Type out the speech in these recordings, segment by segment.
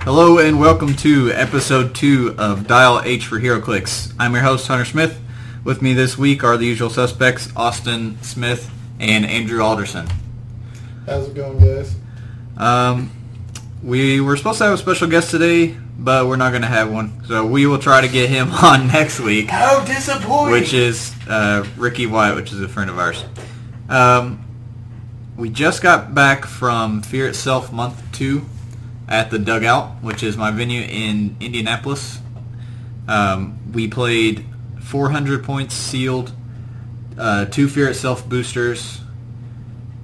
Hello and welcome to episode 2 of Dial H for Heroclix. I'm your host, Hunter Smith. With me this week are the usual suspects, Austin Smith and Andrew Alderson. How's it going, guys? We were supposed to have a special guest today, but we're not going to have one. So we will try to get him on next week. How disappointing! Which is Ricky White, which is a friend of ours. We just got back from Fear Itself Month 2 at the Dugout, which is my venue in Indianapolis. We played 400 points sealed, 2 Fear Itself boosters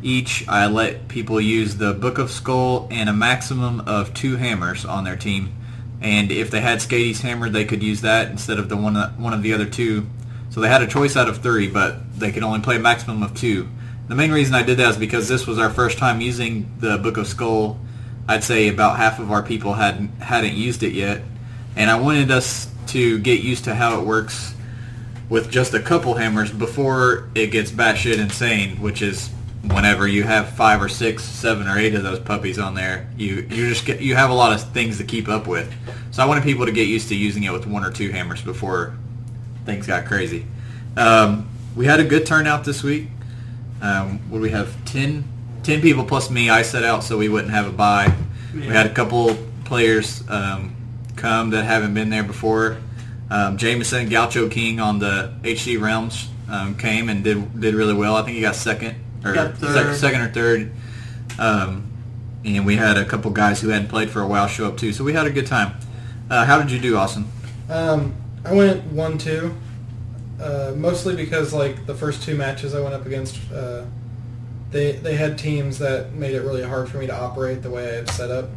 each. I let people use the Book of Skull and a maximum of 2 hammers on their team. And if they had Skady's hammer, they could use that instead of the one of the other 2. So they had a choice out of 3, but they could only play a maximum of 2. The main reason I did that is because this was our first time using the Book of Skull. I'd say about half of our people hadn't used it yet, and I wanted us to get used to how it works with just a couple hammers before it gets batshit insane, which is whenever you have 5 or 6, 7 or 8 of those puppies on there, you have a lot of things to keep up with. So I wanted people to get used to using it with 1 or 2 hammers before things got crazy. We had a good turnout this week. What do we have? 10 people plus me. I set out so we wouldn't have a bye. Yeah. We had a couple players come that haven't been there before. Jameson, Gaucho King on the HC Realms came and did really well. I think he got second or third. And we had a couple guys who hadn't played for a while show up too. So we had a good time. How did you do, Austin? I went 1-2. Mostly because the first 2 matches I went up against, they had teams that made it really hard for me to operate the way I had set up.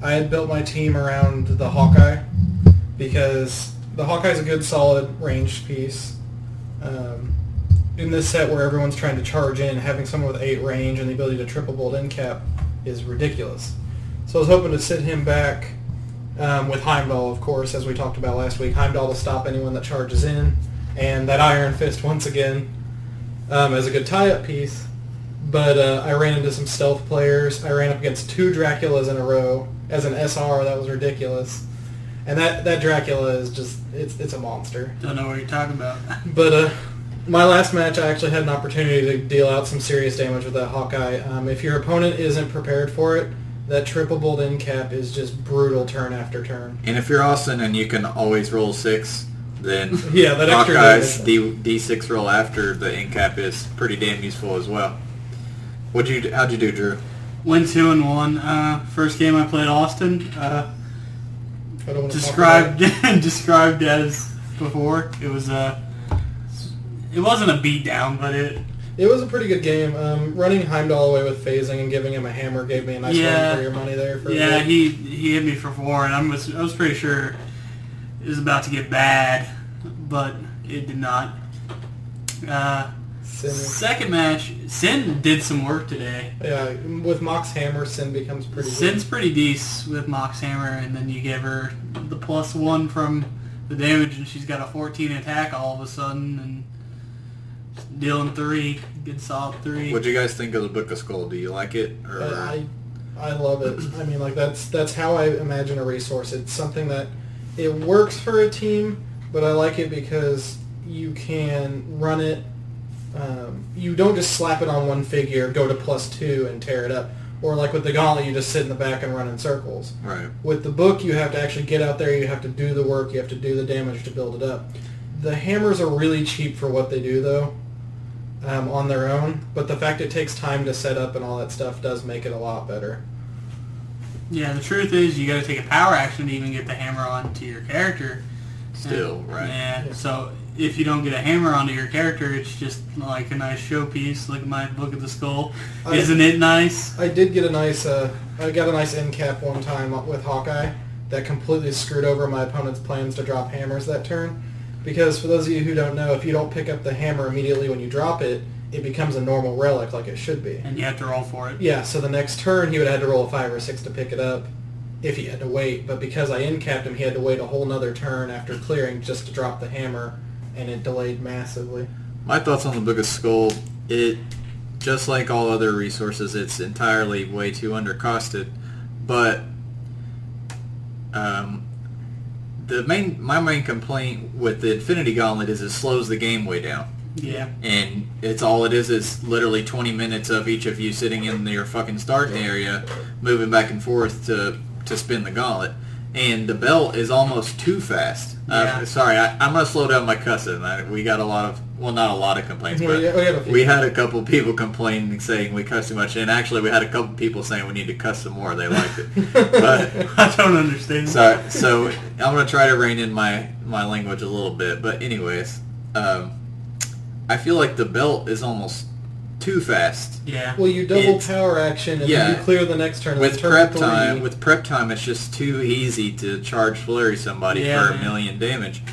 I had built my team around the Hawkeye because the Hawkeye's a good solid ranged piece. In this set where everyone's trying to charge in, having someone with 8 range and the ability to triple bolt end cap is ridiculous. So I was hoping to sit him back with Heimdall, of course, as we talked about last week. Heimdall to stop anyone that charges in. And that Iron Fist once again as a good tie-up piece. But I ran into some stealth players. I ran up against 2 Draculas in a row as an SR. That was ridiculous. And that Dracula is just, it's a monster. Don't know what you're talking about. But my last match, I actually had an opportunity to deal out some serious damage with that Hawkeye. If your opponent isn't prepared for it, that triple bolt end cap is just brutal turn after turn. And if you're Austin and you can always roll 6... then yeah, that Hawkeye's D6 roll after the end cap is pretty damn useful as well. How'd you do, Drew? Went 2-1. First game I played Austin. Described as before. It was it wasn't a beatdown, but it was a pretty good game. Running Heimdall away with phasing and giving him a hammer gave me a nice run for your money there. He hit me for 4, and I was pretty sure it was about to get bad, but it did not. Second match, Sin did some work today. Yeah, with Mox Hammer, Sin becomes pretty good. Sin's pretty decent with Mox Hammer, and then you give her the +1 from the damage, and she's got a 14 attack all of a sudden, and dealing 3, good solid 3. What'd you guys think of the Book of Skull? Do you like it? Or? I love it. I mean, that's how I imagine a resource. It's something that it works for a team, but I like it because you can run it. You don't just slap it on one figure, go to +2 and tear it up. Or like with the Gauntlet, you just sit in the back and run in circles. Right. With the book, you have to actually get out there, you have to do the work, you have to do the damage to build it up. The hammers are really cheap for what they do, though, on their own. But the fact it takes time to set up and all that stuff does make it a lot better. Yeah, the truth is you got to take a power action to even get the hammer onto your character. Still, right. Yeah, so if you don't get a hammer onto your character, it's just like a nice showpiece. Look at my Book of the Skull. Isn't it nice? I did get I got a nice end cap one time with Hawkeye that completely screwed over my opponent's plans to drop hammers that turn. Because for those of you who don't know, if you don't pick up the hammer immediately when you drop it, it becomes a normal relic like it should be. And you have to roll for it. Yeah, so the next turn he would have had to roll a 5 or 6 to pick it up if he had to wait. But because I end capped him, he had to wait a whole nother turn after clearing just to drop the hammer, and it delayed massively. My thoughts on the Book of Skull, it, just like all other resources, it's entirely way too undercosted. But my main complaint with the Infinity Gauntlet is it slows the game way down. Yeah. And it's all it is literally 20 minutes of each of you sitting in your fucking starting area, moving back and forth to spin the gauntlet. And the belt is almost too fast. Yeah. Sorry, I'm going to slow down my cussing. We got a lot of, well, not a lot of complaints, but we had a couple people complaining saying we cuss too much. And actually, we had a couple people saying we need to cuss some more. They liked it. But I don't understand. So I'm going to try to rein in my language a little bit. But anyways, I feel like the belt is almost too fast. Yeah. Well, you double power action and then you clear the next turn. With prep time, it's just too easy to charge flurry somebody for a million damage,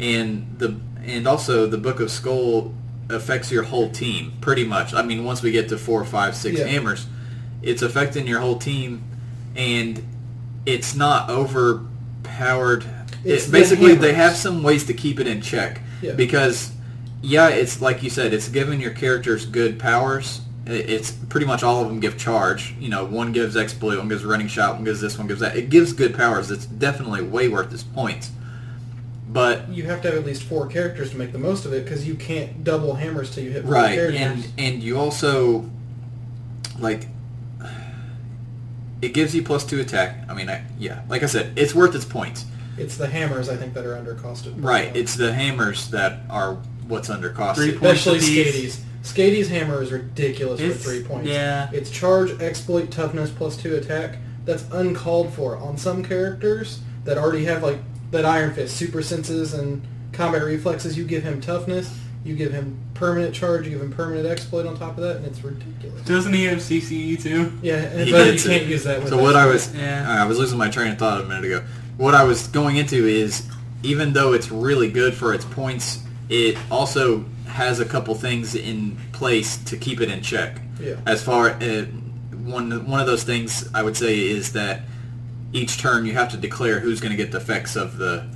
and also the Book of Skull affects your whole team pretty much. I mean, once we get to 4, 5, 6 hammers, it's affecting your whole team, and it's not overpowered. Basically, they have some ways to keep it in check because. Yeah, it's like you said, it's giving your characters good powers. It's pretty much all of them give charge. You know, one gives exploit, one gives running shot, one gives this, one gives that. It gives good powers. It's definitely way worth its points. But you have to have at least 4 characters to make the most of it because you can't double hammers till you hit 4 characters. Right, and you also, like, it gives you +2 attack. I mean, like I said, it's worth its points. It's the hammers, I think, that are undercosted. Right, it's the hammers that are what's undercosted. Especially Skady's. Skady's hammer is ridiculous for 3 points. Yeah. It's charge, exploit, toughness, +2 attack. That's uncalled for. On some characters that already have, like, that Iron Fist, super senses and combat reflexes, you give him toughness, you give him permanent charge, you give him permanent exploit on top of that, and it's ridiculous. Doesn't he have CCE too? Yeah, but you can't use that with So what I was losing my train of thought a minute ago. What I was going into is, even though it's really good for its points, it also has a couple things in place to keep it in check. Yeah. As far as one of those things I would say is that each turn you have to declare who's going to get the effects of the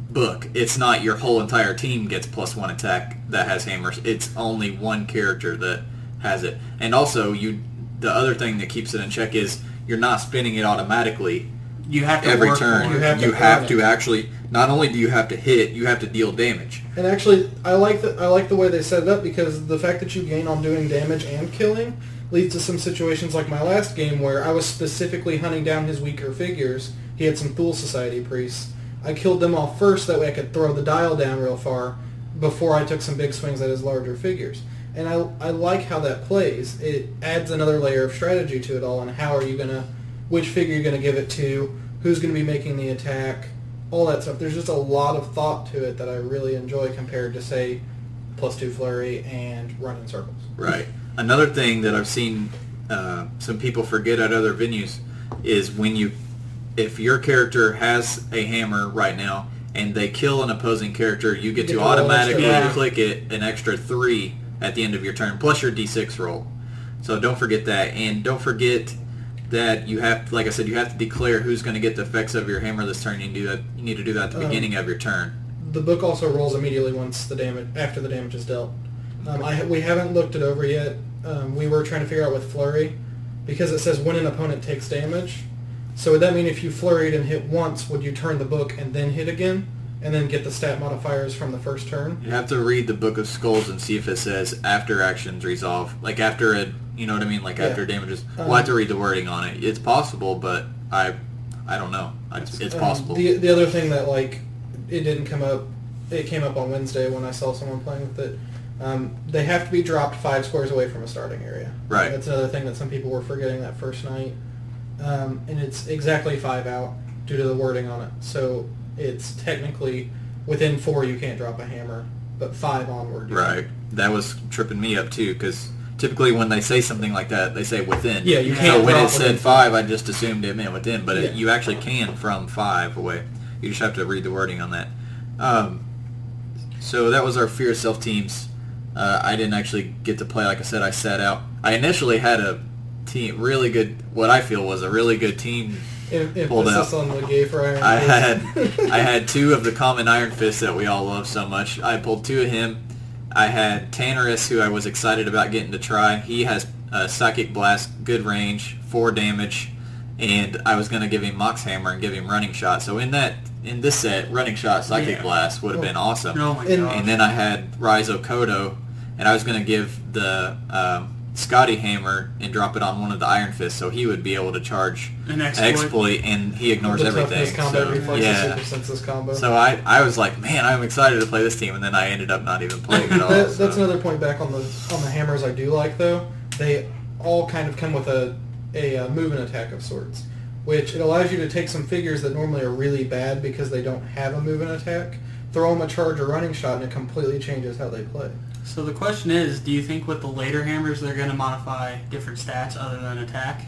book. It's not your whole entire team gets +1 attack that has hammers. It's only one character that has it. And also, the other thing that keeps it in check is you're not spinning it automatically. You have to every work turn. For it. You have to actually. Not only do you have to hit, you have to deal damage. And actually, I like the way they set it up because the fact that you gain on doing damage and killing leads to some situations like my last game where I was specifically hunting down his weaker figures. He had some Fool Society priests. I killed them all first, that way I could throw the dial down real far before I took some big swings at his larger figures. And I like how that plays. It adds another layer of strategy to it all, and how are you gonna, which figure you're gonna give it to, who's gonna be making the attack, all that stuff. There's just a lot of thought to it that I really enjoy compared to, say, +2 flurry and run in circles. Right. Another thing that I've seen some people forget at other venues is if your character has a hammer right now and they kill an opposing character, you get to automatically click it an extra 3 at the end of your turn, plus your D6 roll. So don't forget that. And don't forget that you have, like I said, you have to declare who's going to get the effects of your hammer this turn. You need to do that at the beginning of your turn. The book also rolls immediately after the damage is dealt. We haven't looked it over yet. We were trying to figure out with flurry, because it says when an opponent takes damage. So would that mean if you flurried and hit once, would you turn the book and then hit again, and then get the stat modifiers from the first turn? You have to read the Book of Skulls and see if it says after actions resolve, like after a, you know what I mean, like after damages. We'll have to read the wording on it. It's possible, but I don't know. It's possible. The other thing that, like, it didn't come up, it came up on Wednesday when I saw someone playing with it. They have to be dropped 5 squares away from a starting area. Right. That's another thing that some people were forgetting that first night. And it's exactly 5 out due to the wording on it. So it's technically within 4 you can't drop a hammer, but 5 onward. Right. That was tripping me up too, because typically when they say something like that, they say within. Yeah, you can't. So when it said 5, I just assumed it meant within, but you actually can from 5 away. You just have to read the wording on that. So that was our Fear Itself teams. I didn't actually get to play. Like I said, I sat out. I initially had a team, really good, what I feel was a really good team pulled out. On the gay for Iron I had 2 of the common Iron Fists that we all love so much. I pulled 2 of him. I had Tannerus, who I was excited about getting to try. He has Psychic Blast, good range, 4 damage, and I was going to give him Mox Hammer and give him Running Shot. So in that in this set, Running Shot, Psychic Blast would have been awesome. Oh my gosh. And then I had Rise of Kodo, and I was going to give the Scotty Hammer and drop it on one of the Iron Fists, so he would be able to charge An exploit, and he ignores everything. Combat reflex, yeah. super senses combo. So I was like, man, I'm excited to play this team, and then I ended up not even playing at all. That's another point back on the hammers I do like, though. They all kind of come with a movement attack of sorts, which it allows you to take some figures that normally are really bad because they don't have a movement attack, throw them a charge or running shot, and it completely changes how they play. So the question is, do you think with the later hammers they're going to modify different stats other than attack?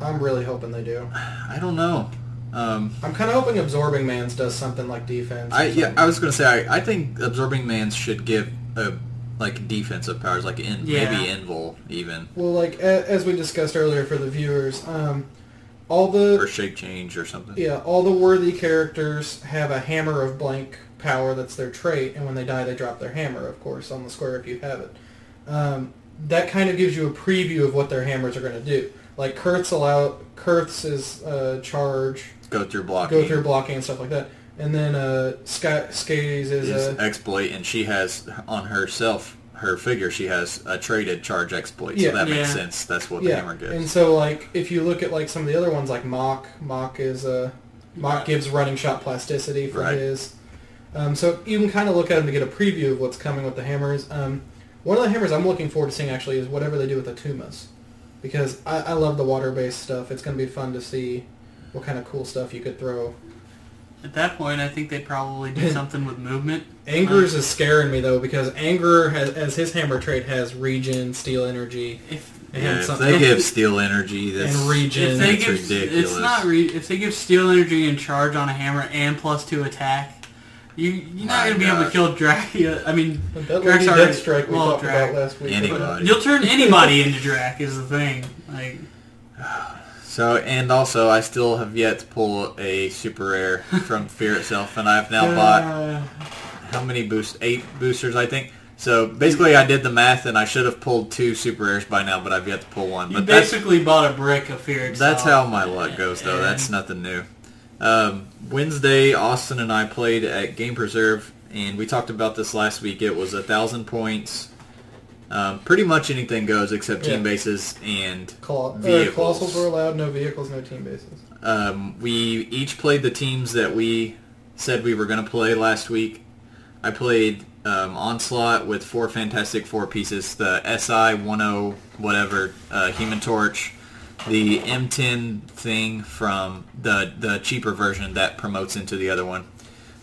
I'm really hoping they do. I don't know. I'm kind of hoping Absorbing Man's does something like defense. I was going to say, I think Absorbing Man's should give defensive powers, like maybe Invul even. Well, like as we discussed earlier for the viewers, all the... Or Shape Change or something. Yeah, all the worthy characters have a Hammer of Blank power that's their trait, and when they die they drop their hammer, of course, on the square if you have it. That kind of gives you a preview of what their hammers are going to do. Like Kurth's is charge, go through blocking and stuff like that. And then Skaze is exploit, and she has on herself, her figure, she has a traded charge exploit, so that makes sense. That's what the hammer gives. And so, like, if you look at like some of the other ones, like Mach is Mach gives running shot plasticity for his. So you can kind of look at them to get a preview of what's coming with the hammers. One of the hammers I'm looking forward to seeing actually is whatever they do with the Tumas, because I love the water-based stuff. It's going to be fun to see what kind of cool stuff you could throw. At that point, I think they'd probably do something with movement. Anger's is scaring me, though, because Anger, as his hammer trait, has regen, steel energy. If they give steel energy, that's ridiculous. It's not if they give steel energy and charge on a hammer and +2 attack, you're not going to be able to kill Drac. I mean, Drac's already... Deathstrike we talked about last week. Anybody. You'll turn anybody into Drac is the thing. Like... So, and also, I still have yet to pull a super rare from Fear itself, and I've now bought, how many boosts? 8 boosters, I think. So, basically, I did the math, and I should have pulled 2 super rares by now, but I've yet to pull one. You basically bought a brick of Fear itself. That's how my luck goes, though. That's nothing new. Wednesday, Austin and I played at Game Preserve, and we talked about this last week. It was 1,000 points. Pretty much anything goes except team bases and vehicles. Colossals were allowed, no vehicles, no team bases. We each played the teams that we said we were going to play last week. I played Onslaught with 4 Fantastic Four pieces, the SI 10 whatever, Human Torch, the M10 thing from the cheaper version that promotes into the other one,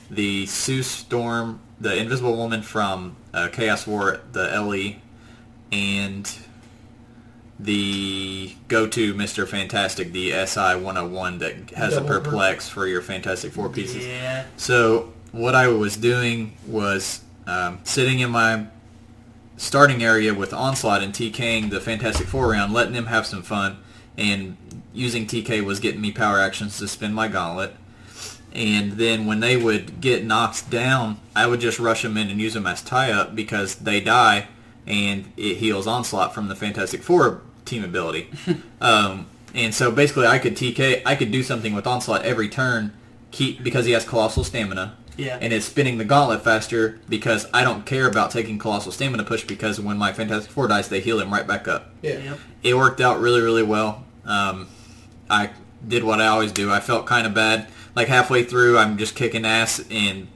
the Sue Storm, the Invisible Woman from Chaos War, the LE, and the go-to Mr. Fantastic, the SI 101 that has a perplex for your Fantastic Four pieces. Yeah. So what I was doing was sitting in my starting area with Onslaught and TKing the Fantastic Four around, letting them have some fun, and using TK was getting me power actions to spin my gauntlet. And then when they would get knocked down, I would just rush them in and use them as tie-up because they die, and it heals Onslaught from the Fantastic Four team ability. And so basically I could TK, I could do something with Onslaught every turn because he has Colossal Stamina. Yeah. And it's spinning the gauntlet faster because I don't care about taking Colossal Stamina push because when my Fantastic Four dies, they heal him right back up. Yeah. Yep. It worked out really, really well. I did what I always do. I felt kind of bad. Like halfway through, I'm just kicking ass and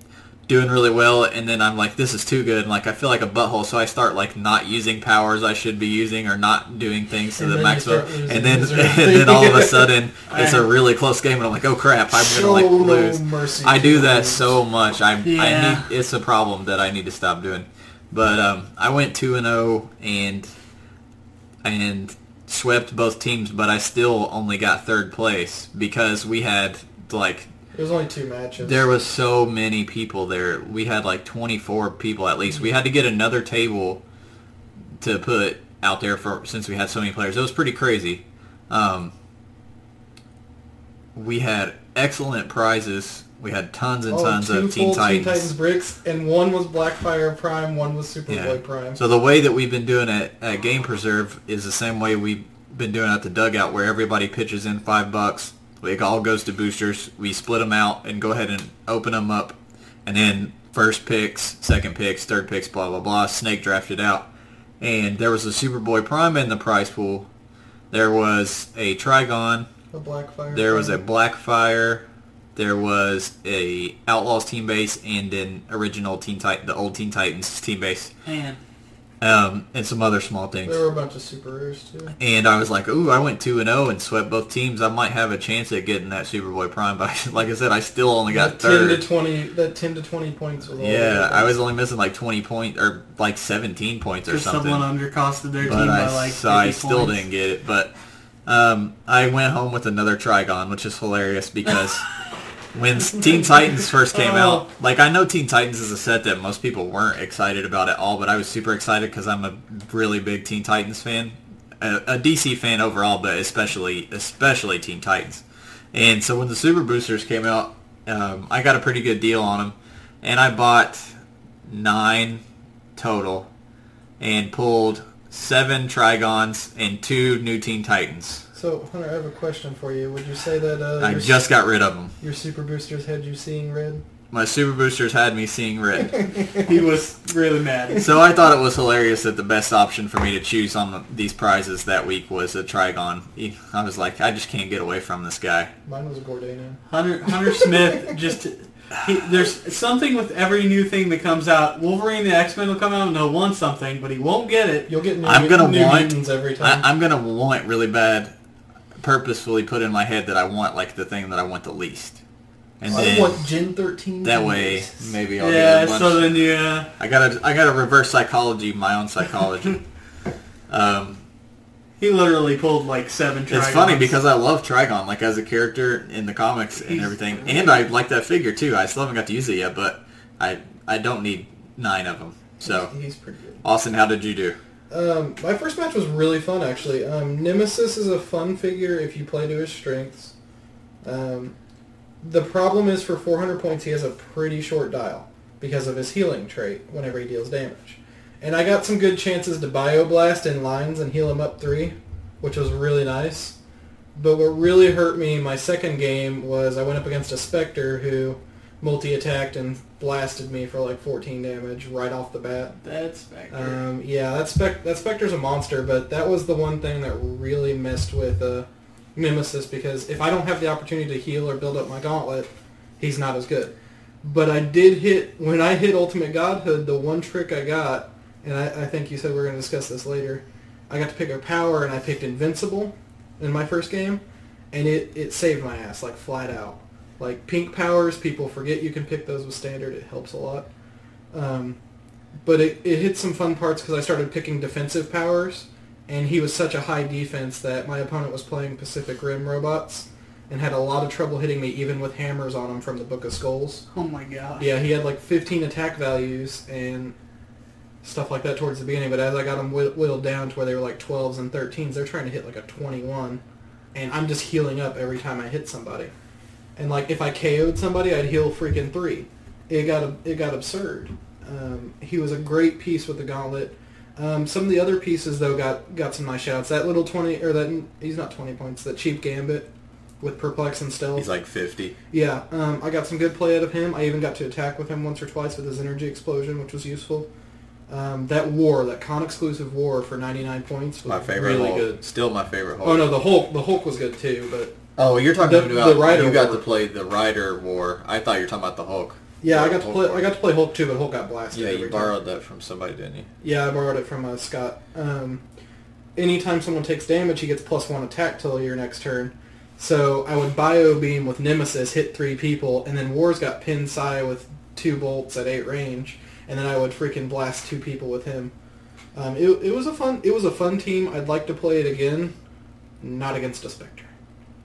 doing really well, and then I'm like, this is too good, and like I feel like a butthole, so I start like not using powers I should be using or not doing things to the maximum, and then all of a sudden it's a really close game, and I'm like, oh crap, I'm gonna like lose. I do that so much. I need, it's a problem that I need to stop doing. But I went 2-0 and swept both teams, but I still only got 3rd place because we had like. There was only 2 matches. There was so many people there. We had like 24 people at least. We had to get another table to put out there since we had so many players. It was pretty crazy. We had excellent prizes. We had tons and tons of Teen Titans. Teen Titans bricks, and one was Blackfire Prime, one was Superboy Prime. So the way that we've been doing it at Game Preserve is the same way we've been doing it at the Dugout, where everybody pitches in $5. It all goes to boosters. We split them out and go ahead and open them up. And then first picks, second picks, third picks, blah, blah, blah. Snake drafted out. And there was a Superboy Prime in the prize pool. There was a Trigon. A Blackfire. There was a Blackfire. There was a Outlaws team base and an original the old Teen Titans team base. Man. And some other small things. There were a bunch of super rares too. And I was like, ooh, I went 2-0 and swept both teams. I might have a chance at getting that Superboy Prime. But like I said, I still only got third. 10 to 20 points was all. Yeah, I was only missing like 20 points or like 17 points or something. Someone undercosted their but team by like 50 I still points. didn't get it. But I went home with another Trigon, which is hilarious because when Teen Titans first came out, like I know Teen Titans is a set that most people weren't excited about at all, but I was super excited because I'm a really big Teen Titans fan, a DC fan overall, but especially Teen Titans. And so when the Super Boosters came out, I got a pretty good deal on them, and I bought 9 total and pulled 7 Trigons and 2 new Teen Titans. So, Hunter, I have a question for you. Would you say that I just got rid of them. your Super Boosters had you seeing red? My Super Boosters had me seeing red. He was really mad. So I thought it was hilarious that the best option for me to choose on these prizes that week was a Trigon. I was like, I just can't get away from this guy. Mine was a Gordania. Hunter Smith there's something with every new thing that comes out. Wolverine the X-Men will come out and he'll want something, but he won't get it. You'll get new mutants every time. I'm going to want really bad, purposefully put in my head that I want like the thing that I want the least. And I then want Gen 13. that way maybe I'll Yeah, get a bunch. so then yeah. I gotta reverse psychology, my own psychology. He literally pulled like 7 Trigons. It's funny because I love Trigon, like as a character in the comics and everything, and I like that figure too. I still haven't got to use it yet, but I don't need 9 of them. So he's pretty good. Austin, how did you do? My first match was really fun, actually. Nemesis is a fun figure if you play to his strengths. The problem is for 400 points, he has a pretty short dial because of his healing trait whenever he deals damage. And I got some good chances to Bioblast in lines and heal him up 3, which was really nice. But what really hurt me my second game was I went up against a Spectre who multi-attacked and blasted me for like 14 damage right off the bat. That Spectre. Yeah, that Spectre's a monster, but that was the one thing that really messed with Nemesis, because if I don't have the opportunity to heal or build up my gauntlet, he's not as good. But I did hit, when I hit Ultimate Godhood, the one trick I got, and I think you said we're going to discuss this later, I got to pick a power and I picked Invincible in my first game, and it saved my ass, like flat out. Like pink powers, people forget you can pick those with standard, it helps a lot. But it hit some fun parts because I started picking defensive powers, and he was such a high defense that my opponent was playing Pacific Rim robots and had a lot of trouble hitting me even with hammers on him from the Book of Skulls. Oh my god. Yeah, he had like 15 attack values and stuff like that towards the beginning, but as I got them whittled down to where they were like 12s and 13s, they're trying to hit like a 21, and I'm just healing up every time I hit somebody. And like if I KO'd somebody, I'd heal freaking 3. It got absurd. He was a great piece with the gauntlet. Some of the other pieces though got some nice shots. That little 20, or that, he's not 20 points, that cheap Gambit with Perplex and Stealth. He's like 50. Yeah, I got some good play out of him. I even got to attack with him once or twice with his energy explosion, which was useful. That con exclusive war for 99 points was My favorite really Hulk. good. Still my favorite Hulk. Oh no, the Hulk was good too, but Oh, you're talking about the Rider you got War. to play the Rider War. I thought you were talking about the Hulk. yeah, I got Hulk to War. play Hulk too, but Hulk got blasted. Yeah, every you time. borrowed that from somebody, didn't you? Yeah, I borrowed it from Scott. Anytime someone takes damage, he gets +1 attack till your next turn. So I would Bio Beam with Nemesis, hit 3 people, and then Wars got pinned Psy with 2 bolts at 8 range, and then I would freaking blast 2 people with him. It was a fun team. I'd like to play it again, not against a Spectre.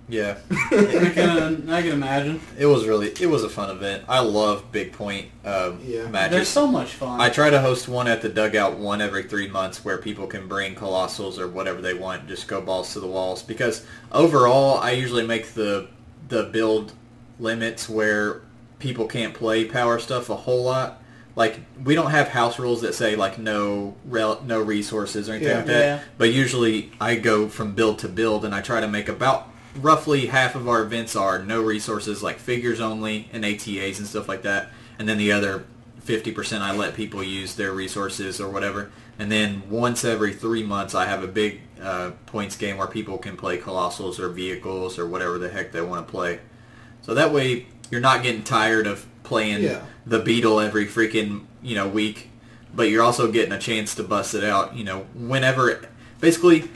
Yeah. I can imagine. It was a fun event. I love big point Yeah. matches. They're so much fun. I try to host one at the dugout one every 3 months where people can bring colossals or whatever they want, just go balls to the walls. Because overall, I usually make the build limits where people can't play power stuff a whole lot. Like, we don't have house rules that say, like, no resources or anything like that. Yeah. But usually I go from build to build, and I try to make about roughly half of our events are no resources, like figures only and ATAs and stuff like that. And then the other 50% I let people use their resources or whatever. And then once every 3 months I have a big points game where people can play Colossals or Vehicles or whatever the heck they want to play. So that way you're not getting tired of playing the Beetle every freaking week, but you're also getting a chance to bust it out whenever. Basically,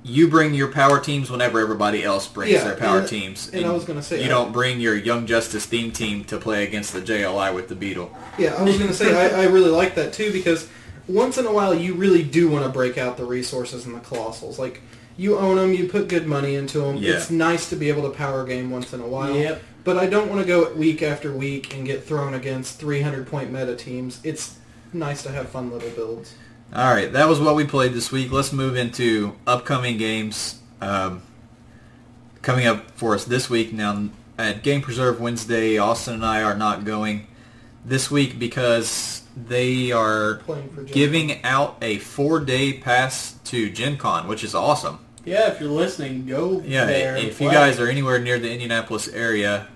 you bring your power teams whenever everybody else brings their power teams. And I was going to say... You don't bring your Young Justice theme team to play against the JLI with the Beetle. Yeah, I was going to say, I really like that too, because once in a while you really do want to break out the resources and the Colossals. Like, you own them, you put good money into them. Yeah. It's nice to be able to power game once in a while. Yep. But I don't want to go week after week and get thrown against 300-point meta teams. It's nice to have fun little builds. All right, that was what we played this week. Let's move into upcoming games coming up for us this week. Now, at Game Preserve Wednesday, Austin and I are not going this week because they are giving out a 4-day pass to Gen Con, which is awesome. Yeah, if you're listening, go there. If you guys are anywhere near the Indianapolis area,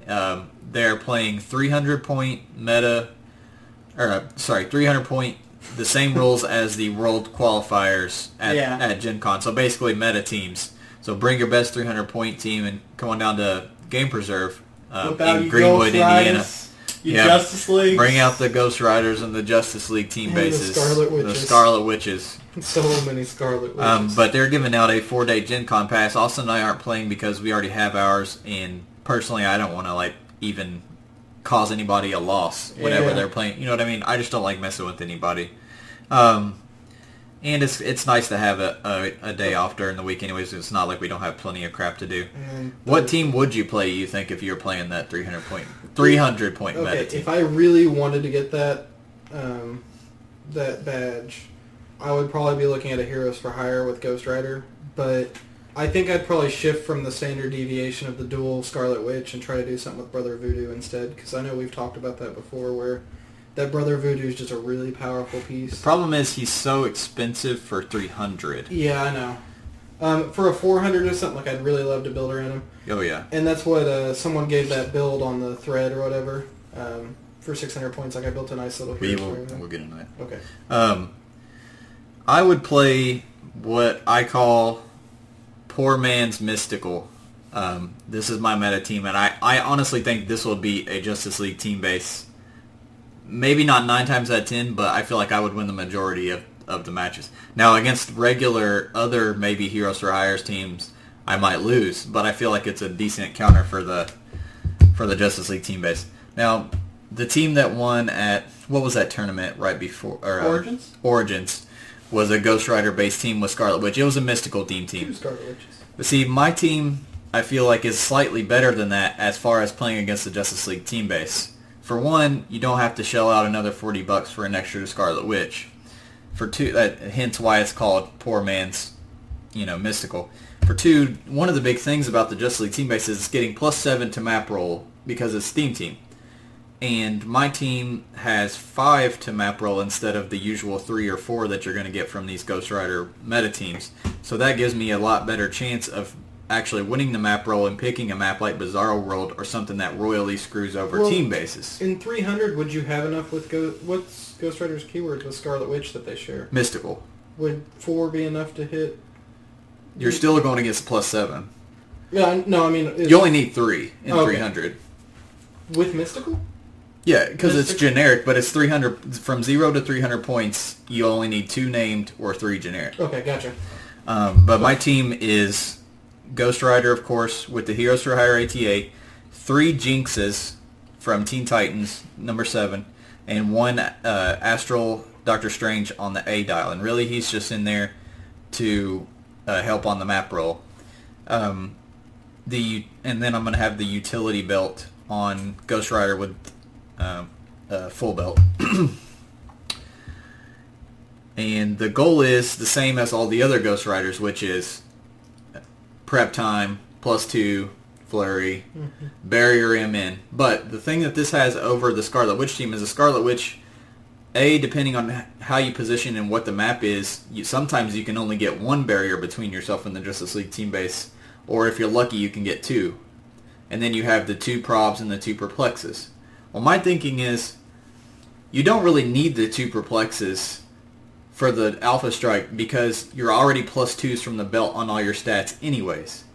they're playing 300-point 300-point, the same rules as the World Qualifiers at Gen Con. So basically meta teams. So bring your best 300-point team and come on down to Game Preserve in Greenwood, Indiana. Justice League. Bring out the Ghost Riders and the Justice League team bases. The Scarlet Witches. So many Scarlet Witches. But they're giving out a 4-day Gen Con pass. Austin and I aren't playing because we already have ours, and personally I don't want to even cause anybody a loss whenever they're playing. You know what I mean? I just don't like messing with anybody. And it's nice to have a day off during the week anyways. It's not like we don't have plenty of crap to do. What team would you play, you think, if you were playing that 300-point meta team? If I really wanted to get that badge, I would probably be looking at a Heroes for Hire with Ghost Rider, but I think I'd probably shift from the standard deviation of the dual Scarlet Witch and try to do something with Brother Voodoo instead, because I know we've talked about that before, where that Brother Voodoo is just a really powerful piece. The problem is he's so expensive for 300. Yeah, I know. For a 400 or something, I'd really love to build around him. Oh, yeah. And that's what someone gave that build on the thread or whatever. For 600 points, I built a nice little hero. We'll get into that. Okay. I would play what I call Poor Man's Mystical. This is my meta team, and I honestly think this will be a Justice League team base. Maybe not 9 times out of 10, but I feel like I would win the majority of the matches. Now, against regular other maybe Heroes for Hires teams, I might lose, but I feel like it's a decent counter for the Justice League team base. Now, the team that won at, what was that tournament right before? Origins? Origins was a Ghost Rider-based team with Scarlet Witch. It was a mystical team. 2 Scarlet Witches. But see, my team, I feel like, is slightly better than that as far as playing against the Justice League team base. For one, you don't have to shell out another $40 for an extra Scarlet Witch. For two, hence why it's called Poor Man's, Mystical. For two, one of the big things about the Justice League team base is it's getting +7 to map roll because it's theme team. And my team has 5 to map roll instead of the usual 3 or 4 that you're going to get from these Ghost Rider meta teams. So that gives me a lot better chance of actually winning the map roll and picking a map like Bizarro World or something that royally screws over team bases. In 300, would you have enough with what's Ghost Rider's keyword with Scarlet Witch that they share? Mystical. Would 4 be enough to hit? You're still going against +7. Yeah, no, I mean... You only need 3 in 300. With Mystical? Yeah, because it's generic, but it's 300... From 0 to 300 points, you only need 2 named or 3 generic. Okay, gotcha. But my team is Ghost Rider, of course, with the Heroes for Hire ATA, 3 Jinxes from Teen Titans, number 7, and 1 Astral Doctor Strange on the A dial. And really, he's just in there to help on the map roll. And then I'm going to have the utility belt on Ghost Rider with full belt. And the goal is the same as all the other Ghost Riders, which is prep time, +2, flurry, barrier MN. But the thing that this has over the Scarlet Witch team is the Scarlet Witch, depending on how you position and what the map is, sometimes you can only get 1 barrier between yourself and the Justice League team base or if you're lucky, you can get 2. And then you have the 2 probs and the 2 perplexes. Well, my thinking is you don't really need the 2 perplexes for the Alpha Strike because you're already +2s from the belt on all your stats anyways.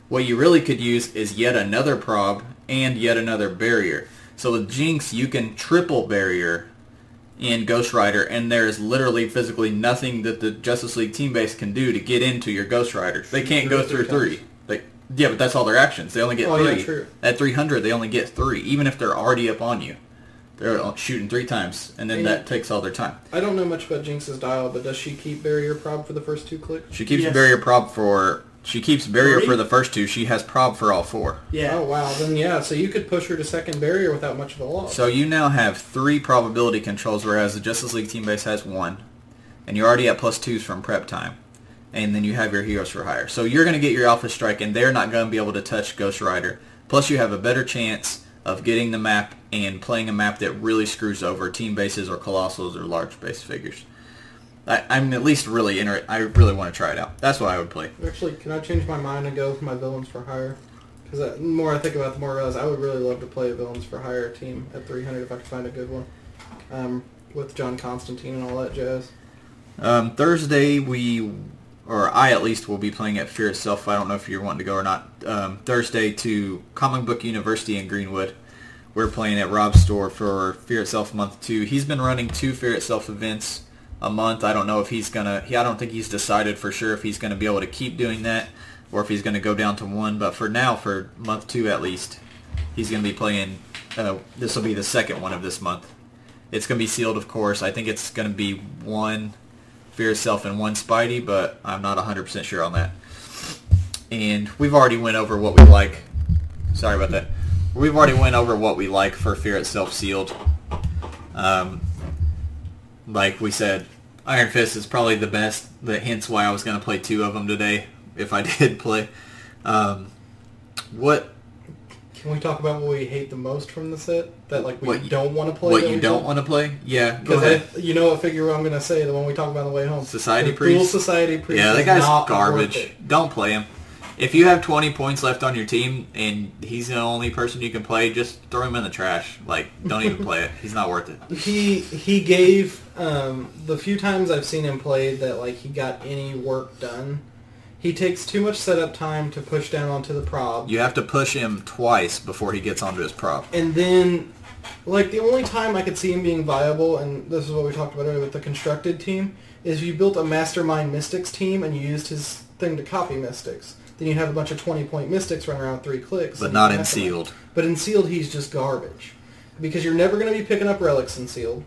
What you really could use is yet another prob and yet another barrier. So with Jinx, you can triple barrier in Ghost Rider, and there is literally physically nothing that the Justice League team base can do to get into your Ghost Rider. They can't go through 3. Yeah, but that's all their actions. They only get 3. Yeah, true. At 300, they only get 3, even if they're already up on you. They're shooting 3 times, and then that takes all their time. I don't know much about Jinx's dial, but does she keep barrier prob for the first 2 clicks? She keeps barrier prob for... She keeps barrier for the first 2. She has prob for all 4. Yeah. Oh, wow. Then, yeah, so you could push her to second barrier without much of a loss. So you now have 3 probability controls, whereas the Justice League team base has 1. And you're already at +2s from prep time. And then you have your Heroes for Hire. So you're going to get your Alpha Strike, and they're not going to be able to touch Ghost Rider. Plus you have a better chance of getting the map and playing a map that really screws over team bases or Colossals or large base figures. I'm at least really I really want to try it out. That's what I would play. Actually, can I change my mind and go for my Villains for Hire? Because the more I think about it, the more I realize I would really love to play a Villains for Hire team at 300 if I could find a good one. With John Constantine and all that jazz. Thursday I at least will be playing at Fear Itself. I don't know if you're wanting to go or not. Thursday to Comic Book University in Greenwood. We're playing at Rob's store for Fear Itself Month 2. He's been running 2 Fear Itself events a month. I don't know if he's gonna. I don't think he's decided for sure if he's gonna be able to keep doing that or if he's gonna go down to 1. But for now, for month 2 at least, he's gonna be playing. This will be the second one of this month. It's gonna be sealed, of course. I think it's gonna be 1 Fear Itself and 1 Spidey, but I'm not 100% sure on that. And we've already went over what we like. Sorry about that. We've already went over what we like for Fear Itself sealed. Like we said, Iron Fist is probably the best. Hence why I was going to play 2 of them today, if I did play. What? Can we talk about what we hate the most from the set? That we don't want to play? What you don't want to play? Yeah, go ahead. You know what figure I'm going to say, the one we talked about on the way home. Society Priest? Dual Society Priest. Yeah, that guy's garbage. Don't play him. If you have 20 points left on your team and he's the only person you can play, just throw him in the trash. Don't even play it. He's not worth it. He gave, the few times I've seen him play that he got any work done, he takes too much setup time to push down onto the prob. You have to push him twice before he gets onto his prob. And then, the only time I could see him being viable, and this is what we talked about earlier with the constructed team, is you built a Mastermind Mystics team and you used his thing to copy Mystics. Then you have a bunch of 20-point Mystics run around 3 clicks. But not in Sealed. But in Sealed, he's just garbage. Because you're never going to be picking up relics in Sealed,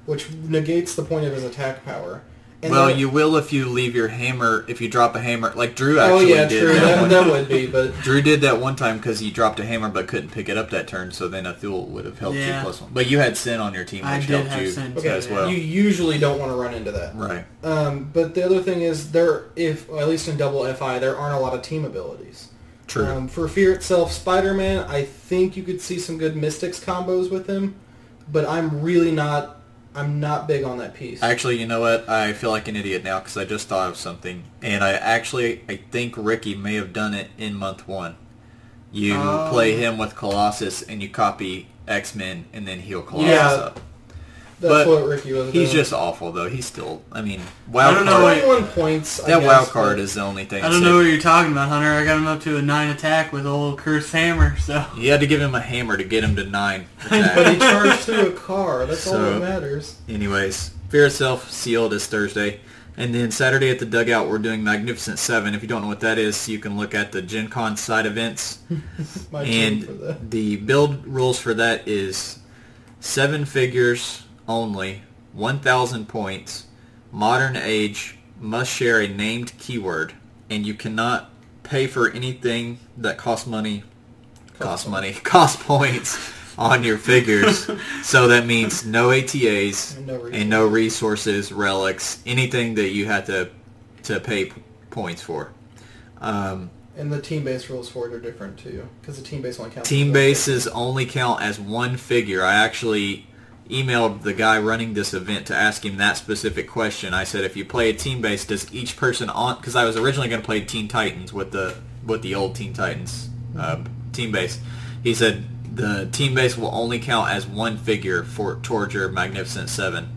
which negates the point of his attack power. And you will if you leave your hammer, if you drop a hammer, like Drew actually did. Oh, yeah, true. That would be, but... Drew did that one time because he dropped a hammer but couldn't pick it up that turn, so then Athul would have helped you +1. But you had Sin on your team, which helped you as well. You usually don't want to run into that. Right. But the other thing is, at least in double FI, there aren't a lot of team abilities. True. For Fear Itself, Spider-Man, I think you could see some good Mystics combos with him, but I'm not big on that piece. Actually, you know what? I feel like an idiot now because I just thought of something. And I think Ricky may have done it in month 1. You play him with Colossus and you copy X-Men and then heal Colossus up. That's what Ricky was doing. He's just awful, though. He's still, wild card. 21 points, that wild card is the only thing. I don't know what you're talking about, Hunter. I got him up to a 9 attack with old cursed hammer, so... You had to give him a hammer to get him to 9 attack. But he charged through a car. That's all that matters. Anyways, Fear Itself sealed is Thursday. And then Saturday at the Dugout, we're doing Magnificent 7. If you don't know what that is, you can look at the Gen Con side events. And the build rules for that is 7 figures... only, 1,000 points, modern age, must share a named keyword, and you cannot pay for anything that costs points on your figures. So that means no ATAs and no resources, relics, anything that you have to pay points for. And the team-based rules for it are different too, because the team-based only counts. Team-bases only count as 1 figure. I actually emailed the guy running this event to ask him that specific question. I said, if you play a team base, does each person on... Because I was originally going to play Teen Titans with the with the old Teen Titans team base. He said the team base will only count as one figure towards your Magnificent Seven.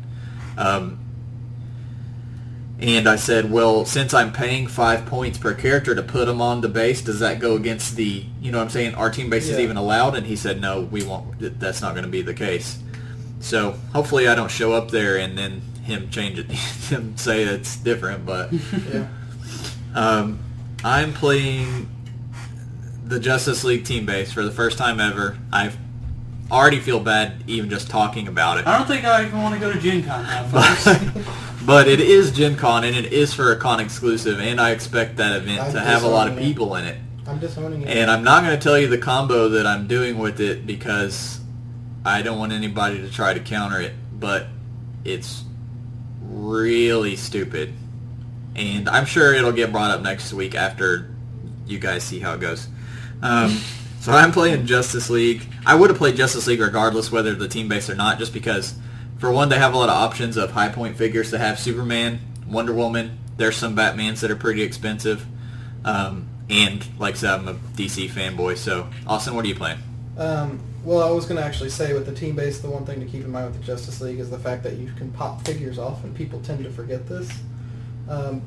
And I said, well, since I'm paying 5 points per character to put them on the base, does that go against the, you know what I'm saying, our team base is even allowed? And he said, no, we won't. That's not going to be the case. So hopefully I don't show up there and then him change it, him say it's different. But I'm playing the Justice League team base for the first time ever. I already feel bad even just talking about it. I don't think I even want to go to Gen Con now, folks. But it is Gen Con, and it is for a con exclusive, and I expect that event to have a lot of people in it. I'm disowning it. And I'm not going to tell you the combo that I'm doing with it because I don't want anybody to try to counter it, but it's really stupid. And I'm sure it'll get brought up next week after you guys see how it goes. So I'm playing Justice League. I would have played Justice League regardless whether the team base or not, just because, for one, they have a lot of options of high point figures to have Superman, Wonder Woman. There's some Batmans that are pretty expensive. And, like I said, I'm a DC fanboy. So, Austin, what are you playing? Well, I was going to actually say with the team base, the one thing to keep in mind with the Justice League is the fact that you can pop figures off, and people tend to forget this.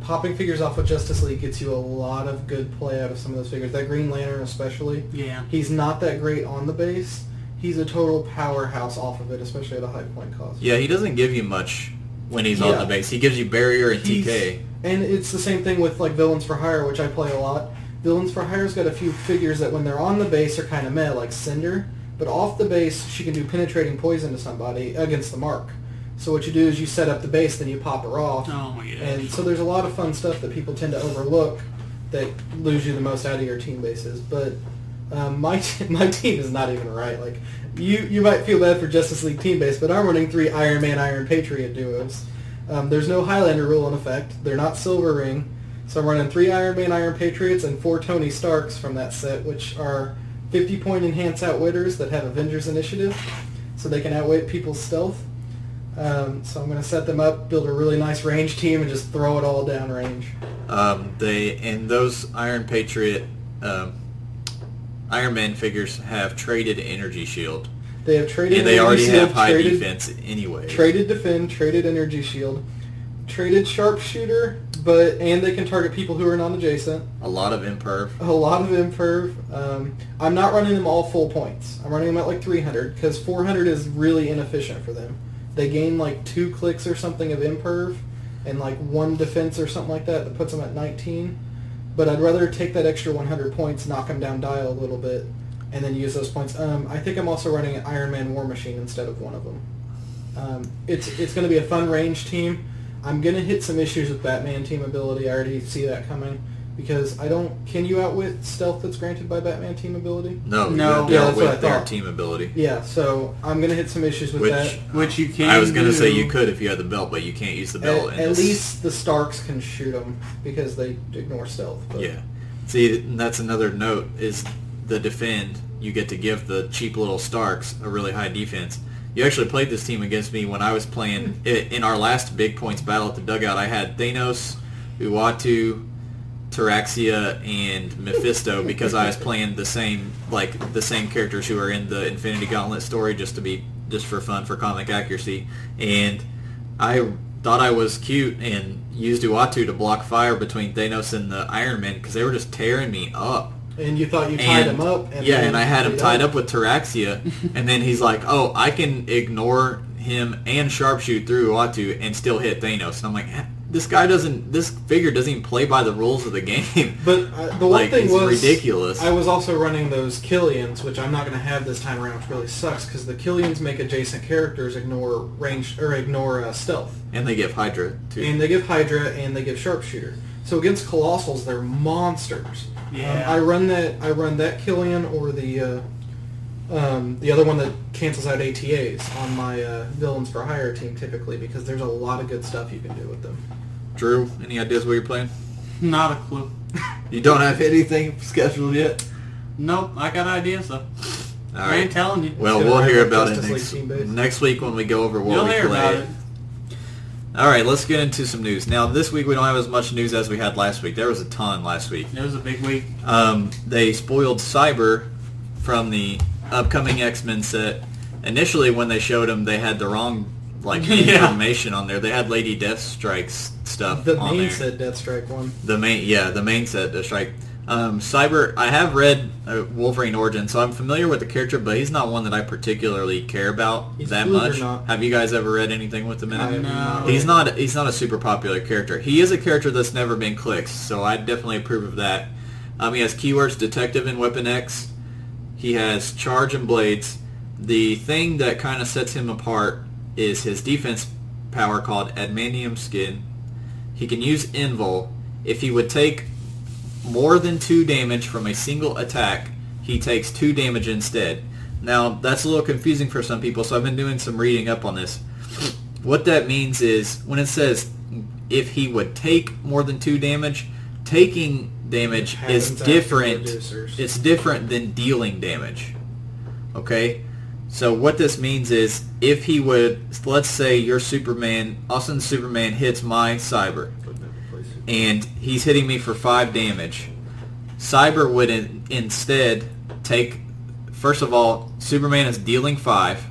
Popping figures off with Justice League gets you a lot of good play out of some of those figures. That Green Lantern especially. Yeah. He's not that great on the base. He's a total powerhouse off of it, especially at a high point cost. Yeah, he doesn't give you much when he's on the base. He gives you Barrier and TK. And it's the same thing with like Villains for Hire, which I play a lot. Villains for Hire's got a few figures that when they're on the base are kind of meh, like Cinder. But off the base, she can do penetrating poison to somebody against the mark. So what you do is you set up the base, then you pop her off. Oh my gosh. And so there's a lot of fun stuff that people tend to overlook that lose you the most out of your team bases. But my team is not even right. Like you might feel bad for Justice League team base, but I'm running 3 Iron Man, Iron Patriot duos. There's no Highlander rule in effect. They're not Silver Ring. So I'm running 3 Iron Man, Iron Patriots, and 4 Tony Starks from that set, which are 50-point enhanced outwitters that have Avengers Initiative, so they can outwit people's stealth. So I'm going to set them up, build a really nice range team, and just throw it all down range. Those Iron Patriot, Iron Man figures have traded Energy Shield. They have traded. And they already shield, have high defense anyway. Traded Defend, traded Energy Shield, traded Sharpshooter, and they can target people who are non-adjacent. A lot of Imperv. I'm not running them all full points. I'm running them at like 300 because 400 is really inefficient for them. They gain like 2 clicks or something of Imperv and like 1 defense or something like that puts them at 19. But I'd rather take that extra 100 points, knock them down dial a little bit, and then use those points. I think I'm also running an Iron Man War Machine instead of one of them. It's going to be a fun range team. I'm going to hit some issues with Batman team ability. I already see that coming. Because can you outwit stealth that's granted by Batman team ability? No. That's what I with their thought. team ability. Yeah, so I'm going to hit some issues with that. Which you can I was going to say you could if you had the belt, but you can't use the belt. At least the Starks can shoot them because they ignore stealth. But. Yeah. See, that's another note, is the defend. You get to give the cheap little Starks a really high defense. You actually played this team against me when I was playing in our last big points battle at the dugout. I had Thanos, Uatu, Taraxia, and Mephisto because I was playing the same characters who are in the Infinity Gauntlet story just for fun, for comic accuracy. And I thought I was cute and used Uatu to block fire between Thanos and the Iron Man because they were just tearing me up. And you thought you tied him up. And I had him tied up with Taraxia, and then he's like, oh, I can ignore him and sharpshoot through Uatu and still hit Thanos. And I'm like, this figure doesn't even play by the rules of the game. But the one thing was ridiculous. I was also running those Killians, which I'm not going to have this time around, which really sucks because the Killians make adjacent characters ignore range or ignore stealth. And they give Hydra too. And they give Hydra and they give Sharpshooter. So against Colossals, they're monsters. Yeah. I run that Killian or the other one that cancels out ATAs on my Villains for Hire team typically because there's a lot of good stuff you can do with them. Drew, any ideas what you're playing? Not a clue. You don't have anything scheduled yet? Nope, I got ideas though. All I ain't right. telling you. Well, we'll hear about it next week when we go over what You'll we hear play. about it. All right, let's get into some news. Now, this week we don't have as much news as we had last week. There was a ton last week. It was a big week. They spoiled Cyber from the upcoming X-Men set. Initially, when they showed him, they had the wrong information on there. They had Lady Deathstrike's stuff The on main there. set Deathstrike one. The main set Deathstrike. Cyber, I have read Wolverine Origin, so I'm familiar with the character, but he's not one that I particularly care about that good or much. not? Have you guys ever read anything with him in it? No. He's not a super popular character. He is a character that's never been clicked, so I definitely approve of that. He has keywords Detective and Weapon X. He has Charge and Blades. The thing that kind of sets him apart is his defense power called Adamantium Skin. He can use Invul. If he would take more than 2 damage from a single attack, he takes 2 damage instead. Now, that's a little confusing for some people, so I've been doing some reading up on this. What that means is, when it says if he would take more than 2 damage, taking damage is different. It's different than dealing damage. Okay? So what this means is, if he would, let's say your Superman, Austin's Superman hits my Cyber, and he's hitting me for 5 damage. Cyber would instead take, first of all, Superman is dealing 5.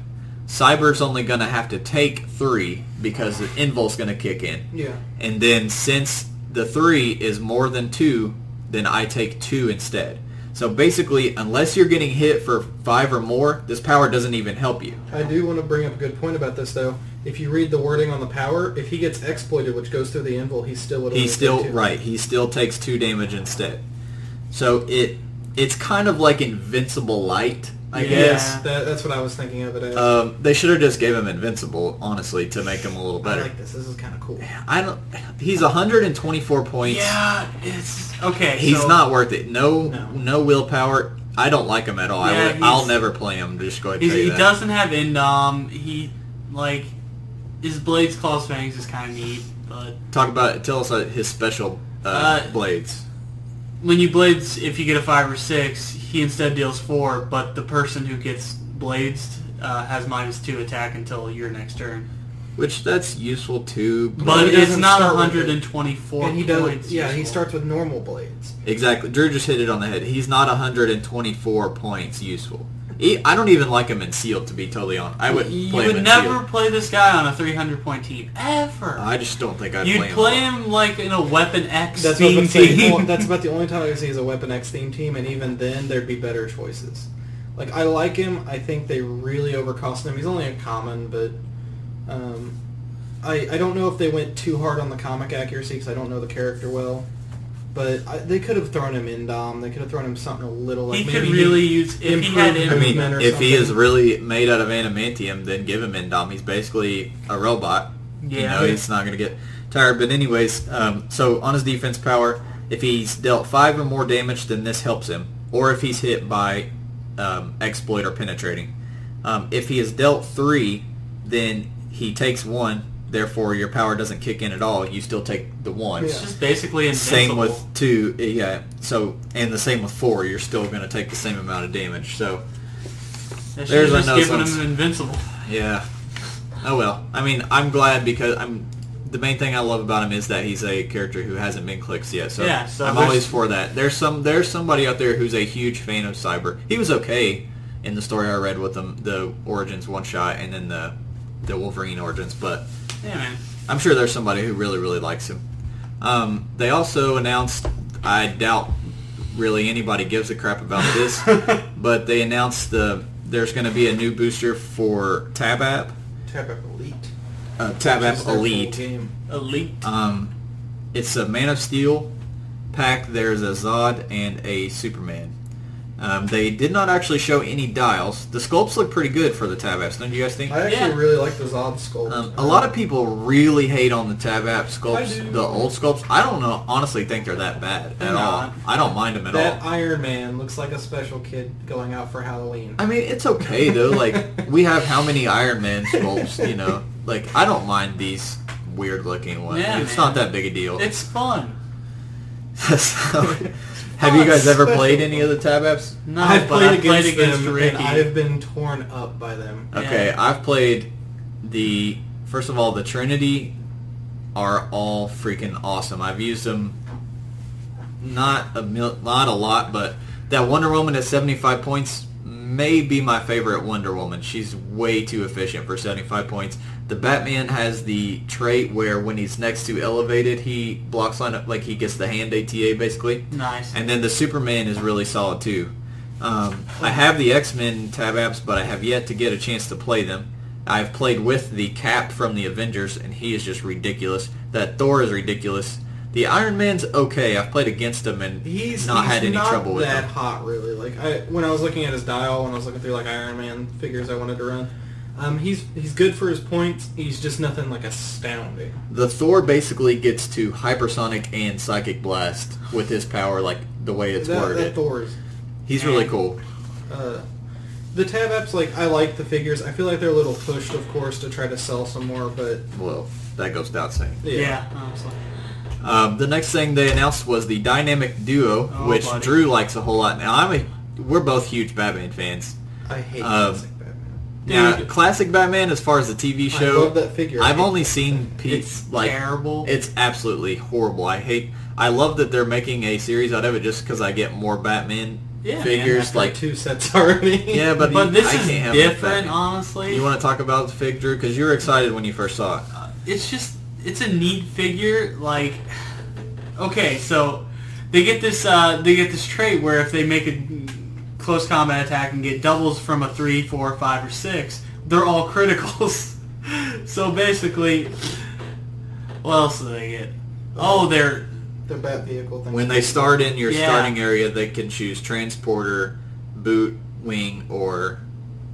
Cyber's only going to have to take 3 because the Invul's going to kick in. Yeah. And then since the 3 is more than 2, then I take 2 instead. So basically, unless you're getting hit for 5 or more, this power doesn't even help you. I do want to bring up a good point about this, though. If you read the wording on the power, if he gets exploited, which goes through the Invul, he still would. He still takes 2 damage instead. So it's kind of like Invincible Light, I guess. Yes, that's what I was thinking of it as. They should have just gave him Invincible, honestly, to make him a little better. I like this. This is kind of cool. He's 124 points. Yeah, it's okay. He's not worth it. No willpower. I don't like him at all. Yeah, I'll never play him. Just go ahead and tell you He that. doesn't have Indom. His Blades, Claws, Fangs is kind of neat, but Tell us his special blades. when you Blades, if you get a 5 or 6, he instead deals 4, but the person who gets Blades has -2 attack until your next turn. Which, that's useful too. But he it's doesn't not start with 124 And he points. does. Yeah, he useful. starts with normal blades. Exactly. Drew just hit it on the head. He's not 124 points useful. I don't even like him in Sealed, to be totally honest. I wouldn't You play him would in never Sealed. play this guy on a 300-point team, ever. I just don't think I'd You'd play him. play him like in a Weapon X That's what I theme was saying. team. That's about the only time I can see is a Weapon X theme team, and even then, there'd be better choices. Like, I like him. I think they really overcost him. He's only a common, but I don't know if they went too hard on the comic accuracy because I don't know the character well. But they could have thrown him Indom. They could have thrown him something a little like He maybe could really use if he had improved I mean, movement or if he something. is really made out of adamantium, then give him Indom. He's basically a robot. Yeah. He's not going to get tired. But anyways, so on his defense power, if he's dealt 5 or more damage, then this helps him. Or if he's hit by exploit or penetrating. If he is dealt 3, then he takes 1. Therefore, your power doesn't kick in at all. You still take the 1. It's just basically invincible. Same with 2, yeah. So, and the same with 4. You're still going to take the same amount of damage. So, They should there's have just another given one. him invincible. Yeah. Oh well. I mean, I'm glad because the main thing I love about him is that he's a character who hasn't been clicked yet. So, Yeah, so I'm there's- always for that. There's somebody out there who's a huge fan of Cyber. He was okay in the story I read with him, the Origins one shot, and then the Wolverine Origins, but Yeah, man. I'm sure there's somebody who really, really likes him. They also announced, I doubt really anybody gives a crap about this, but they announced there's going to be a new booster for Tab App. Tab App Elite. Tab Which is App their full Elite. game. Elite. It's a Man of Steel pack. There's a Zod and a Superman. They did not actually show any dials. The sculpts look pretty good for the Tab Apps, don't you guys think? I actually Yeah. really like the Zod sculpt. A lot of people really hate on the Tab App I sculpts, do. the old sculpts. I don't know, honestly think they're that bad at They're all. not. I don't mind them at That all. Iron Man looks like a special kid going out for Halloween. I mean, it's okay though. Like, we have how many Iron Man sculpts, you know? Like, I don't mind these weird looking ones. Yeah, It's man. not that big a deal. It's fun. So, have you guys ever played any of the Tab Apps? No, I've but played I played against against them, Ricky. and I've been torn up by them. Okay, Yeah. I've played first of all, the Trinity are all freaking awesome. I've used them not a lot, but that Wonder Woman at 75 points may be my favorite Wonder Woman. She's way too efficient for 75 points. The Batman has the trait where when he's next to elevated, he blocks line up, like he gets the hand ATA basically. Nice. And then the Superman is really solid too. I have the X-Men tab apps, but I have yet to get a chance to play them. I've played with the Cap from the Avengers, and he is just ridiculous. That Thor is ridiculous. The Iron Man's okay. I've played against him and He's not had any trouble with that him. hot, really. Like when I was looking at his dial, when I was looking through like Iron Man figures I wanted to run, he's good for his points. He's just nothing like astounding. The Thor basically gets to hypersonic and psychic blast with his power, like the way it's That worded. Thor's. He's really cool. The tab apps, like I like the figures. I feel like they're a little pushed, of course, to try to sell some more, but Well, that goes without saying. Yeah, honestly. The next thing they announced was the Dynamic Duo, Oh, which buddy. Drew likes a whole lot. Now, we're both huge Batman fans. I hate classic Batman. Now, Dude. classic Batman, as far as the TV show, I love that figure. I've only seen Pete's It's like terrible. It's absolutely horrible. I love that they're making a series out of it just because I get more Batman Yeah, figures. Like like, 2 sets already. yeah, but This I is can't have enough different, Batman. honestly. You want to talk about the fig, Drew? Because you were excited when you first saw it. It's a neat figure. Like, okay, so they get this trait where if they make a close combat attack and get doubles from a 3, 4, 5, or 6, they're all criticals. So basically, what else do they get? Oh, they're The Bat vehicle thing. When they start in your Yeah. starting area, they can choose Transporter, Boot, Wing, or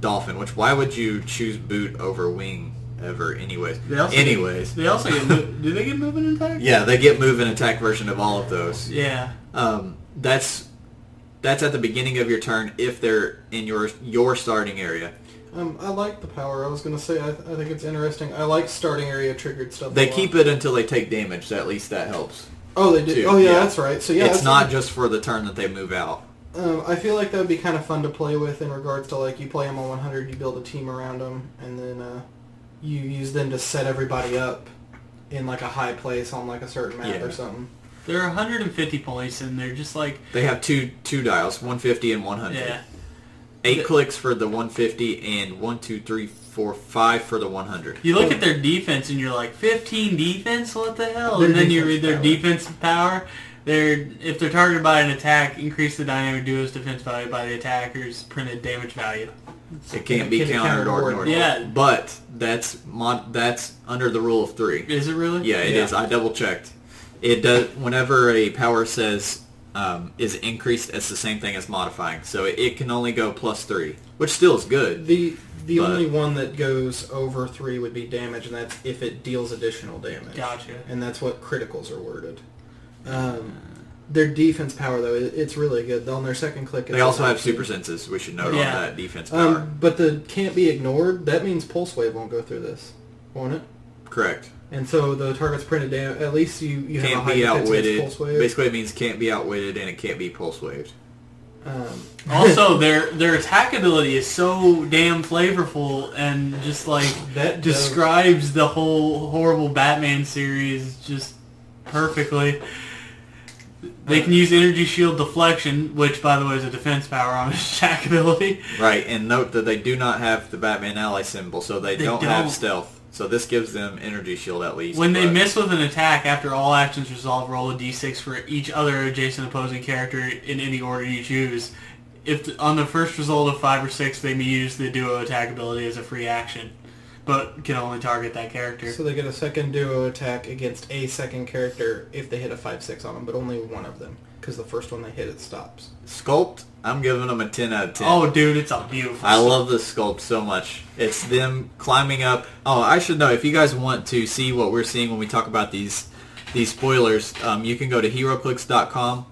Dolphin. Which, why would you choose Boot over Wing ever anyways? they also they also get do they get movement and attack? Yeah, they get move and attack version of all of those. Yeah. That's at the beginning of your turn if they're in your starting area. I like the power. I was going to say, I think it's interesting. I like starting area triggered stuff. They a lot. keep it until they take damage, so at least that helps. Oh, they do. too, Oh, yeah, yeah. that's right. So yeah, It's that's not just for the turn that they move out. I feel like that would be kind of fun to play with in regards to like you play them on 100, you build a team around them, and then you use them to set everybody up in like a high place on like a certain map Yeah. or something. They're 150 points, and they're just like, They have two dials, 150 and 100. yeah. 8 clicks for the 150 and 1, 2, 3, 4, 5 for the 100. You look at their defense, and you're like, 15 defense? What the hell? Their And then you read defense their power. defensive power. If they're targeted by an attack, increase the dynamic duo's defense value by the attacker's printed damage value. It can't be Can be countered or countered or ignored. Yeah. But that's under the rule of 3. Is it really? Yeah, it is. I double checked. It does. Whenever a power says is increased, it's the same thing as modifying. So it can only go +3, which still is good. The But- only one that goes over 3 would be damage, and that's if it deals additional damage. Gotcha. And that's what criticals are worded. Their defense power, though, it's really good. On their second click, They also have super senses. We should note on Yeah. that defense power. But the can't be ignored, that means Pulse Wave won't go through this, won't it? Correct. And so the target's printed damage, at least you have a Can't high be defense against outwitted. Pulse Wave. Basically, it means can't be outwitted and it can't be pulse waved. Also, their attack ability is so damn flavorful and just like That describes the whole horrible Batman series just perfectly. They can use energy shield deflection, which by the way is a defense power on his attack ability. Right, and note that they do not have the Batman ally symbol, so they don't have don't. stealth. So this gives them energy shield at least. When they but- miss with an attack, after all actions resolve, roll a d6 for each other adjacent opposing character in any order you choose. If on the first result of 5 or 6, they may use the duo attack ability as a free action, but can only target that character. So they get a second duo attack against a second character if they hit a 5/6 on them, but only one of them, because the first one they hit, it stops. Sculpt, I'm giving them a 10 out of 10. Oh, dude, it's a beautiful. I love the sculpt so much. It's them climbing up. Oh, I should know, if you guys want to see what we're seeing when we talk about these spoilers, you can go to heroclix.com,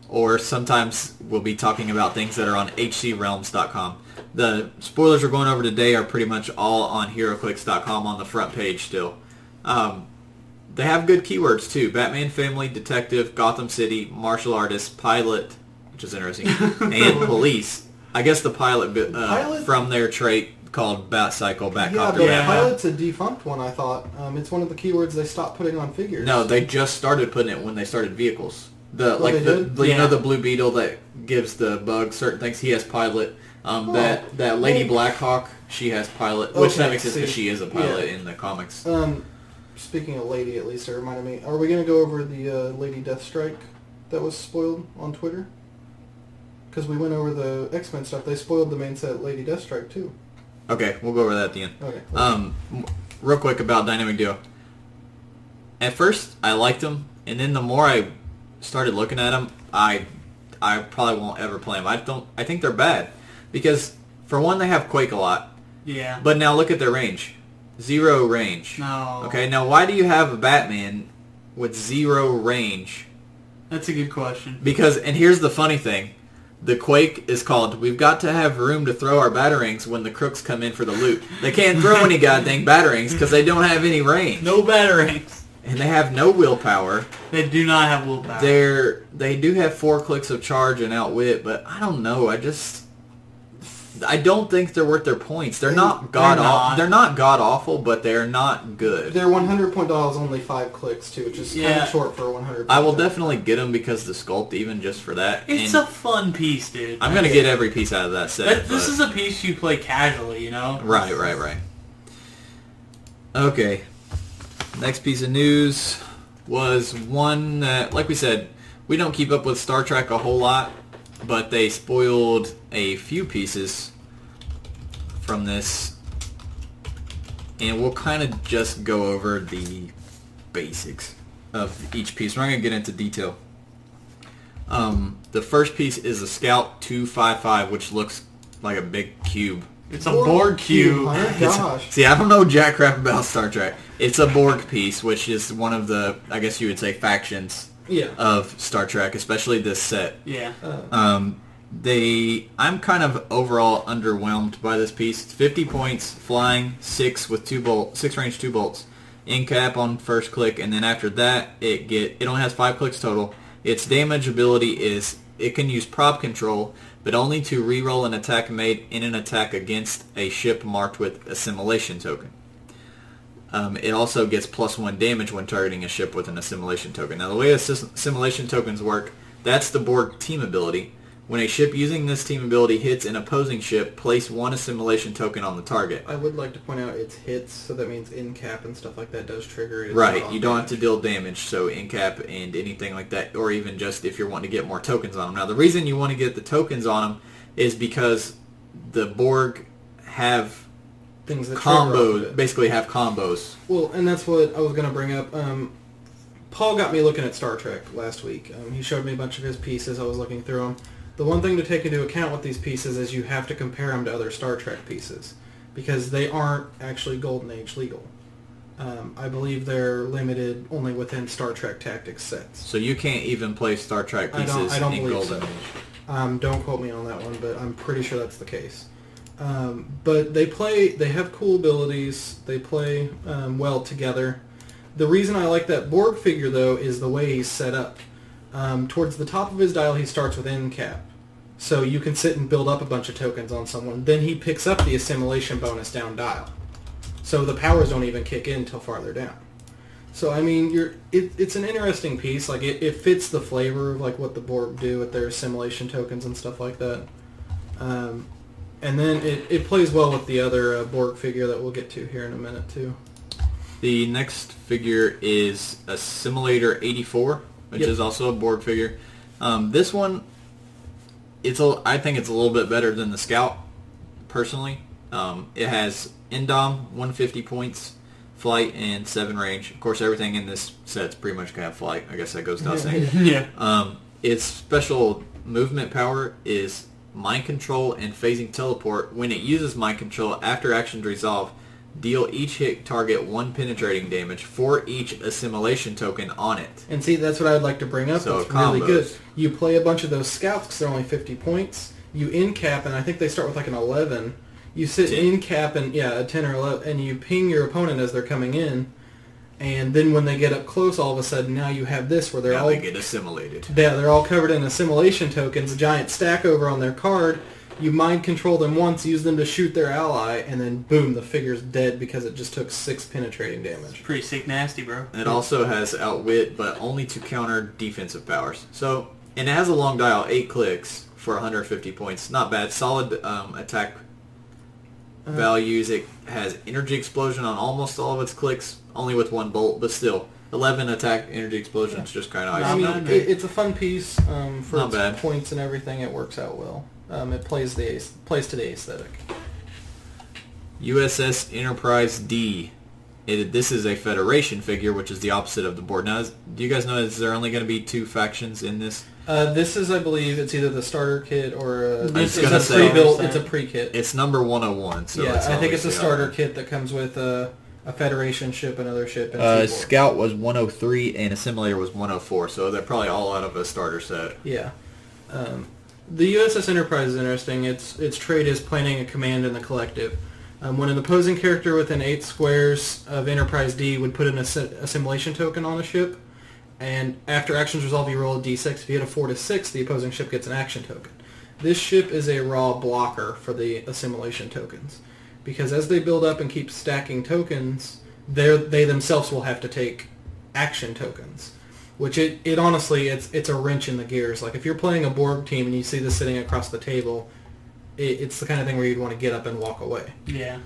or sometimes we'll be talking about things that are on hcrealms.com. The spoilers we're going over today are pretty much all on heroclix.com on the front page still. They have good keywords too. Batman family, detective, Gotham City, martial artist, pilot, which is interesting, and police. I guess the pilot, Pilot? from their trait called Bat Cycle, Bat Yeah, Copter, but Bat. Pilot's a defunct one, I thought. It's one of the keywords they stopped putting on figures. No, they just started putting it when they started vehicles. they did? You know the Blue Beetle that gives the bug certain things. He has Pilot. That Lady Blackhawk, she has Pilot, which that makes sense because she is a pilot in the comics. Speaking of Lady, at least it reminded me. Are we going to go over the Lady Deathstrike that was spoiled on Twitter? Because we went over the X-Men stuff. They spoiled the main set Lady Deathstrike too. Okay, we'll go over that at the end. Okay. Real quick about Dynamic Duo. At first, I liked them, and then the more I started looking at them, I probably won't ever play them. I think they're bad because for one, they have Quake a lot. Yeah. But now look at their range. 0 range. No. Okay, now why do you have a Batman with 0 range? That's a good question. Because, and here's the funny thing. The Quake is called, we've got to have room to throw our batarangs when the crooks come in for the loot. They can't throw any goddamn batarangs because they don't have any range. No batarangs. And they have no willpower. They do not have willpower. They do have 4 clicks of charge and outwit, but I don't know. I don't think they're worth their points. They're not god awful, but they're not good. Their 100 point dial is only 5 clicks too, which is kind of short for a 100 point I will dial. definitely get them because the sculpt, even just for that. It's a fun piece, dude. I'm going to get every piece out of that set. This is a piece you play casually, you know? Right. Okay. Next piece of news was one that, like we said, we don't keep up with Star Trek a whole lot, but they spoiled a few pieces from this, and we'll kind of just go over the basics of each piece. We're not going to get into detail. The first piece is a Scout 255, which looks like a big cube. It's a Borg cube. Oh my gosh. See, I don't know jack crap about Star Trek. It's a Borg piece, which is one of the, I guess you would say, factions of Star Trek, especially this set. Yeah. I'm kind of overall underwhelmed by this piece. It's 50 points, flying, 6 with 6 range 2 bolts, in cap on first click, and then after that it only has 5 clicks total. Its damage ability is it can use prop control, but only to re-roll an attack made in an attack against a ship marked with assimilation token. It also gets +1 damage when targeting a ship with an assimilation token. Now the way assimilation tokens work, that's the Borg team ability. When a ship using this team ability hits an opposing ship, place 1 assimilation token on the target. I would like to point out it's hits, so that means in cap and stuff like that does trigger it. Right, you don't have to deal damage, so in cap and anything like that, or even just if you're wanting to get more tokens on them. Now the reason you want to get the tokens on them is because the Borg have things that combos, basically have combos. Well, and that's what I was going to bring up. Paul got me looking at Star Trek last week. He showed me a bunch of his pieces. I was looking through them. The one thing to take into account with these pieces is you have to compare them to other Star Trek pieces because they aren't actually Golden Age legal. I believe they're limited only within Star Trek Tactics sets. So you can't even play Star Trek pieces I don't in believe Golden so. Age. Don't quote me on that one, but I'm pretty sure that's the case. But they have cool abilities. They play well together. The reason I like that Borg figure, though, is the way he's set up. Towards the top of his dial, he starts with end cap. So you can sit and build up a bunch of tokens on someone. Then he picks up the assimilation bonus down dial. So the powers don't even kick in until farther down. So, I mean, it's an interesting piece. Like, it fits the flavor of, like, what the Borg do with their assimilation tokens and stuff like that. And then it plays well with the other Borg figure that we'll get to here in a minute, too. The next figure is Assimilator 84, which is also a Borg figure. This one, I think it's a little bit better than the Scout, personally. It has Indom, 150 points, flight, and 7 range. Of course, everything in this set's pretty much going to have flight. I guess that goes without saying. Yeah. Its special movement power is Mind Control and Phasing Teleport. When it uses Mind Control, after actions resolve, deal each hit target 1 penetrating damage for each assimilation token on it. And see, that's what I'd like to bring up. So that's really combos. good. You play a bunch of those scouts because they're only 50 points. You in cap, and I think they start with like an 11. You sit 10. in cap and a 10 or 11, and you ping your opponent as they're coming in. And then when they get up close, all of a sudden now you have this where They get assimilated. Yeah, they're all covered in assimilation tokens, a giant stack over on their card. You mind control them once, use them to shoot their ally, and then boom, the figure's dead because it just took 6 penetrating damage. Pretty sick nasty, bro. It also has Outwit, but only to counter defensive powers. So, and it has a long dial, 8 clicks for 150 points. Not bad. Solid attack values. It has energy explosion on almost all of its clicks, only with 1 bolt, but still. 11 attack energy explosions, just kind of I icy. mean, it's a fun piece for Not its bad. points and everything. It works out well. It plays to the aesthetic. USS Enterprise D. This is a Federation figure, which is the opposite of the board. Now, do you guys know, is there only going to be 2 factions in this? This is, I believe, it's either the starter kit or This it's gonna a say- pre-built. It's a pre-kit. It's number 101. So Yeah, it's I think it's a obviously starter on kit that comes with a Federation ship, another ship, and there. keyboard. Scout was 103 and Assimilator was 104, so they're probably all out of a starter set. Yeah. The USS Enterprise is interesting. Its trait is planning a command in the collective. When an opposing character within 8 squares of Enterprise D would put an assimilation token on a ship, and after actions resolve, you roll a d6. If you hit a 4 to 6, the opposing ship gets an action token. This ship is a raw blocker for the assimilation tokens, because as they build up and keep stacking tokens, they themselves will have to take action tokens. Which it honestly, it's a wrench in the gears. Like if you're playing a Borg team and you see this sitting across the table, it's the kind of thing where you'd want to get up and walk away. Yeah.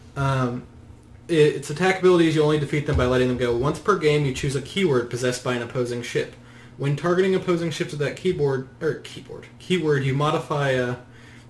Its attack abilities, you only defeat them by letting them go. Once per game, you choose a keyword possessed by an opposing ship. When targeting opposing ships with that keyword, you modify the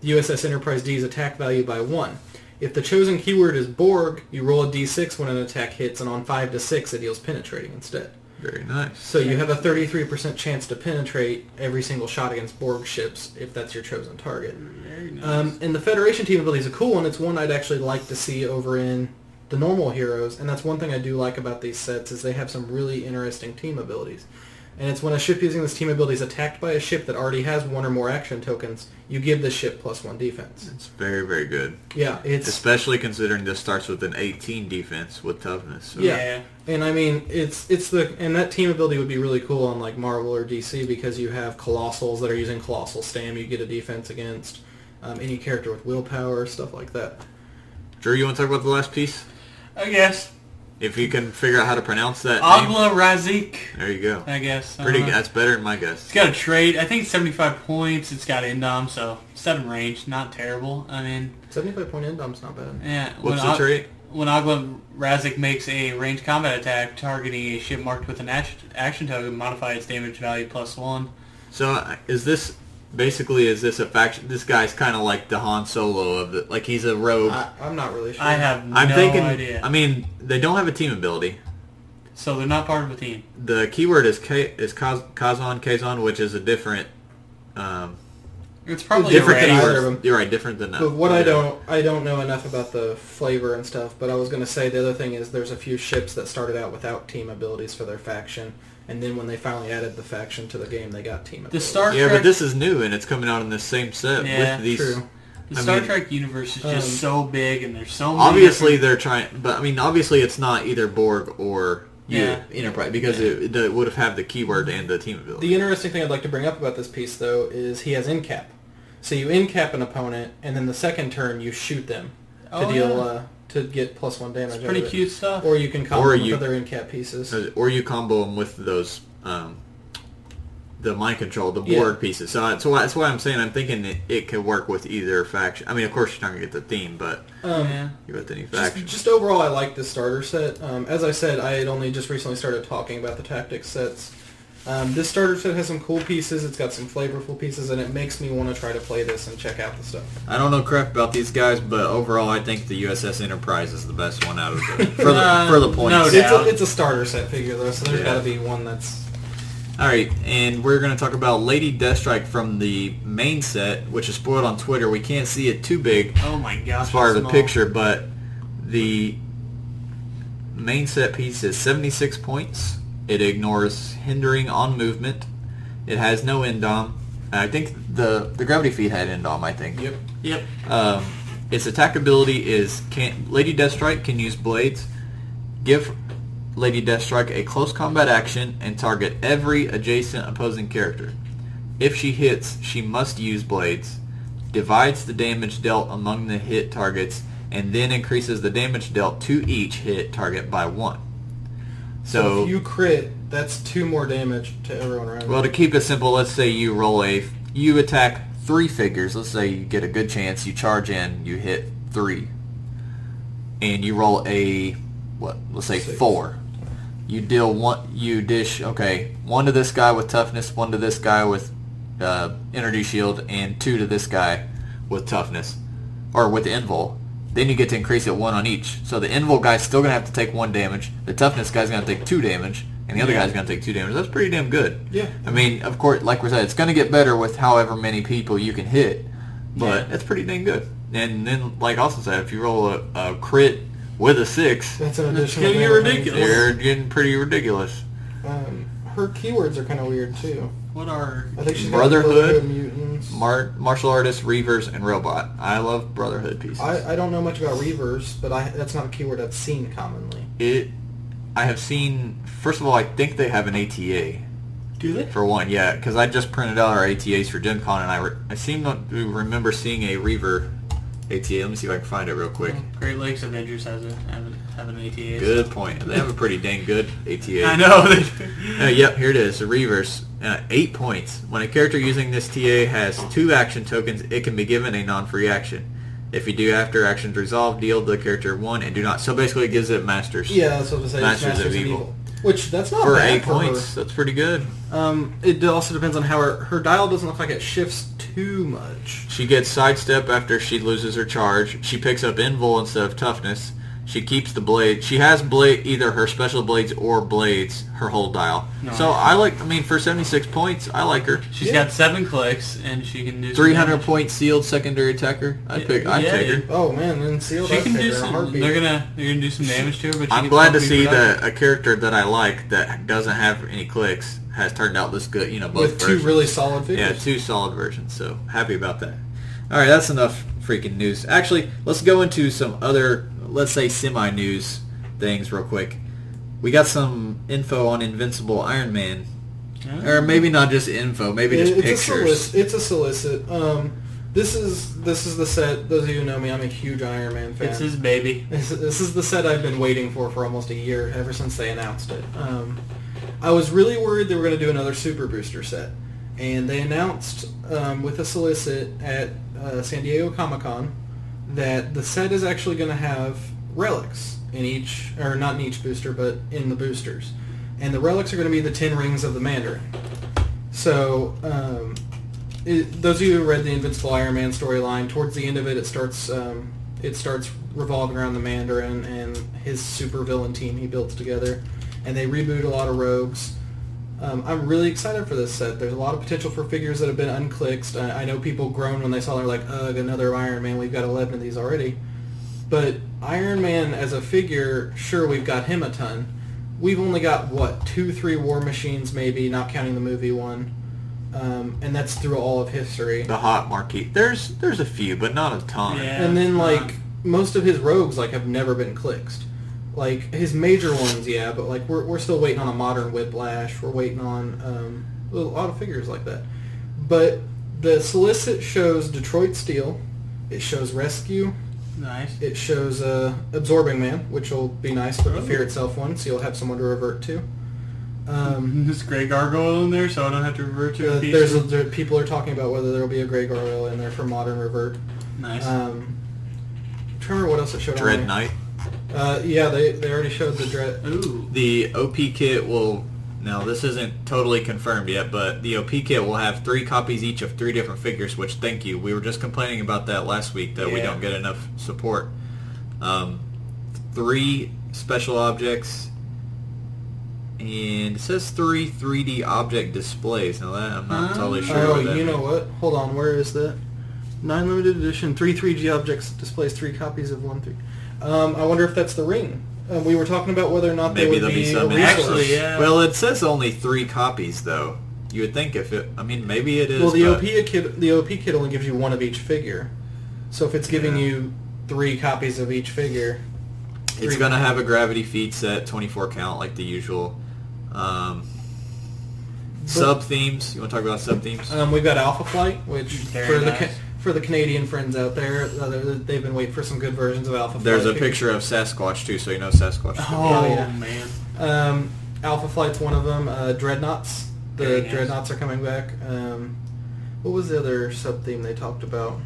USS Enterprise D's attack value by 1. If the chosen keyword is Borg, you roll a d6 when an attack hits, and on 5 to 6, it deals penetrating instead. Very nice. So you have a 33% chance to penetrate every single shot against Borg ships if that's your chosen target. Very nice. And the Federation team ability is a cool one. It's one I'd actually like to see over in the normal heroes, and that's one thing I do like about these sets is they have some really interesting team abilities. And it's when a ship using this team ability is attacked by a ship that already has 1 or more action tokens, you give the ship +1 defense. It's very, very good. Yeah, it's... Especially considering this starts with an 18 defense with toughness. So. Yeah. And I mean, and that team ability would be really cool on like Marvel or DC because you have Colossals that are using Colossal Stam you get a defense against, any character with willpower, stuff like that. Drew, you want to talk about the last piece? I guess. If you can figure out how to pronounce that name. Agla Razik, There you go. I guess. Pretty good. That's better than my guess. It's got a trait. I think it's 75 points. It's got Indom, so 7 range. Not terrible. I mean... 75-point Indom's not bad. Yeah. What's the trait? When Agla Razik makes a ranged combat attack targeting a ship marked with an action token, modify its damage value +1. So is this... Basically, is this a faction? This guy's kind of like the Han Solo of the... Like, he's a rogue. I'm not really sure. I have no idea. I mean, they don't have a team ability. So they're not part of a team. The keyword is Kazon, which is a different... It's probably different than a either race. of them. You're right, different than that. But what I don't know enough about the flavor and stuff, but I was going to say the other thing is there's a few ships that started out without team abilities for their faction, and then when they finally added the faction to the game, they got team The abilities. Star Yeah, Trek, but this is new, and it's coming out in the same set Yeah, with these... True. the I Star mean, Trek universe is just so big, and there's so many. Obviously, different- they're trying... But, I mean, obviously it's not either Borg or Yeah. Enterprise, because it would have had the keyword and the team ability. The interesting thing I'd like to bring up about this piece, though, is he has in-cap. So you in-cap an opponent, and then the second turn you shoot them to deal to get +1 damage. It's pretty out of it. cute stuff. Or you can combo them with other in-cap pieces. Or you combo them with those... the mind control, the board pieces. So that's why I'm saying I'm thinking it could work with either faction. I mean, of course, you're not going to get the theme, but Yeah. you with any faction. Just overall, I like this starter set. As I said, I had only just recently started talking about the tactics sets. This starter set has some cool pieces. It's got some flavorful pieces, and it makes me want to try to play this and check out the stuff. I don't know crap about these guys, but overall, I think the USS Enterprise is the best one out of the for the points. No It's doubt. it's a starter set figure, though, so there's Yeah. got to be one that's... All right, and we're going to talk about Lady Deathstrike from the main set, which is spoiled on Twitter. We can't see it too big Oh my gosh. as far as it's the small. picture, but the main set piece is 76 points. It ignores hindering on movement. It has no Indom. I think the Gravity Feed had Indom, I think. Yep. Its attack ability is Lady Deathstrike can use blades. Give Lady Deathstrike a close combat action and target every adjacent opposing character. If she hits, she must use blades. divides the damage dealt among the hit targets, and then increases the damage dealt to each hit target by 1. So if you crit, that's 2 more damage to everyone around. Well, to keep it simple, let's say you attack 3 figures. Let's say you get a good chance, you charge in, you hit 3, and you roll let's say 6. 4. You deal 1. You dish 1 to this guy with toughness, 1 to this guy with energy shield, and 2 to this guy with toughness or with invul. Then you get to increase it 1 on each. So the invul guy's still gonna have to take 1 damage. The toughness guy's gonna take 2 damage, and the other guy's gonna take 2 damage. That's pretty damn good. Yeah. I mean, of course, like we said, it's gonna get better with however many people you can hit, but it's pretty dang good. And then, like Austin said, if you roll a crit with a 6, that's an additional. It's getting ridiculous. You're getting pretty ridiculous. Her keywords are kind of weird too. What are... I think she's Brotherhood, mutants. martial artists, reavers, and robot. I love Brotherhood pieces. I don't know much about reavers, but that's not a keyword I've seen commonly. I have seen. First of all, I think they have an ATA. Do they? For one, yeah, because I just printed out our ATAs for Gen Con, and I seem to remember seeing a reaver ATA. Let me see if I can find it real quick. Great Lakes Avengers have an ATA. Good point. They have a pretty dang good ATA. I know. Yep, here it is. The reavers. 8 points. When a character using this TA has 2 action tokens, it can be given a non-free action. If you do after actions resolve, deal the character 1 and do not. So basically it gives it Masters. Yeah, that's what I was saying. Masters of Evil. Which, that's not for bad 8 for points. That's pretty good. It also depends on how her dial doesn't look like it shifts too much. She gets sidestep after she loses her charge. She picks up invul instead of toughness. She keeps the blade. She has either her special blades or blades her whole dial. No, so for 76 points, I like her. She's got 7 clicks and she can do 300 point sealed secondary attacker. I'd take her. Oh man, then sealed. She can do some. They're gonna do some damage to her. But I'm glad to see that a character that I like that doesn't have any clicks has turned out this good. Both with versions. 2 really solid figures. Yeah, 2 solid versions. So happy about that. All right, that's enough freaking news. Actually, let's go into some other, let's say, semi-news things real quick. We got some info on Invincible Iron Man. Or maybe not just info, maybe just pictures. It's a solicit. This is the set. Those of you who know me, I'm a huge Iron Man fan. It's his baby. This is the set I've been waiting for almost a year, ever since they announced it. I was really worried they were going to do another Super Booster set. And they announced with a solicit at San Diego Comic-Con that the set is actually going to have relics in each, or not in each booster, but in the boosters. And the relics are going to be the 10 rings of the Mandarin. So, those of you who read the Invincible Iron Man storyline, towards the end of it, it starts revolving around the Mandarin and his super villain team he builds together. And they reboot a lot of rogues. I'm really excited for this set. There's a lot of potential for figures that have been unclicked. I know people groaned when they saw, they're like, ugh, another Iron Man. We've got 11 of these already. But Iron Man as a figure, sure, we've got him a ton. We've only got, 2-3 War Machines maybe, not counting the movie one. And that's through all of history. The hot marquee. There's a few, but not a ton. Yeah, and then, most of his rogues, have never been clicked. His major ones, yeah, but we're still waiting on a modern Whiplash. We're waiting on a lot of figures like that. But the solicit shows Detroit Steel. It shows Rescue. Nice. It shows Absorbing Man, which will be nice for the Fear Itself one, so you'll have someone to revert to. There's Grey Gargoyle in there, so I don't have to revert to people are talking about whether there will be a Grey Gargoyle in there for modern revert. Nice. I'm trying to remember what else it showed Dread on there. Knight. Yeah, they already showed the Dread. Ooh. The OP kit will... Now, this isn't totally confirmed yet, but the OP kit will have 3 copies each of 3 different figures, which, thank you. We were just complaining about that last week, that we don't get enough support. 3 special objects, and it says 3 3D object displays. Now, that I'm not totally sure what that means. You know what? Hold on, where is that? 9 limited edition, 3 3G objects displays 3 copies of 1 3. I wonder if that's the ring. We were talking about whether or not maybe there would there'll be some. Actually, yeah. Well, it says only 3 copies, though. You would think if it... I mean, maybe it is. Well, the OP kit only gives you 1 of each figure. So if it's giving you 3 copies of each figure... It's going to have a gravity feed set, 24 count, like the usual. Sub-themes. You want to talk about sub-themes? We've got Alpha Flight, which for the Canadian friends out there, they've been waiting for some good versions of Alpha There's Flight. a picture of Sasquatch too, so you know Sasquatch. Oh, yeah. man. Alpha Flight's one of them. Dreadnoughts. The Very nice. Dreadnoughts are coming back. What was the other sub-theme they talked about?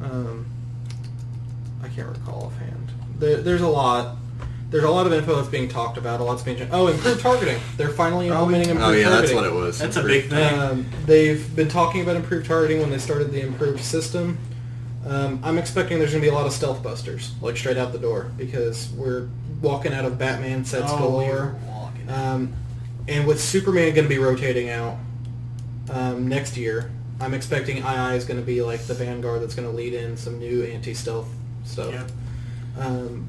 I can't recall offhand. There's a lot. There's a lot of info that's being talked about. A lot's being improved targeting. They're finally implementing improved targeting. Oh yeah, that's what it was. That's a big thing. They've been talking about improved targeting when they started the improved system. I'm expecting there's going to be a lot of stealth busters, like straight out the door, because we're walking out of Batman sets galore. And with Superman going to be rotating out next year, I'm expecting II is going to be like the vanguard that's going to lead in some new anti-stealth stuff. Yep.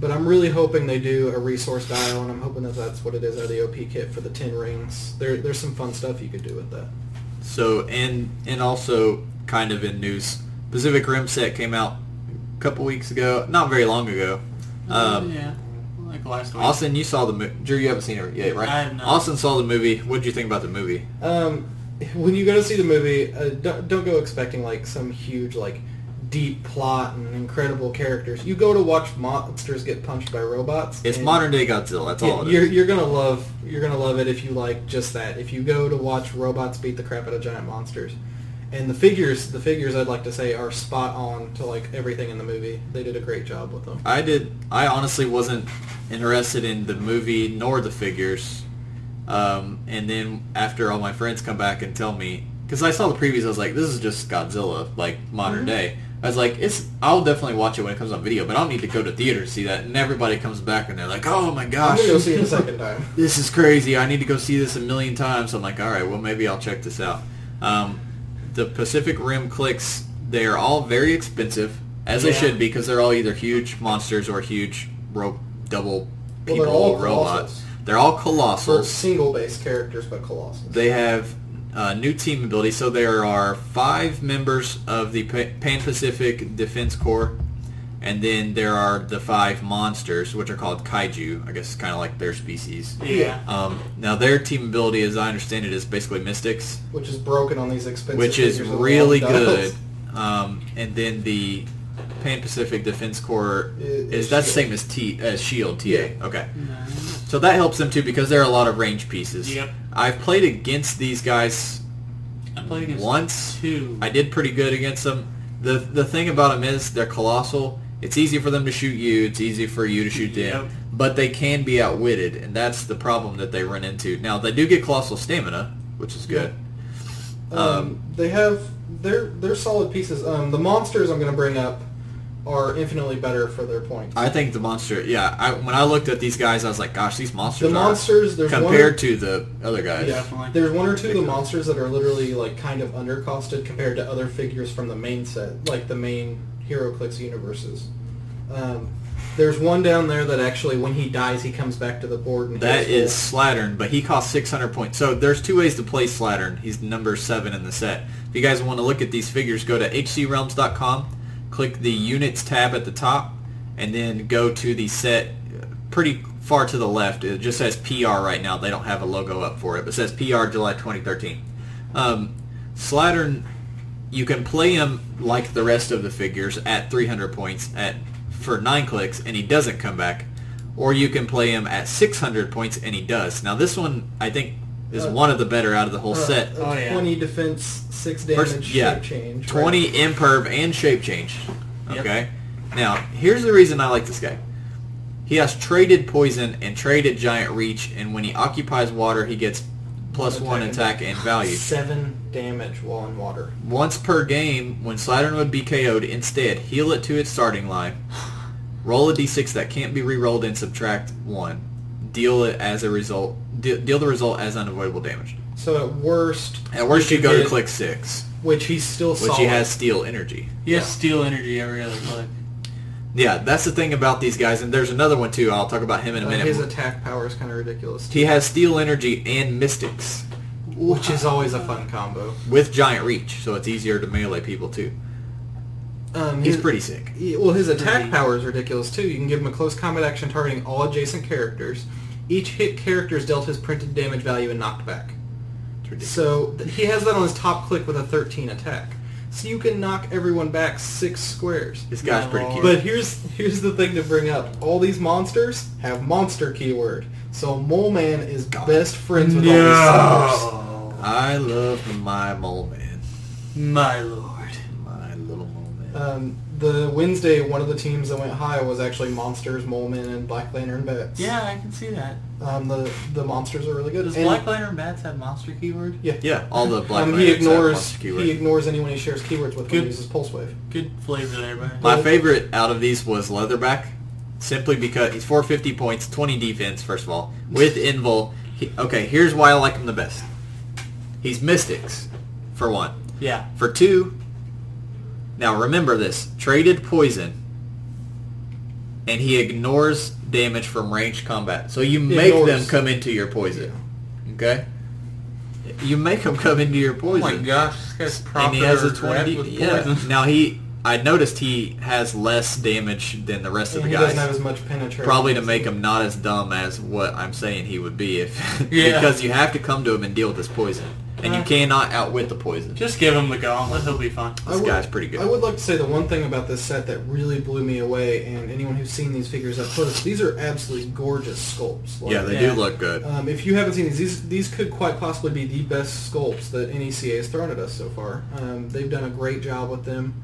But I'm really hoping they do a resource dial, and I'm hoping that that's what it is out of the OP kit for the 10 rings. There's some fun stuff you could do with that. So, and also kind of in news, Pacific Rim set came out a couple weeks ago, not very long ago. Yeah, like last week. Austin, you saw the movie. Drew, you haven't seen it yet, right? I have not. Austin saw the movie. What did you think about the movie? When you go to see the movie, don't go expecting like some huge like deep plot and incredible characters. You go to watch monsters get punched by robots. It's modern day Godzilla. That's all it you're, is. You're gonna love it if you like just that. If you go to watch robots beat the crap out of giant monsters, and the figures I'd like to say are spot on to like everything in the movie. They did a great job with them. I honestly wasn't interested in the movie nor the figures. And then after all my friends come back and tell me, because I saw the previews, I was like, this is just Godzilla, like modern day. I was like, I'll definitely watch it when it comes on video, but I don't need to go to theater to see that. And everybody comes back and they're like, oh my gosh. I'm going to go see it a second time. This is crazy. I need to go see this a million times. So I'm like, all right, well, maybe I'll check this out. The Pacific Rim clicks, they are all very expensive, as they should be, because they're all either huge monsters or huge double people they're all robots. They're all colossals. For single-based characters, but colossals. They have new team ability. So there are 5 members of the Pan-Pacific Defense Corps, and then there are the 5 monsters, which are called kaiju. I guess it's kind of like their species. Yeah. Now their team ability, as I understand it, is basically Mystics, Which is broken on these expensive which is figures with really long good. dials. And then the Pan-Pacific Defense Corps Is that's the Shield. same as Shield, TA. Yeah. Okay. Nice. So that helps them too, because there are a lot of range pieces. Yep. I've played against these guys I played against once. 2. I did pretty good against them. The thing about them is they're colossal. It's easy for them to shoot you. It's easy for you to shoot them. Yep. But they can be outwitted, and that's the problem that they run into. Now, they do get colossal stamina, which is good. They're solid pieces. The monsters I'm going to bring up are infinitely better for their points. I think the monster, when I looked at these guys, I was like, gosh, these monsters There's compared to the other guys. Definitely. There's one or two of the monsters that are literally like kind of undercosted compared to other figures from the main set, like the main Heroclix universes. There's one down there that actually, when he dies, he comes back to the board. And That heals is full. Slattern, but he costs 600 points. So there's 2 ways to play Slattern. He's number 7 in the set. If you guys want to look at these figures, go to hcrealms.com, click the Units tab at the top, and then go to the set pretty far to the left. It just says PR right now. They don't have a logo up for it, but it says PR July 2013. Slattern, you can play him like the rest of the figures at 300 points for 9 clicks, and he doesn't come back. Or you can play him at 600 points, and he does. Now this one, I think, is one of the better out of the whole set. 20 defense, 6 damage, shape change. 20 right? imperv and shape change. Yep. Okay? Now, here's the reason I like this guy. He has traded poison and traded giant reach, and when he occupies water, he gets +1 attack and value. 7 damage while in water. Once per game, when Slattern would be KO'd, instead, heal it to its starting line, roll a d6 that can't be re-rolled and subtract 1. Deal the result as unavoidable damage. So at worst, you go to click 6, which he's still solid. which he has steel energy. He has steel energy every other click. Yeah, that's the thing about these guys, and there's another one too. I'll talk about him in a minute. His attack power is kind of ridiculous. He has steel energy and mystics, Which is always a fun combo. with giant reach, so it's easier to melee people too. He's pretty sick. Well, his attack power is ridiculous too. You can give him a close combat action targeting all adjacent characters. Each hit character is dealt his printed damage value and knocked back. It's ridiculous. So he has that on his top click with a 13 attack. so you can knock everyone back 6 squares. This guy's pretty cute. But here's the thing to bring up. All these monsters have monster keyword. So Mole Man is best friends with all these suckers. I love my Mole Man. My lord. My little Mole Man. The Wednesday, one of the teams that went high was actually Monsters, Mole Man, and Black Lantern Bats. Yeah, I can see that. The monsters are really good. Does Black Lantern Bats have monster keyword? Yeah. Yeah, all the Black he Lanterns have monster keyword. ignores anyone he shares keywords with when he uses Pulse Wave. Good flavor there, man. My favorite out of these was Leatherback, simply because he's 450 points, 20 defense, first of all, with Invul. Okay, here's why I like him the best. He's Mystics, for one. Yeah. For two, now remember this, traded poison, and he ignores damage from ranged combat. So you make them come into your poison. Okay? You make them come into your poison. Oh my gosh, this guy's proper And he has a rep 20 with yeah. poison. Now I noticed he has less damage than the rest of the he guys. doesn't have as much penetration. Probably to make him not as dumb as what I'm saying he would be if Yeah. because you have to come to him and deal with this poison. And you cannot outwit the poison. Just give him the gauntlet, he'll be fine. This guy's pretty good. I would like to say the one thing about this set that really blew me away, and anyone who's seen these figures up close, these are absolutely gorgeous sculpts. Like, yeah, they do look good. If you haven't seen these could quite possibly be the best sculpts that NECA has thrown at us so far. They've done a great job with them.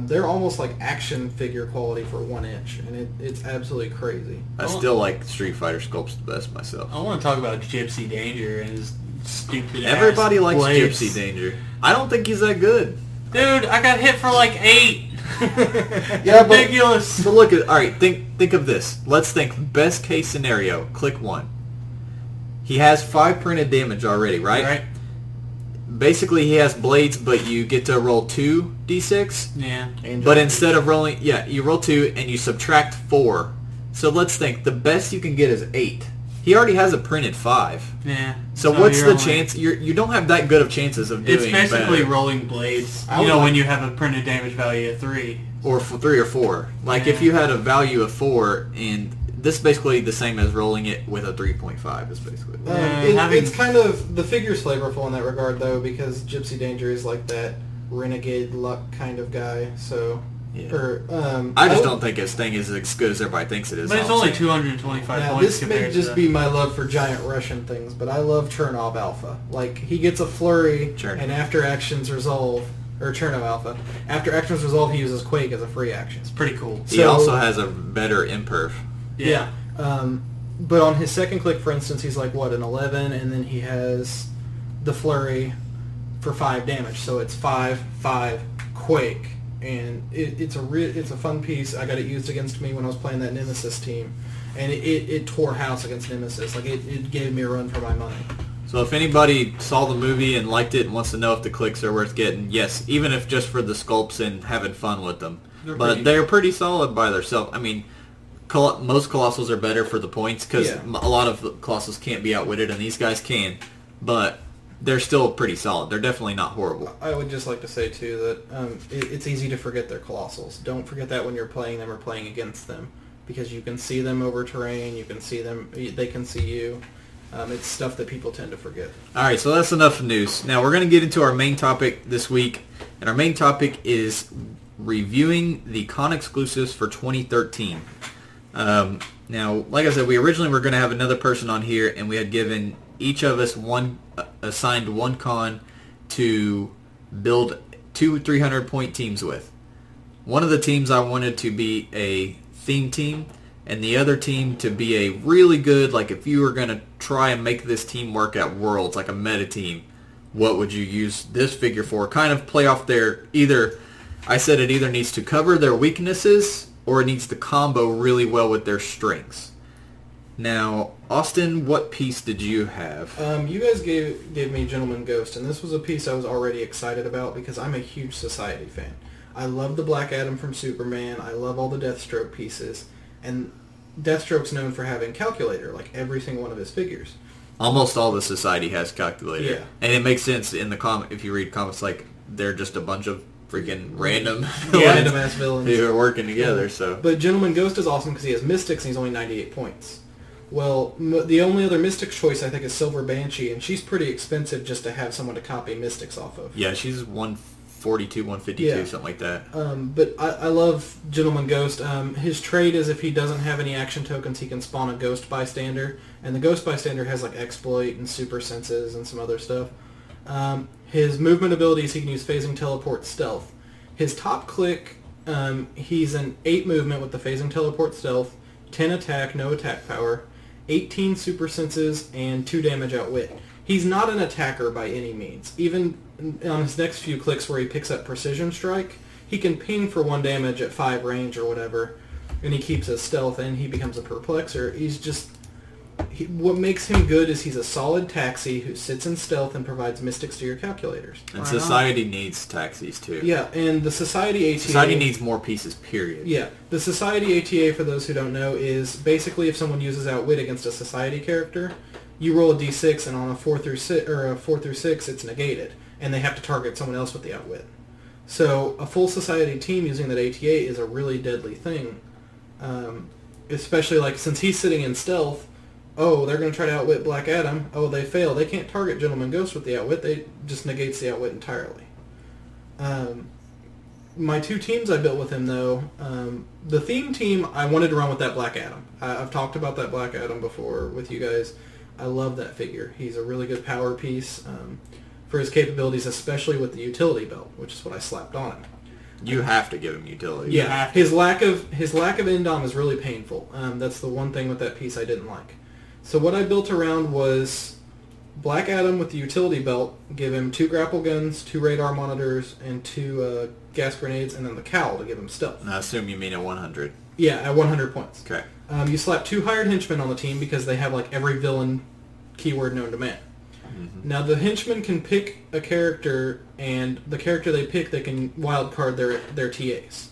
They're almost like action figure quality for 1 inch, and it's absolutely crazy. I still like Street Fighter sculpts the best myself. I want to talk about Gypsy Danger and his stupid Everybody likes blades. Gypsy Danger. I don't think he's that good. Dude, I got hit for like 8. Yeah, ridiculous. But look at alright, think of this. Let's think best case scenario. Click 1. He has 5 printed damage already, right? Basically he has blades, but you get to roll 2 d6. Yeah. But instead of rolling you roll 2 and you subtract 4. So let's think the best you can get is 8. He already has a printed 5. Yeah. So what's the chance? You don't have that good of chances of doing It's basically better. rolling blades. When you have a printed damage value of 3. Or 3 or 4. Like if you had a value of 4, and this is basically the same as rolling it with a 3.5 is basically. It's kind of, the figure's flavorful in that regard though, because Gypsy Danger is like that renegade luck kind of guy. So. Yeah. I just don't think his thing is as good as everybody thinks it is. But it's only 225 now, points. This may just be my love for giant Russian things, but I love Chernov Alpha. Like, he gets a flurry, and after actions resolve, or Chernov Alpha, after actions resolve, he uses Quake as a free action. It's pretty cool. He also has a better imperv. Yeah. But on his second click, for instance, he's like, an 11, and then he has the flurry for 5 damage. So it's 5, Quake. And it's a fun piece. I got it used against me when I was playing that Nemesis team, and it tore house against Nemesis. Like it gave me a run for my money. So if anybody saw the movie and liked it and wants to know if the clicks are worth getting, yes, even if just for the sculpts and having fun with them. They're pretty solid by themselves. I mean, most Colossals are better for the points because a lot of Colossals can't be outwitted, and these guys can. But they're still pretty solid. They're definitely not horrible. I would just like to say, too, that it's easy to forget they're Colossals. Don't forget that when you're playing them or playing against them, because you can see them over terrain, you can see them, they can see you. It's stuff that people tend to forget. All right, so that's enough news. Now we're going to get into our main topic this week, and our main topic is reviewing the con exclusives for 2013. Now, like I said, we originally were going to have another person on here, and we had given each of us assigned one con to build 2 300-point teams with. One of the teams I wanted to be a theme team, and the other team to be a really good, like if you were going to try and make this team work at Worlds, like a meta team, what would you use this figure for? Kind of play off I said it either needs to cover their weaknesses or it needs to combo really well with their strengths. Now, Austin, what piece did you have? You guys gave me Gentleman Ghost, and this was a piece I was already excited about because I'm a huge Society fan. I love the Black Adam from Superman. I love all the Deathstroke pieces. And Deathstroke's known for having Calculator, like every single one of his figures. Almost all the Society has Calculator. Yeah. And it makes sense in the if you read comics, like, they're just a bunch of freaking random random-ass villains who are working together. So, but Gentleman Ghost is awesome because he has Mystics and he's only 98 points. Well, the only other Mystics choice I think is Silver Banshee, and she's pretty expensive just to have someone to copy Mystics off of. Yeah, she's 142, 152, Yeah. something like that. But I love Gentleman Ghost. His trait is if he doesn't have any action tokens, he can spawn a Ghost Bystander. And the Ghost Bystander has like Exploit and Super Senses and some other stuff. His movement abilities, he can use Phasing, Teleport, Stealth. His top click, he's an 8 movement with the Phasing, Teleport, Stealth, 10 attack, no attack power, 18 Super Senses, and 2 damage Outwit. He's not an attacker by any means. Even on his next few clicks where he picks up Precision Strike, he can ping for 1 damage at 5 range or whatever, and he keeps his stealth, and he becomes a perplexer. He's just... what makes him good is he's a solid taxi who sits in stealth and provides mystics to your calculators. And Society needs taxis, too. Yeah, and the Society ATA... Society needs more pieces, period. Yeah. The Society ATA, for those who don't know, is basically if someone uses Outwit against a Society character, you roll a d6, and on a 4 through 6, it's negated, and they have to target someone else with the Outwit. So a full Society team using that ATA is a really deadly thing. Especially, like, since he's sitting in stealth, oh, they're going to try to Outwit Black Adam. Oh, they fail. They can't target Gentleman Ghost with the Outwit. They just negates the Outwit entirely. My 2 teams I built with him, though, the theme team, I wanted to run with that Black Adam. I've talked about that Black Adam before with you guys. I love that figure. He's a really good power piece for his capabilities, especially with the utility belt, which is what I slapped on him. You have to give him utility. Yeah, his lack of Indom is really painful. That's the one thing with that piece I didn't like. So what I built around was Black Adam with the utility belt, give him 2 grapple guns, 2 radar monitors, and 2 gas grenades, and then the cowl to give him stealth. And I assume you mean at 100. Yeah, at 100 points. Okay. You slap 2 hired henchmen on the team because they have like every villain keyword known to man. Mm-hmm. Now the henchmen can pick a character, and the character they pick, they can wildcard their TAs.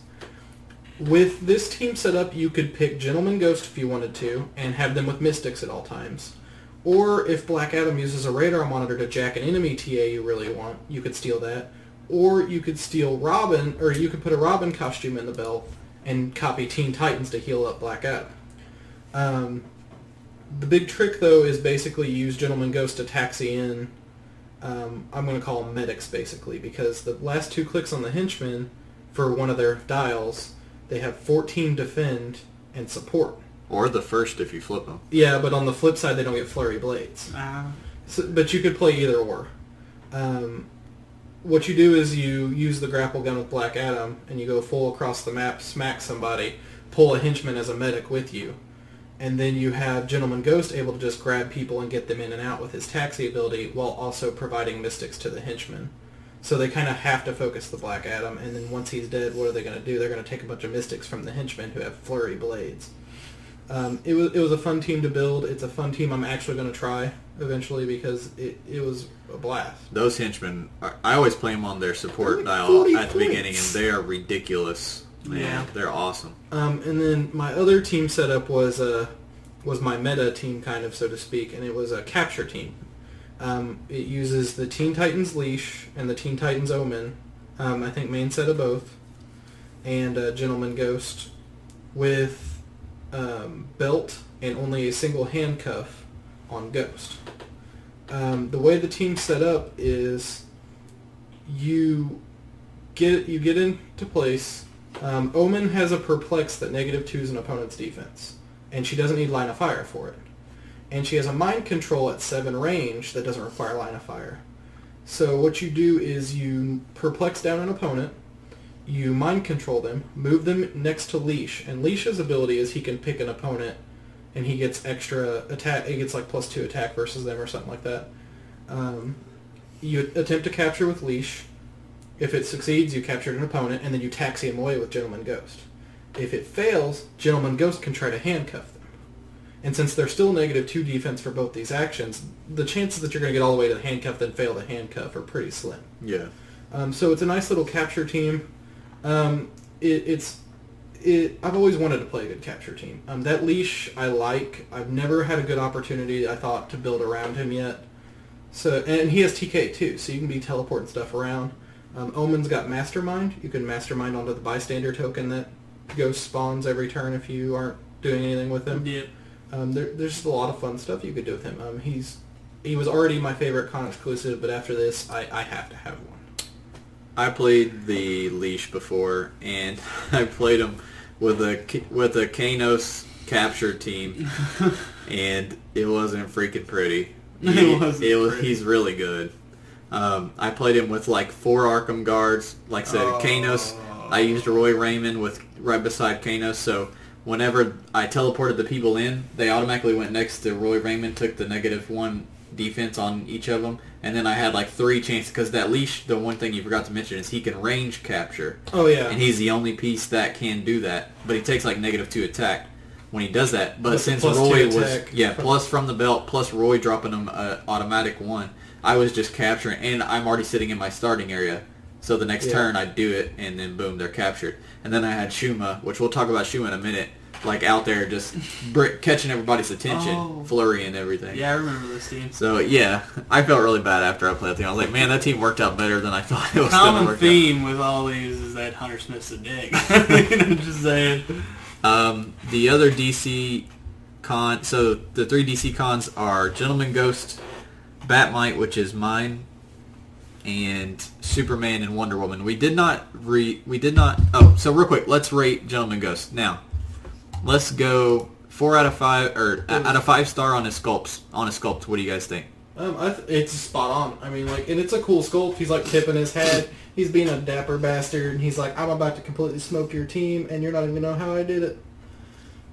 With this team setup, you could pick Gentleman Ghost if you wanted to, and have them with Mystics at all times. Or if Black Adam uses a radar monitor to jack an enemy TA you really want, you could steal that. Or you could steal Robin, or you could put a Robin costume in the belt and copy Teen Titans to heal up Black Adam. The big trick, though, is basically use Gentleman Ghost to taxi in, I'm going to call them medics, basically, because the last 2 clicks on the henchmen for one of their dials, they have 14 defend and support. Or the first if you flip them. Yeah, but on the flip side, they don't get flurry blades. But you could play either or. What you do is you use the grapple gun with Black Adam, and you go full across the map, smack somebody, pull a henchman as a medic with you, and then you have Gentleman Ghost able to just grab people and get them in and out with his taxi ability while also providing mystics to the henchmen. So they kind of have to focus the Black Adam, and then once he's dead, what are they going to do? They're going to take a bunch of mystics from the henchmen who have flurry blades. It was a fun team to build. It's a fun team I'm actually going to try eventually because it was a blast. Those henchmen, I always play them on their support dial at the beginning, and they are ridiculous. Man, yeah. They're awesome. And then my other team setup was my meta team, kind of, so to speak, and it was a capture team. It uses the Teen Titans Leash and the Teen Titans Omen, I think main set of both, and Gentleman Ghost with belt and only a single handcuff on Ghost. The way the team's set up is you get into place. Omen has a perplex that -2s an opponent's defense, and she doesn't need line of fire for it. And she has a mind control at 7 range that doesn't require line of fire. So what you do is you perplex down an opponent, you mind control them, move them next to Leash, and Leash's ability is he can pick an opponent and he gets extra attack, he gets like +2 attack versus them or something like that. You attempt to capture with Leash. If it succeeds, you captured an opponent, and then you taxi him away with Gentleman Ghost. If it fails, Gentleman Ghost can try to handcuff them. And since they're still -2 defense for both these actions, the chances that you're going to get all the way to the handcuff then fail the handcuff are pretty slim. Yeah. So it's a nice little capture team. I've always wanted to play a good capture team. That Leash I like. I've never had a good opportunity, I thought, to build around him yet. So, and he has TK too, so you can be teleporting stuff around. Omen's got Mastermind. You can Mastermind onto the Bystander token that Ghost spawns every turn if you aren't doing anything with him. Yep. There's just a lot of fun stuff you could do with him. He was already my favorite con exclusive, but after this, I have to have one. I played the leash before, and I played him with a Kanos capture team, and it wasn't freaking pretty. He's really good. I played him with like 4 Arkham guards. Like I said, Kanos. I used Roy Raymond with right beside Kanos, so whenever I teleported the people in, they automatically went next to Roy Raymond, took the -1 defense on each of them, and then I had like 3 chances, because that leash, the one thing you forgot to mention is he can range capture. Oh, yeah. And he's the only piece that can do that, but he takes like -2 attack when he does that. But Plus since plus Roy 2 was, attack. plus from the belt, plus Roy dropping him automatic 1, I was just capturing, and I'm already sitting in my starting area. So the next turn I'd do it, and then boom, they're captured. And then I had Shuma, which we'll talk about Shuma in a minute, like out there just catching everybody's attention, flurry and everything. Yeah, I remember this team. So yeah, I felt really bad after I played that team. I was like, man, that team worked out better than I thought it was going to Common work theme with all these is that Hunter Smith's a dick. I'm just saying. The other DC con, so the 3 DC cons are Gentleman Ghost, Batmite, which is mine, and Superman and Wonder Woman. So real quick, let's rate Gentleman Ghost. Now, let's go 4 out of 5, or out of 5 star on his sculpts. What do you guys think? It's spot on. I mean, like, and it's a cool sculpt. He's like tipping his head. He's being a dapper bastard, and he's like, I'm about to completely smoke your team, and you're not even gonna know how I did it.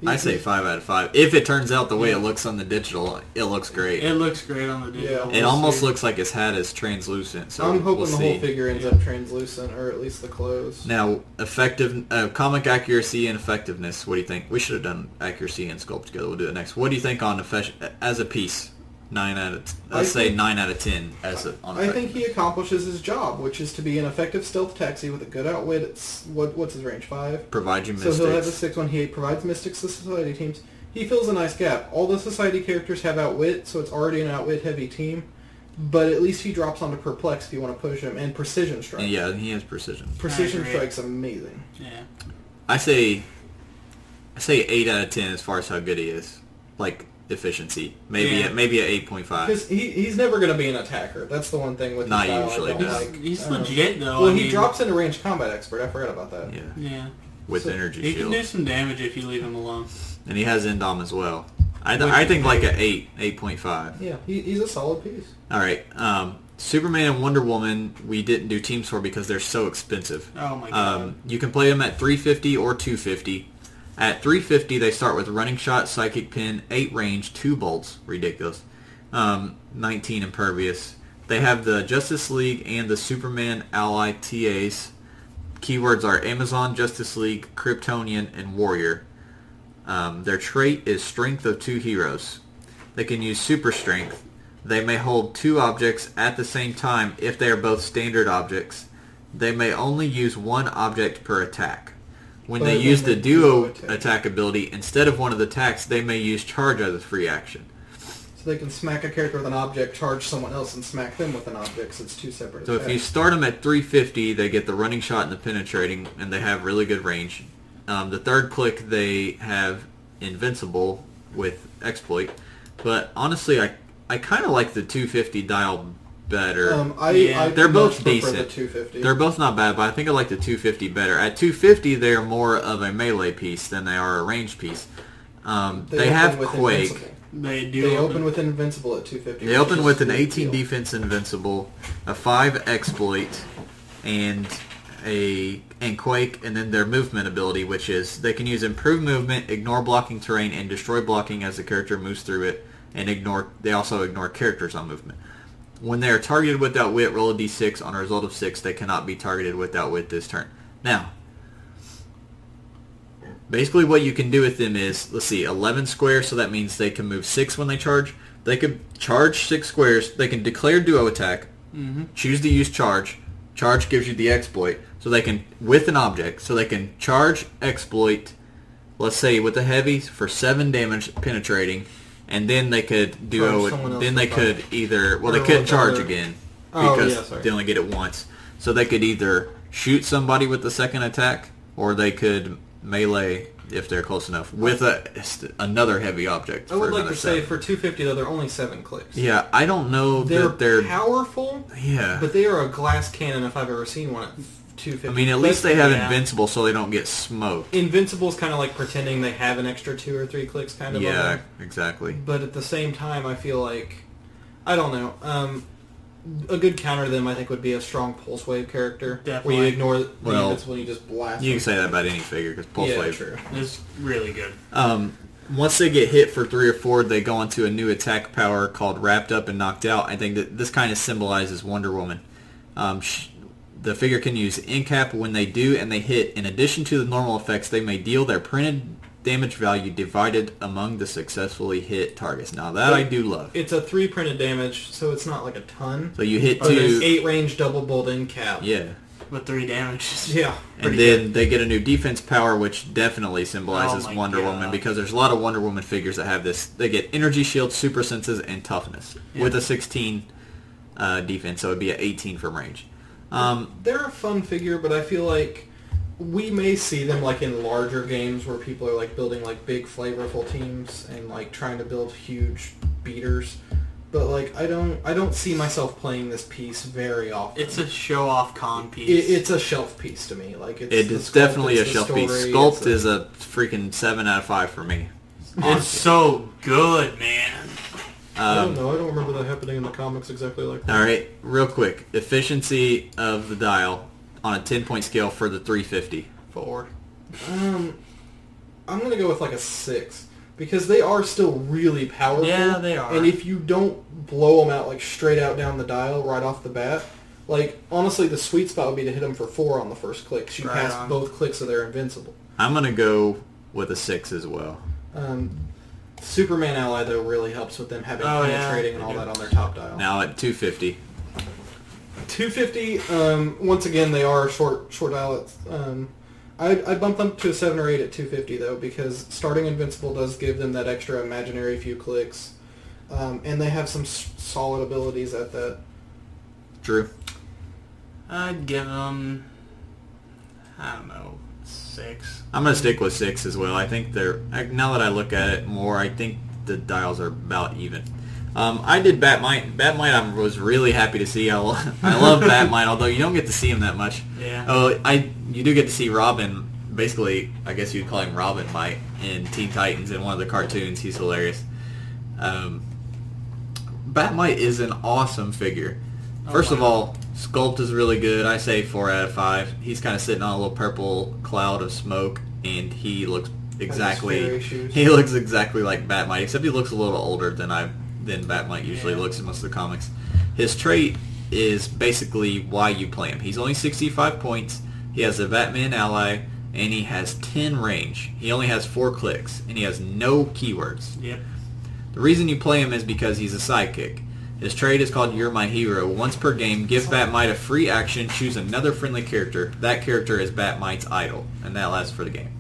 I say 5 out of 5. If it turns out the way it looks on the digital, it looks great. It looks great on the digital. It almost looks like his hat is translucent. So I'm hoping we'll the whole figure ends up translucent, or at least the clothes. Now, comic accuracy and effectiveness. What do you think? We should have done accuracy and sculpt together. We'll do it next. What do you think on as a piece? 9 out of 10 I think he accomplishes his job, which is to be an effective stealth taxi with a good outwit. What's his range? 5? Provide you mystics. So he'll have the 6 one. He provides mystics to society teams. He fills a nice gap. All the society characters have outwit, so it's already an outwit heavy team. But at least he drops onto perplex if you want to push him, and precision strike. Yeah, he has precision. Precision strike's amazing. Yeah. I say 8 out of 10 as far as how good he is. Like efficiency, maybe a 8.5. Because he's never going to be an attacker. That's the one thing with Not his style usually, I don't no. like. He's legit though. Well, he drops into ranged combat expert. I forgot about that. Yeah. With energy He shield. can do some damage if you leave him alone. And he has Indom as well. I think like a 8.5. Yeah, he's a solid piece. All right. Superman and Wonder Woman, we didn't do teams for because they're so expensive. Oh my god. You can play them at 350 or 250. At 350, they start with Running Shot, Psychic Pin, 8 range, 2 bolts. Ridiculous. 19 impervious. They have the Justice League and the Superman ally TAs. Keywords are Amazon, Justice League, Kryptonian, and Warrior. Their trait is Strength of 2 heroes. They can use Super Strength. They may hold 2 objects at the same time if they are both standard objects. They may only use 1 object per attack. When they use the duo attack ability, instead of one of the attacks, they may use charge as a free action. So they can smack a character with an object, charge someone else, and smack them with an object, so it's 2 separate So attacks. if you start them at 350, they get the Running Shot and the Penetrating, and they have really good range. The third click, they have Invincible with Exploit. But honestly, I kind of like the 250 dial better. They're both decent. decent. The 250. They're both not bad, but I think I like the 250 better. At 250, they're more of a melee piece than they are a ranged piece. They have Quake. Invincible. They open with Invincible at 250. They open with an 18 defense Invincible, a 5 Exploit, and Quake, and then their movement ability, which is they can use Improved Movement, Ignore Blocking Terrain, and Destroy Blocking as the character moves through it, and they also ignore characters on movement. When they are targeted with Outwit, roll a d6. On a result of 6, they cannot be targeted with Outwit this turn. Now, basically what you can do with them is, let's see, 11 squares, so that means they can move 6 when they charge. They can charge 6 squares. They can declare duo attack, choose to use charge. Charge gives you the exploit, so they can, with an object, so they can charge exploit, let's say with a heavy for 7 damage penetrating, and then they could duo it. Then they could either, well, they couldn't charge again because they only get it once. So they could either shoot somebody with the second attack, or they could melee if they're close enough with another heavy object. I would like to say 7. for 250 though, they're only 7 clicks. Yeah, I don't know that they're powerful. Yeah, but they are a glass cannon if I've ever seen one at 250. I mean, at least they have Invincible, so they don't get smoked. Invincible's kind of like pretending they have an extra 2 or 3 clicks, kind of. Yeah, exactly. But at the same time, I feel like I don't know. A good counter to them, I think, would be a strong Pulse Wave character. Definitely. Where you ignore the Invincible and you just blast You them. can say that about any figure, because Pulse Wave... true. It's really good. Once they get hit for 3 or 4, they go into a new attack power called Wrapped Up and Knocked Out. I think that this kind of symbolizes Wonder Woman. The figure can use Incap when they do, and they hit. In addition to the normal effects, they may deal their printed damage value divided among the successfully hit targets. Now that I do love. It's a 3 printed damage, so it's not like a ton. So you hit But 2... there's 8 range double bolt Incap. Yeah. With 3 damage. Yeah. And then they get a new defense power, which definitely symbolizes Wonder Woman, because there's a lot of Wonder Woman figures that have this. They get energy shield, super senses, and toughness with a 16 defense, so it'd be an 18 from range. They're a fun figure, but I feel like we may see them like in larger games where people are like building like big flavorful teams and like trying to build huge beaters. But like I don't see myself playing this piece very often. It's a show-off con piece. It's a shelf piece to me. Like it's definitely a shelf piece. Sculpt is a freaking 7 out of 5 for me. It's so good, man. I don't know. I don't remember that happening in the comics exactly like that. All right, real quick. Efficiency of the dial on a 10-point scale for the 350. 4. I'm going to go with like a 6. Because they are still really powerful. Yeah, they are. And if you don't blow them out like straight out down the dial right off the bat, like honestly the sweet spot would be to hit them for 4 on the first click. Because you pass both clicks of their Invincible. I'm going to go with a 6 as well. Superman Ally, though, really helps with them having penetrating and all that on their top dial. Now at 250. 250, once again, they are short dial. I'd bump them to a 7 or 8 at 250, though, because starting Invincible does give them that extra imaginary few clicks. And they have some solid abilities at that. Drew? I'd give them, I don't know, 6. I'm going to stick with 6 as well. I think now that I look at it more, I think the dials are about even. I did Batmite. Batmite I was really happy to see. I love Batmite, although you don't get to see him that much. Yeah. You do get to see Robin, basically, I guess you'd call him Robin Mite in Teen Titans in one of the cartoons. He's hilarious. Batmite is an awesome figure. First of all, sculpt is really good. I say 4 out of 5. He's kind of sitting on a little purple cloud of smoke, and he looks exactly like Batmite, except he looks a little older than Batmite usually looks in most of the comics. His trait is basically why you play him. He's only 65 points. He has a Batman ally, and he has 10 range. He only has 4 clicks, and he has no keywords. Yep. The reason you play him is because he's a sidekick. His trait is called You're My Hero. Once per game, give Batmite a free action, choose another friendly character. That character is Batmite's idol, and that lasts for the game.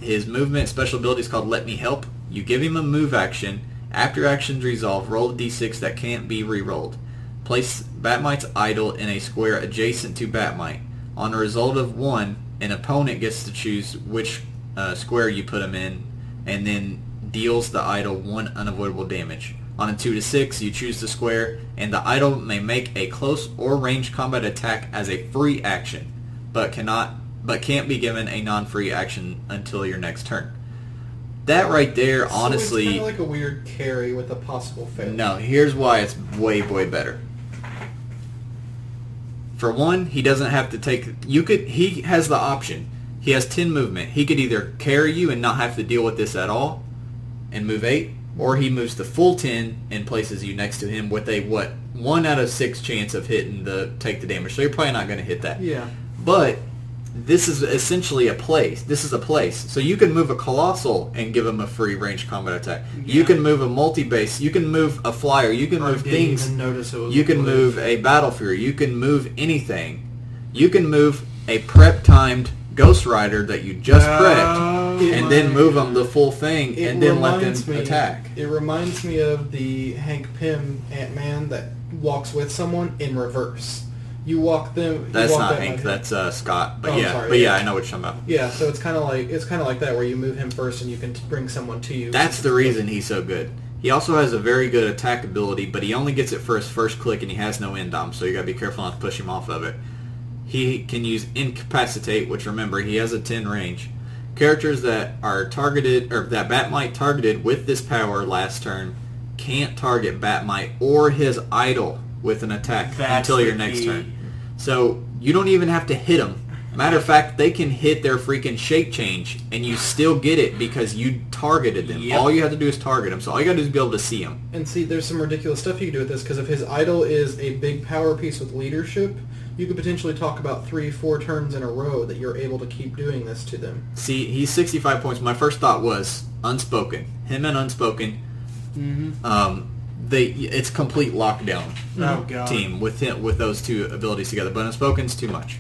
His movement special ability is called Let Me Help. You give him a move action. After actions resolve, roll a d6 that can't be re-rolled. Place Batmite's idol in a square adjacent to Batmite. On a result of 1, an opponent gets to choose which square you put him in, and then deals the idol 1 unavoidable damage. On a 2 to 6, you choose the square, and the idol may make a close or ranged combat attack as a free action, but can't be given a non-free action until your next turn. That right there, honestly... So it's kind of like a weird carry with a possible fail. No, here's why it's way, way better. For one, he doesn't have to take... He has the option. He has 10 movement. He could either carry you and not have to deal with this at all and move 8, or he moves the full 10 and places you next to him with a, 1 out of 6 chance of hitting take the damage. So you're probably not going to hit that. Yeah. But... this is essentially a place. This is a place. So you can move a Colossal and give him a free range combat attack. Yeah. You can move a multi-base. You can move a Flyer. You can move things. You can move a Battle Fury. You can move anything. You can move a prep-timed Ghost Rider that you just prepped, and then move them the full thing, and then let them attack. It reminds me of the Hank Pym Ant-Man that walks with someone in reverse. You walk them. That's you walk not that Hank. knight. That's Scott. But Oh, yeah, sorry, but yeah. I know what you're talking about. Yeah, so it's kind of like that where you move him first and you can bring someone to you. That's the reason he's so good. He also has a very good attack ability, but he only gets it for his first click, and he has no end dom, so you got to be careful not to push him off of it. He can use Incapacitate, which remember, he has a 10 range. Characters that are targeted, or that Batmite targeted with this power last turn, can't target Batmite or his idol with an attack That's until your the next key. turn. So you don't even have to hit them. Matter of fact, they can hit their freaking shape change, and you still get it because you targeted them. Yep. All you have to do is target them. So all you got to do is be able to see them. And see, there's some ridiculous stuff you can do with this, because if his idol is a big power piece with leadership, you could potentially talk about 3-4 turns in a row that you're able to keep doing this to them. See, he's 65 points. My first thought was Unspoken. Him and Unspoken. Mm-hmm. It's complete lockdown Oh, God. team with those two abilities together. But Unspoken's too much.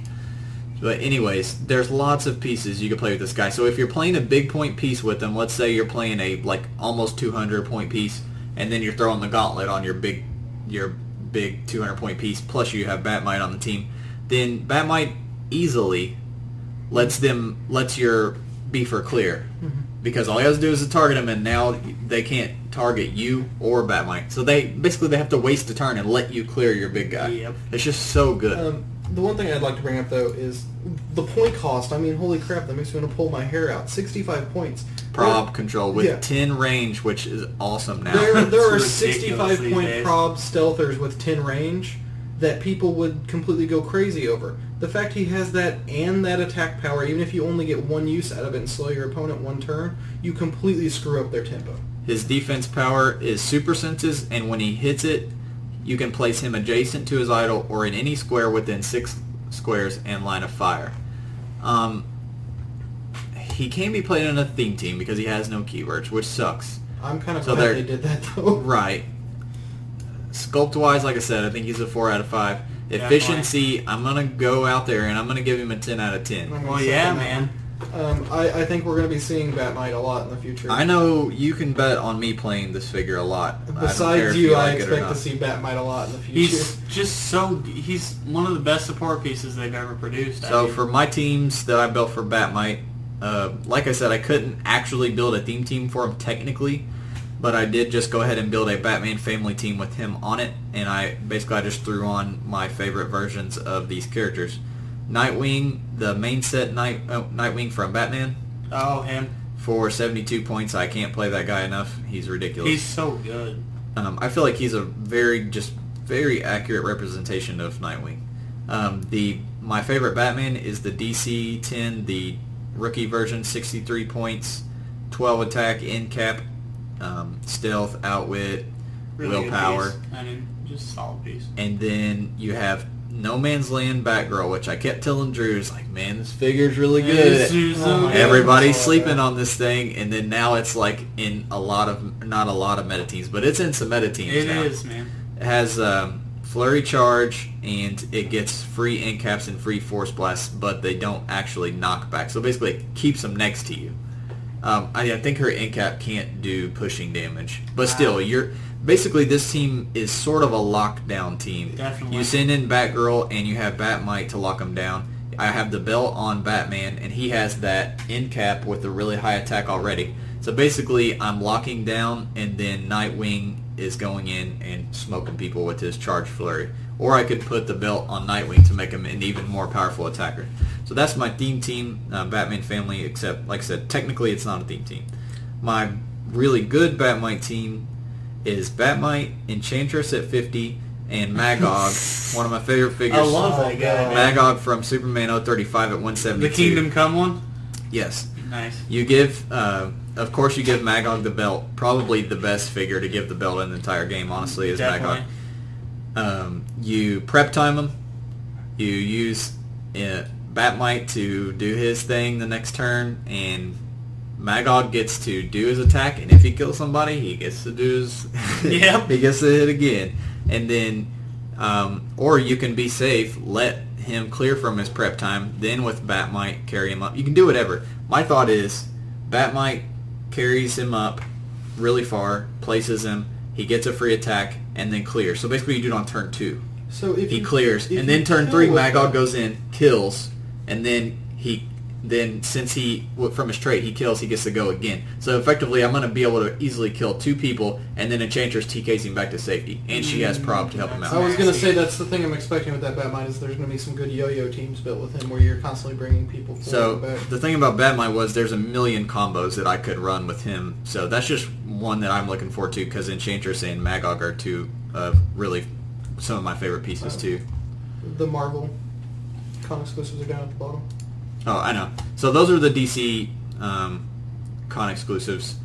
But anyways, there's lots of pieces you can play with this guy. So if you're playing a big point piece with him, let's say you're playing a almost 200 point piece, and then you're throwing the gauntlet on your big 200 point piece, plus you have Batmite on the team, then Batmite easily lets your beefer clear. Because all he has to do is to target him, and now they can't target you or Batmite. So they have to waste a turn and let you clear your big guy. Yep. It's just so good. The one thing I'd like to bring up, though, is the point cost. I mean, holy crap, that makes me want to pull my hair out. 65 points. Prob control with yeah. 10 range, which is awesome now. There are It's ridiculous 65 these point days. prob stealthers with 10 range that people would completely go crazy over. The fact he has that and that attack power, even if you only get one use out of it and slow your opponent one turn, you completely screw up their tempo. His defense power is super senses, and when he hits it, you can place him adjacent to his idol or in any square within 6 squares and line of fire. He can't be played on a theme team because he has no keywords, which sucks. I'm kind of So glad they're- they did that, though. Right. Sculpt-wise, like I said, I think he's a 4 out of 5. Efficiency, I'm going to go out there and I'm going to give him a 10 out of 10. I'm gonna Well, second yeah, that man. one. I think we're going to be seeing Batmite a lot in the future. I know you can bet on me playing this figure a lot. I don't care Besides if you, I like it or expect not. to see Batmite a lot in the future. He's one of the best support pieces they've ever produced. I So mean, for my teams that I built for Batmite, like I said, I couldn't actually build a theme team for him technically, but I did just go ahead and build a Batman family team with him on it, and I just threw on my favorite versions of these characters. Nightwing, the main set Nightwing from Batman, oh, him. for 72 points. I can't play that guy enough. He's ridiculous. He's so good. I feel like he's a very accurate representation of Nightwing. My favorite Batman is the DC 10, the rookie version, 63 points, 12 attack, in cap, stealth, outwit, Really good willpower, piece. I mean, just solid piece. and then you have No Man's Land Batgirl, which I kept telling Drew, is like, man, this figure's really good. Oh my God. Everybody's Yeah. sleeping on this thing, and then now it's like in not a lot of meta teams, but it's in some meta teams It now. is, man. It has flurry charge, and it gets free end caps and free force blasts, but they don't actually knock back. So basically, it keeps them next to you. I think her end cap can't do pushing damage, but still, basically this team is sort of a lockdown team. Definitely. You send in Batgirl, and you have Batmite to lock them down. I have the belt on Batman, and he has that end cap with a really high attack already. So basically, I'm locking down, and then Nightwing is going in and smoking people with his charge flurry. Or I could put the belt on Nightwing to make him an even more powerful attacker. So that's my theme team, Batman family, except, like I said, technically it's not a theme team. My really good Batmite team is Batmite, Enchantress at 50, and Magog, one of my favorite figures. I love that guy. man. Magog from Superman 035 at 172. The Kingdom Come one? Yes. Nice. You give, of course, you give Magog the belt. Probably the best figure to give the belt in the entire game, honestly, is Definitely. Magog. You prep time him. You use Batmite to do his thing the next turn, and Magog gets to do his attack. And if he kills somebody, he gets to do his. Yep. He gets to hit again, and then, or you can be safe. Let him clear from his prep time. Then with Batmite, carry him up. You can do whatever. My thought is, Batmite carries him up really far, places him, he gets a free attack, and then clears. So basically you do it on turn 2. So if he you- clears, if and then you turn kill 3 with Magog them- goes in, kills, and then since he from his trait he kills, he gets to go again. So effectively, I'm going to be able to easily kill 2 people, and then Enchantress TKs him back to safety, and she has prob to help him out. I was going to say that's the thing I'm expecting with that Batmite is there's going to be some good yo-yo teams built with him where you're constantly bringing people forward So and back. the thing about Batmite was there's a million combos that I could run with him. So that's just one that I'm looking forward to because Enchantress and Magog are 2 really some of my favorite pieces too. The Marvel con exclusives are down at the bottom. Oh, I know. So those are the DC con exclusives.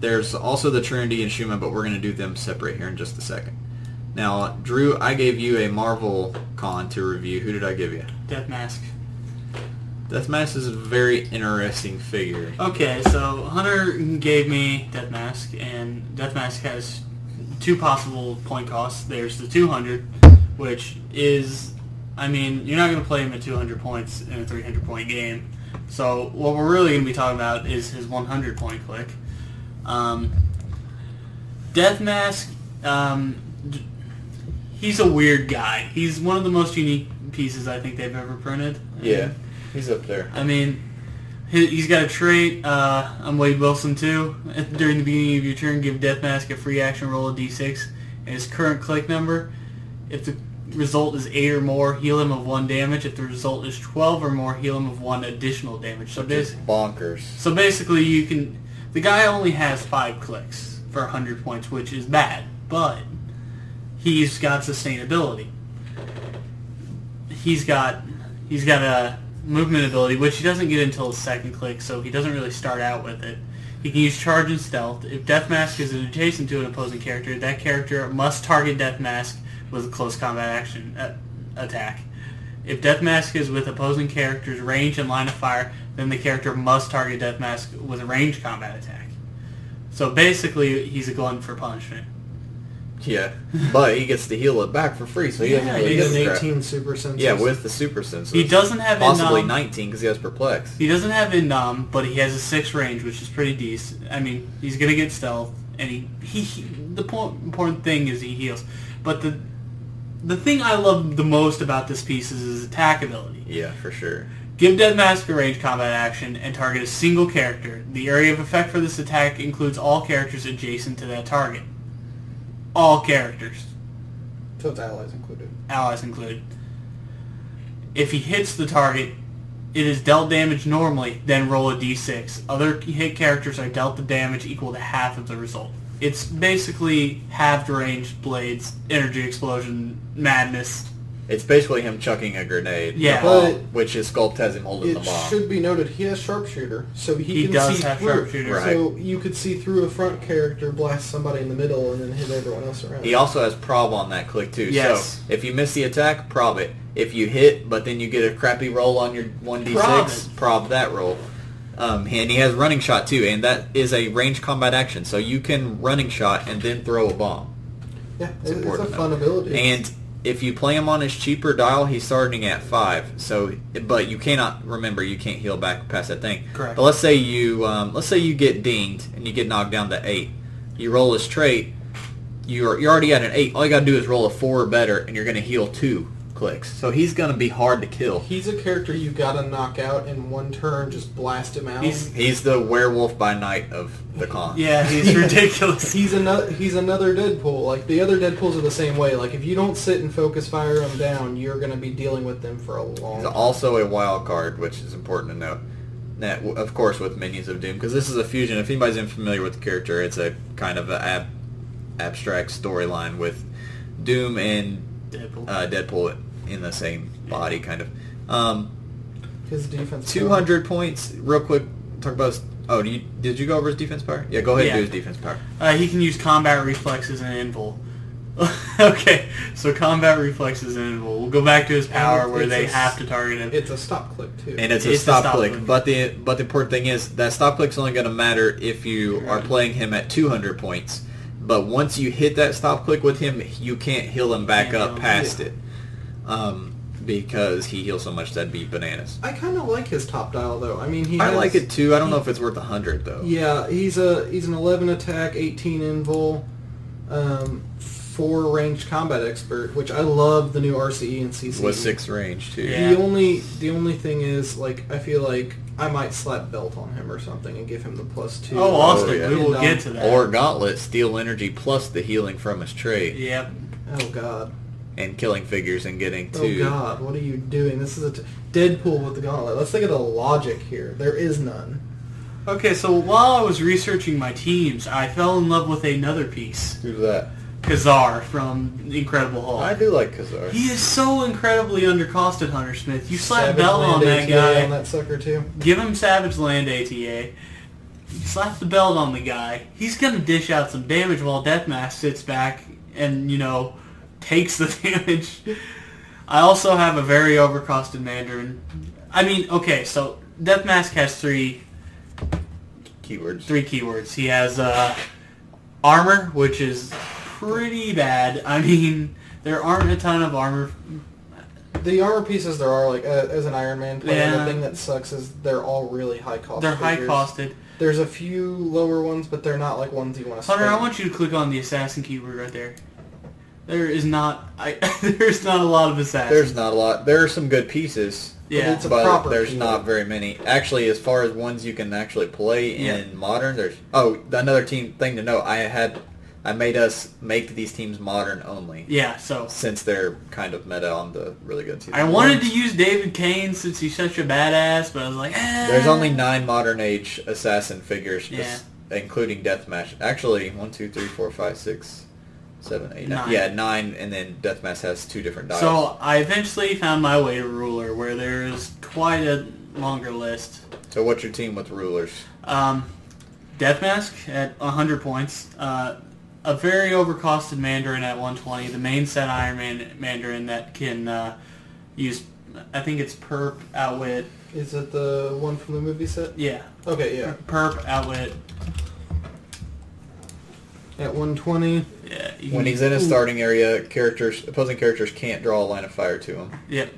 There's also the Trinity and Shuma, but we're going to do them separate here in just a second. Now, Drew, I gave you a Marvel con to review. Who did I give you? Death Mask. Death Mask is a very interesting figure. Okay, so Hunter gave me Death Mask, and Death Mask has 2 possible point costs. There's the 200, which is, I mean, you're not going to play him at 200 points in a 300-point game. So what we're really going to be talking about is his 100-point click. Death Mask, he's a weird guy. He's one of the most unique pieces I think they've ever printed. Yeah, he's up there. I mean, he's got a trait on Wade Wilson too. During the beginning of your turn, give Death Mask a free action roll of d6 and his current click number. If the result is 8 or more, heal him of 1 damage. If the result is 12 or more, heal him of 1 additional damage. So Bonkers. So basically, you can. The guy only has 5 clicks for 100 points, which is bad, but he's got sustainability. He's got a movement ability, which he doesn't get until his 2nd click, so he doesn't really start out with it. He can use Charge and Stealth. If Death Mask is adjacent to an opposing character, that character must target Death Mask with a close combat action attack. If Death Mask is with opposing characters' range and line of fire, then the character must target Death Mask with a ranged combat attack. So basically, he's a glutton for punishment. Yeah, but he gets to heal it back for free, so he doesn't really He's get an the crap. 18 super senses. Yeah, with the super senses. He doesn't have possibly Indom. 19 because he has perplex. He doesn't have Indom, but he has a 6 range, which is pretty decent. I mean, he's gonna get stealth, and the important thing is he heals. But the thing I love the most about this piece is his attack ability. Yeah, for sure. Give Death Mask a ranged combat action and target a single character. The area of effect for this attack includes all characters adjacent to that target. All characters. So it's allies included. Allies included. If he hits the target, it is dealt damage normally, then roll a d6. Other hit characters are dealt the damage equal to half of the result. It's basically halved range, blades, energy explosion, madness. It's basically him chucking a grenade, Yeah. the bomb, But which his sculpt has him holding the It bomb. should be noted he has sharpshooter, so he can does see have through. sharpshooter. Right. So you could see through a front character, blast somebody in the middle, and then hit everyone else around. He also has prob on that click too. Yes. So if you miss the attack, prob it. If you hit, but then you get a crappy roll on your 1d6, prob that roll. And he has running shot too, and that is a range combat action. So you can running shot and then throw a bomb. Yeah, it's a important fun ability. And if you play him on his cheaper dial, he's starting at 5. So, but you cannot remember you can't heal back past that thing. Correct. But let's say you get dinged and you get knocked down to 8. You roll his trait. You're already at an 8. All you got to do is roll a 4 or better, and you're going to heal 2 clicks. So he's going to be hard to kill. He's a character you gotta knock out in one turn, just blast him out. He's the werewolf by night of the con. Yeah, he's ridiculous. He's another Deadpool. Like, the other Deadpools are the same way. Like, if you don't sit and focus fire them down, you're going to be dealing with them for a long He's time. also a wild card, which is important to note. That, of course, with Minions of Doom, because this is a fusion. If anybody's unfamiliar with the character, it's a kind of an abstract storyline with Doom and Deadpool in the same body, kind of. His defense 200 points. Real quick, talk about. Oh, did you go over his defense power? Yeah, go ahead and do his defense power. He can use combat reflexes and invul. Okay, so combat reflexes and invul. We'll go back to his power where they have to target him. It's a stop click too. And it's a stop click. But the important thing is that stop click's only going to matter if you are playing him at 200 points. But once you hit that stop click with him, you can't heal him back up past it. Because he heals so much, that'd be bananas. I kind of like his top dial though. I mean, I like it too. I don't know if it's worth 100 though. Yeah, he's an 11 attack, 18 invul, 4 ranged combat expert, which I love the new RCE and CC. With 6 range too. Yeah. The only thing is, like, I feel like I might slap belt on him or something and give him the +2. Oh, Austin, yeah. we will get to that. Or Gauntlet, steal energy plus the healing from his trait, Yep. Oh God. and killing figures and getting Oh 2. God, what are you doing? This is Deadpool with the gauntlet. Let's think of the logic here. There is none. Okay, so while I was researching my teams, I fell in love with another piece. Who's that? Khazar from Incredible Hulk. I do like Khazar. He is so incredibly undercosted, Hunter Smith. You slap Savage belt on Land that ATA guy, on that sucker too. give him Savage Land ATA, you slap the belt on the guy, he's going to dish out some damage while Deathmask sits back and, takes the damage. I also have a very overcosted Mandarin. I mean, okay, so Deathmask has 3 keywords. He has armor, which is pretty bad. I mean, there aren't a ton of armor. The armor pieces there are, like, as an Iron Man player, Yeah. the thing that sucks is they're all really high cost. They're figures. high-costed. There's a few lower ones, but they're not like ones you want to spend. Hunter, I want you to click on the assassin keyword right there. There is not... there's not a lot of assassins. There's not a lot. There are some good pieces. Yeah. It's a But proper there's keyword. not very many. Actually, as far as ones you can actually play in Yeah. Modern, there's... Oh, another thing to know. I made us make these teams Modern only. Yeah, so... Since they're kind of meta on the really good teams. I wanted to use David Kane since he's such a badass, but I was like, There's only 9 Modern Age assassin figures, Yeah. including Deathmatch. Actually, 1, 2, 3, 4, 5, 6, 7, 8, 9. 9. Yeah, 9, and then Deathmatch has 2 different dials. So I eventually found my way to Ruler, where there is quite a longer list. So what's your team with rulers? Deathmask at 100 points. A very overcosted Mandarin at 120. The main set Iron Man Mandarin that can use, I think it's Perp, Outwit. Is it the one from the movie set? Yeah. Okay, yeah. Perp, Outwit. At 120. Yeah. When he's in a starting area, opposing characters can't draw a line of fire to him. Yep.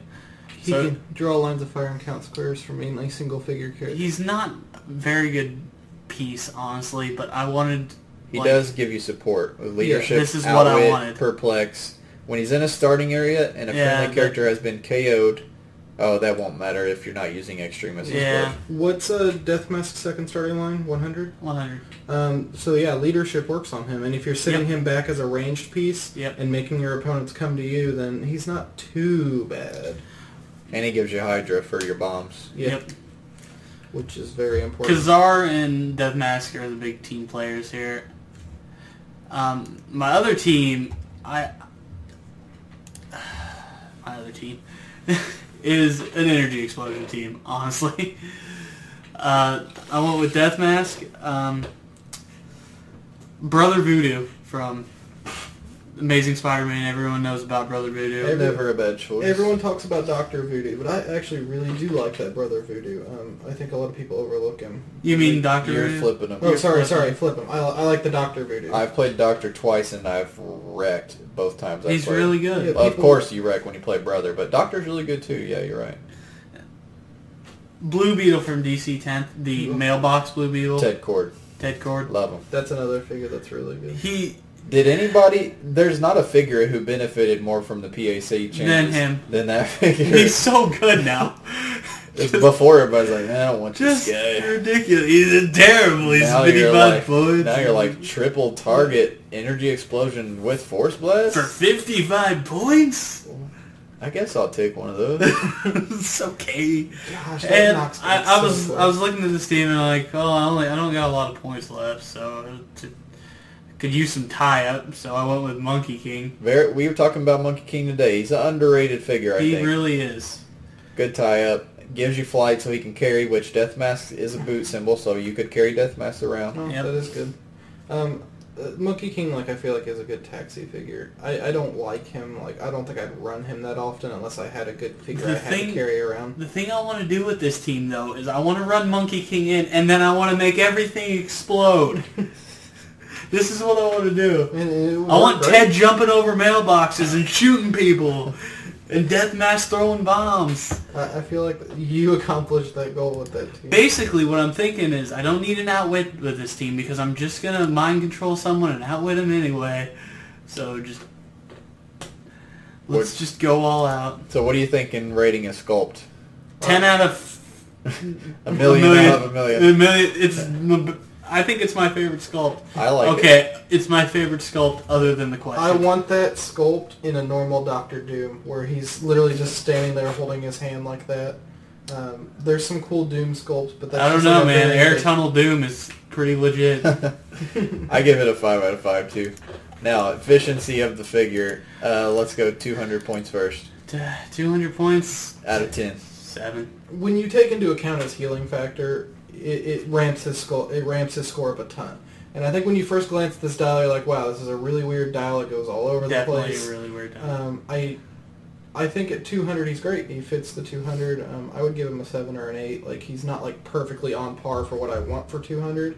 He can draw lines of fire and count squares for mainly single figure characters. He's not a very good piece, honestly, but I wanted... He does give you support with leadership, this is what I Outwit, wanted. Perplex. When he's in a starting area and a friendly character has been KO'd, that won't matter if you're not using Extremis. Yeah. What's Deathmask's second starting line? 100? 100. So yeah, leadership works on him, and if you're sitting him back as a ranged piece and making your opponents come to you, then he's not too bad. And he gives you Hydra for your bombs. Yep. Which is very important. Khazar and Deathmask are the big team players here. My other team, is an energy explosion team, honestly. I went with Deathmask, Brother Voodoo from Amazing Spider-Man. Everyone knows about Brother Voodoo. Never a bad choice. Everyone talks about Dr. Voodoo, but I actually really do like that Brother Voodoo. I think a lot of people overlook him. You mean Dr. You're Voodoo? flipping him. Oh, sorry, flip him. I like the Dr. Voodoo. I've played Doctor twice and I've wrecked both times. He's really good. Yeah, Well, of course you wreck when you play Brother, but Doctor's really good too. Yeah, you're right. Blue Beetle from DC 10th, the mailbox Blue Beetle. Ted Cord. Ted Cord. Love him. That's another figure that's really good. Did anybody... There's not a figure who benefited more from the PAC changes Than him. than that figure. He's so good now. Before everybody's like, I don't want Just this guy. ridiculous. He's terrible. He's Now 55 points. Now you're like triple target energy explosion with force blast? For 55 points? I guess I'll take one of those. It's okay. Gosh, that And knocks me I so was close. I was looking at this team and like, oh, I don't got a lot of points left, so could use some tie up. So I went with Monkey King. We were talking about Monkey King today. He's an underrated figure, I think. He really is. Good tie up. Gives you flight so he can carry, which Deathmask is a boot symbol, so you could carry Deathmask around. Oh, Yep. that is good. Monkey King, I feel like is a good taxi figure. I don't like him. I don't think I'd run him that often unless I had a good figure I had to carry around. The thing I want to do with this team, though, is I want to run Monkey King in, and then I want to make everything explode. This is what I want to do. I want Ted jumping over mailboxes and shooting people, and Deathmask throwing bombs. I feel like you accomplished that goal with that team. Basically, what I'm thinking is I don't need an outwit with this team because I'm just going to mind control someone and outwit him anyway. So let's just go all out. So what do you think in rating a sculpt? 10 out of a million out of a million. A million. I think it's my favorite sculpt. I like it. Okay, it's my favorite sculpt other than the question. I want that sculpt in a normal Doctor Doom, where he's literally just standing there holding his hand like that. There's some cool Doom sculpts, but that's I don't just know, like a man. very Air big- Tunnel Doom is pretty legit. I give it a 5 out of 5 too. Now, efficiency of the figure. Let's go 200 points first. 200 points. Out of 10. 7. When you take into account his healing factor, it ramps his score up a ton. And I think when you first glance at this dial, you're like, wow, this is a really weird dial. It goes all over the place. Definitely a really weird dial. I think at 200 he's great. He fits the 200. I would give him a 7 or an 8. Like, he's not like perfectly on par for what I want for 200.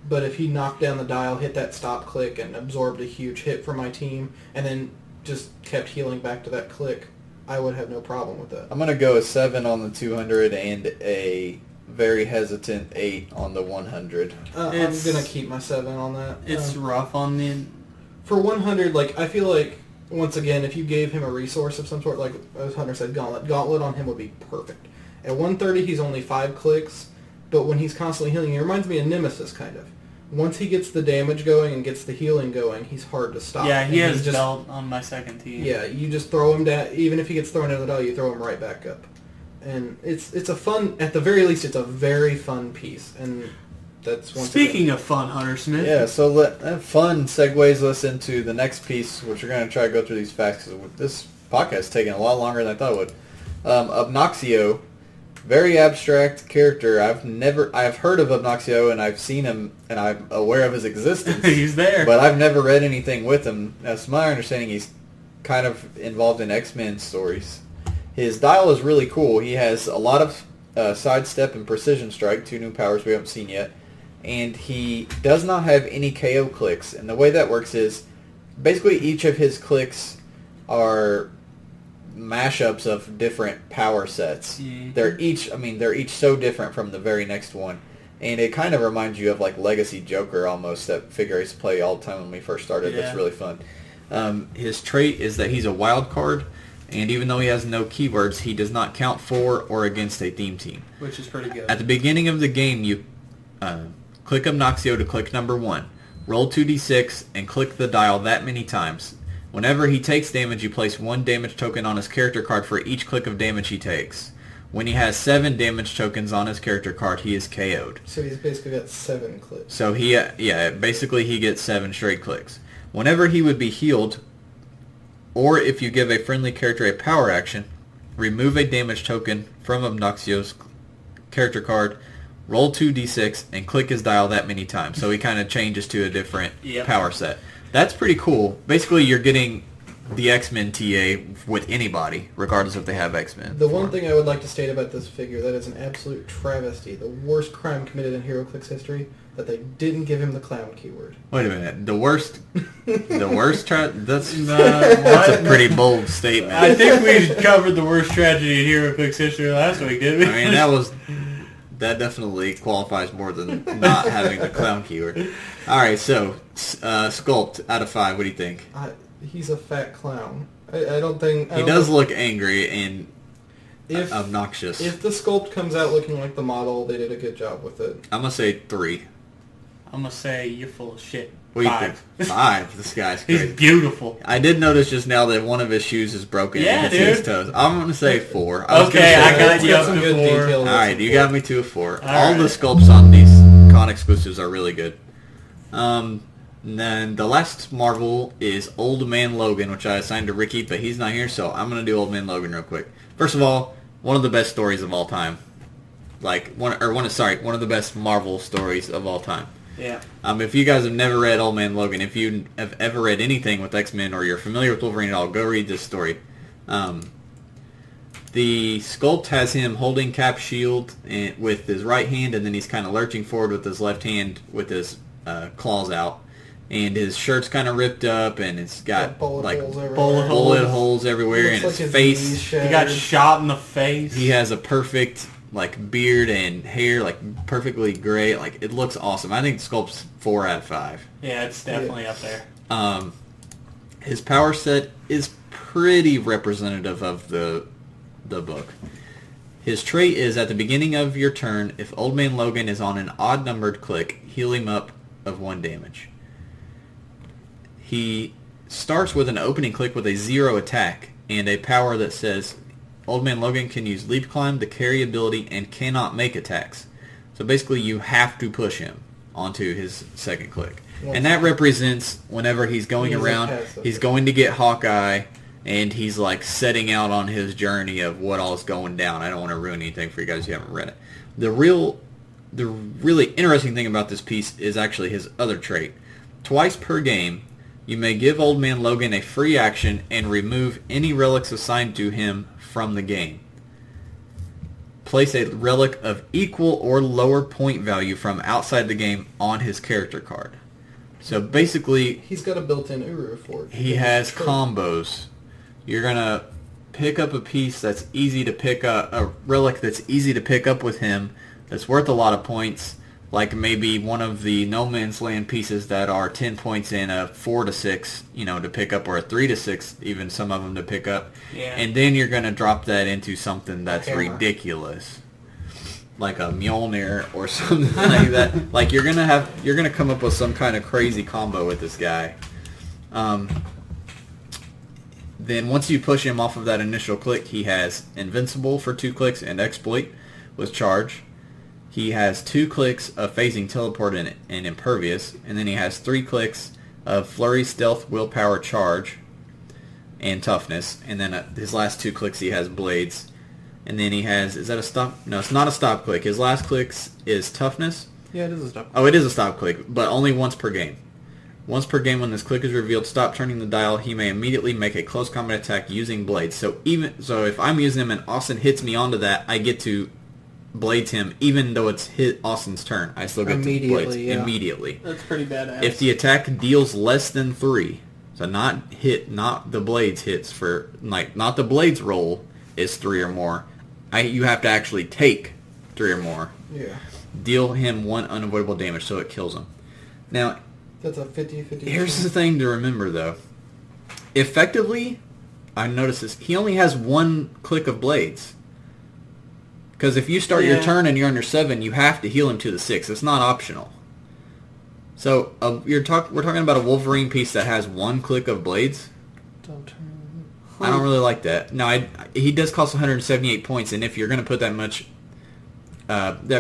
But if he knocked down the dial, hit that stop click, and absorbed a huge hit for my team, and then just kept healing back to that click, I would have no problem with that. I'm going to go a 7 on the 200 and a very hesitant 8 on the 100. I'm going to keep my 7 on that. It's rough on the... For 100, like, I feel like, once again, if you gave him a resource of some sort, like as Hunter said, Gauntlet on him would be perfect. At 130, he's only 5 clicks, but when he's constantly healing, he reminds me of Nemesis, kind of. Once he gets the damage going and gets the healing going, he's hard to stop. Yeah, he And has just, belt on my second team. Yeah, you just throw him down. Even if he gets thrown out of the dial, you throw him right back up. And it's a fun, at the very least, it's a very fun piece. And that's one. Speaking of fun, Hunter Smith. Yeah, so that fun segues us into the next piece, which we're going to try to go through these facts. This podcast is taking a lot longer than I thought it would. Obnoxio, very abstract character. I've heard of Obnoxio, and I've seen him, and I'm aware of his existence. He's there. But I've never read anything with him. As my understanding, he's kind of involved in X-Men stories. His dial is really cool. He has a lot of sidestep and precision strike, 2 new powers we haven't seen yet. And he does not have any KO clicks. And the way that works is basically each of his clicks are mashups of different power sets. Yeah. They're each so different from the very next one. And it kind of reminds you of like Legacy Joker almost, that figure I used to play all the time when we first started. Yeah. That's really fun. His trait is that he's a wild card, and even though he has no keywords, he does not count for or against a theme team. Which is pretty good. At the beginning of the game, you click Obnoxio to click number 1, roll 2d6, and click the dial that many times. Whenever he takes damage, you place 1 damage token on his character card for each click of damage he takes. When he has 7 damage tokens on his character card, he is KO'd. So he's basically got 7 clicks. So basically he gets 7 straight clicks. Whenever he would be healed, or if you give a friendly character a power action, remove a damage token from Obnoxio's character card, roll 2d6, and click his dial that many times. So he kind of changes to a different power set. That's pretty cool. Basically, you're getting the X-Men TA with anybody, regardless if they have X-Men. The one thing I would like to state about this figure, that is an absolute travesty, the worst crime committed in Heroclix history, that they didn't give him the clown keyword. Wait a minute. The worst that's a pretty bold statement. I think we covered the worst tragedy in Heroclix history last week, didn't we? I mean, that definitely qualifies more than not having the clown keyword. All right, so Sculpt out of 5. What do you think? He's a fat clown. I don't think... He does look angry and if, obnoxious. If the Sculpt comes out looking like the model, they did a good job with it. I'm going to say 3. I'm going to say you're full of shit. What do you 5. think? 5. This guy's crazy. He's beautiful. I did notice just now that one of his shoes is broken. Yeah, and you can see his dude. toes. I'm going to say 4. Okay, I got you up some to good 4. detail. All right, you got me to a 4. All All right. the sculpts on these con exclusives are really good. And then the last Marvel is Old Man Logan, which I assigned to Ricky, but he's not here, so I'm going to do Old Man Logan real quick. First of all, one of the best stories of all time. One of the best Marvel stories of all time. Yeah. If you guys have never read Old Man Logan, if you have ever read anything with X-Men or you're familiar with Wolverine at all, go read this story. The sculpt has him holding Cap's shield with his right hand, and then he's kind of lurching forward with his left hand with his claws out. And his shirt's kind of ripped up, and it's got bullet holes everywhere. bullet holes everywhere, and Looks his like knees face. shattered. He got shot in the face. He has a perfect beard and hair, perfectly gray. It looks awesome. I think the sculpt's 4 out of 5. Yeah, it's definitely up there. His power set is pretty representative of the book. His trait is at the beginning of your turn, if Old Man Logan is on an odd-numbered click, heal him up of 1 damage. He starts with an opening click with a 0 attack and a power that says Old Man Logan can use Leap Climb, the carry ability, and cannot make attacks. So basically you have to push him onto his second click. And that represents whenever he's going around, he's going to get Hawkeye, and he's like setting out on his journey of what all's going down. I don't want to ruin anything for you guys who haven't read it. The really interesting thing about this piece is actually his other trait. Twice per game, you may give Old Man Logan a free action and remove any relics assigned to him from the game. Place a relic of equal or lower point value from outside the game on his character card. So basically, he's got a built-in Uru for it. He has combos. You're going to pick up a piece that's easy to pick up, a relic that's easy to pick up with him, that's worth a lot of points, like maybe one of the No Man's Land pieces that are 10 points in a 4 to 6, to pick up, or a 3 to 6, even some of them to pick up. Yeah. And then you're going to drop that into something that's ridiculous, like a Mjolnir or something like that. Like you're gonna come up with some kind of crazy combo with this guy. Then once you push him off of that initial click, he has Invincible for 2 clicks and Exploit with Charge. He has 2 clicks of Phasing, Teleport, and Impervious, and then he has 3 clicks of Flurry, Stealth, Willpower, Charge, and Toughness. And then his last 2 clicks he has Blades. And then he has, is that a stop? No, it's not a stop click. His last clicks is Toughness. Yeah, it is a stop click. Oh, it is a stop click, but only once per game. Once per game when this click is revealed, stop turning the dial. He may immediately make a close combat attack using Blades. So if I'm using him and Austin hits me onto that, I get to Blades him, even though it's hit Austin's turn. I still get to Blades immediately. That's pretty badass. If the attack deals less than 3, so not the Blades hits for, not the Blades roll is 3 or more, you have to actually take 3 or more. Yeah. Deal him 1 unavoidable damage, so it kills him. Now, that's a 50-50. Here's the thing to remember, though. Effectively, I noticed this, he only has 1 click of Blades. Because if you start your turn and you're under 7, you have to heal him to the 6. It's not optional. So we're talking about a Wolverine piece that has 1 click of Blades. I don't really like that. No, he does cost 178 points, and if you're going to put that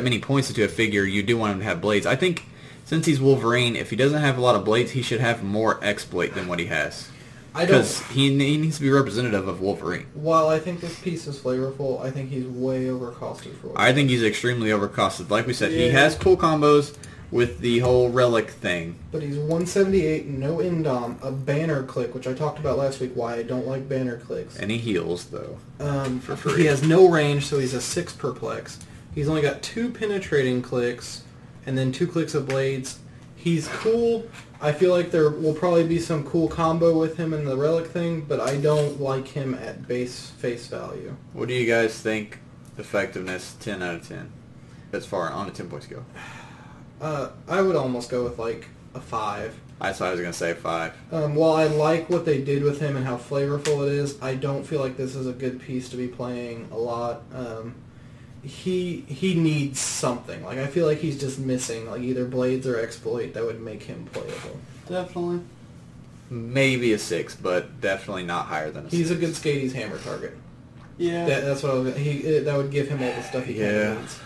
many points into a figure, you do want him to have Blades. I think since he's Wolverine, if he doesn't have a lot of Blades, he should have more Exploit than what he has. Because he needs to be representative of Wolverine. While I think this piece is flavorful, I think he's way overcosted for what I think he's extremely overcosted. Like we said, he has cool combos with the whole relic thing. But he's 178, no Indom, a banner click, which I talked about last week, why I don't like banner clicks. And he heals, though, for free. He has no range, so he's a 6 perplex. He's only got 2 penetrating clicks, and then 2 clicks of Blades. He's cool. I feel like there will probably be some cool combo with him in the relic thing, but I don't like him at base face value. What do you guys think effectiveness 10 out of 10? As far on a 10-point scale. I would almost go with like a 5. That's what I was going to say, 5. While I like what they did with him and how flavorful it is, I don't feel like this is a good piece to be playing a lot. He needs something. Like I feel like he's just missing like either Blades or Exploit that would make him playable. Definitely. Maybe a 6, but definitely not higher than a 6. He's a good Skatie's hammer target. Yeah. That's what that would give him all the stuff he needs.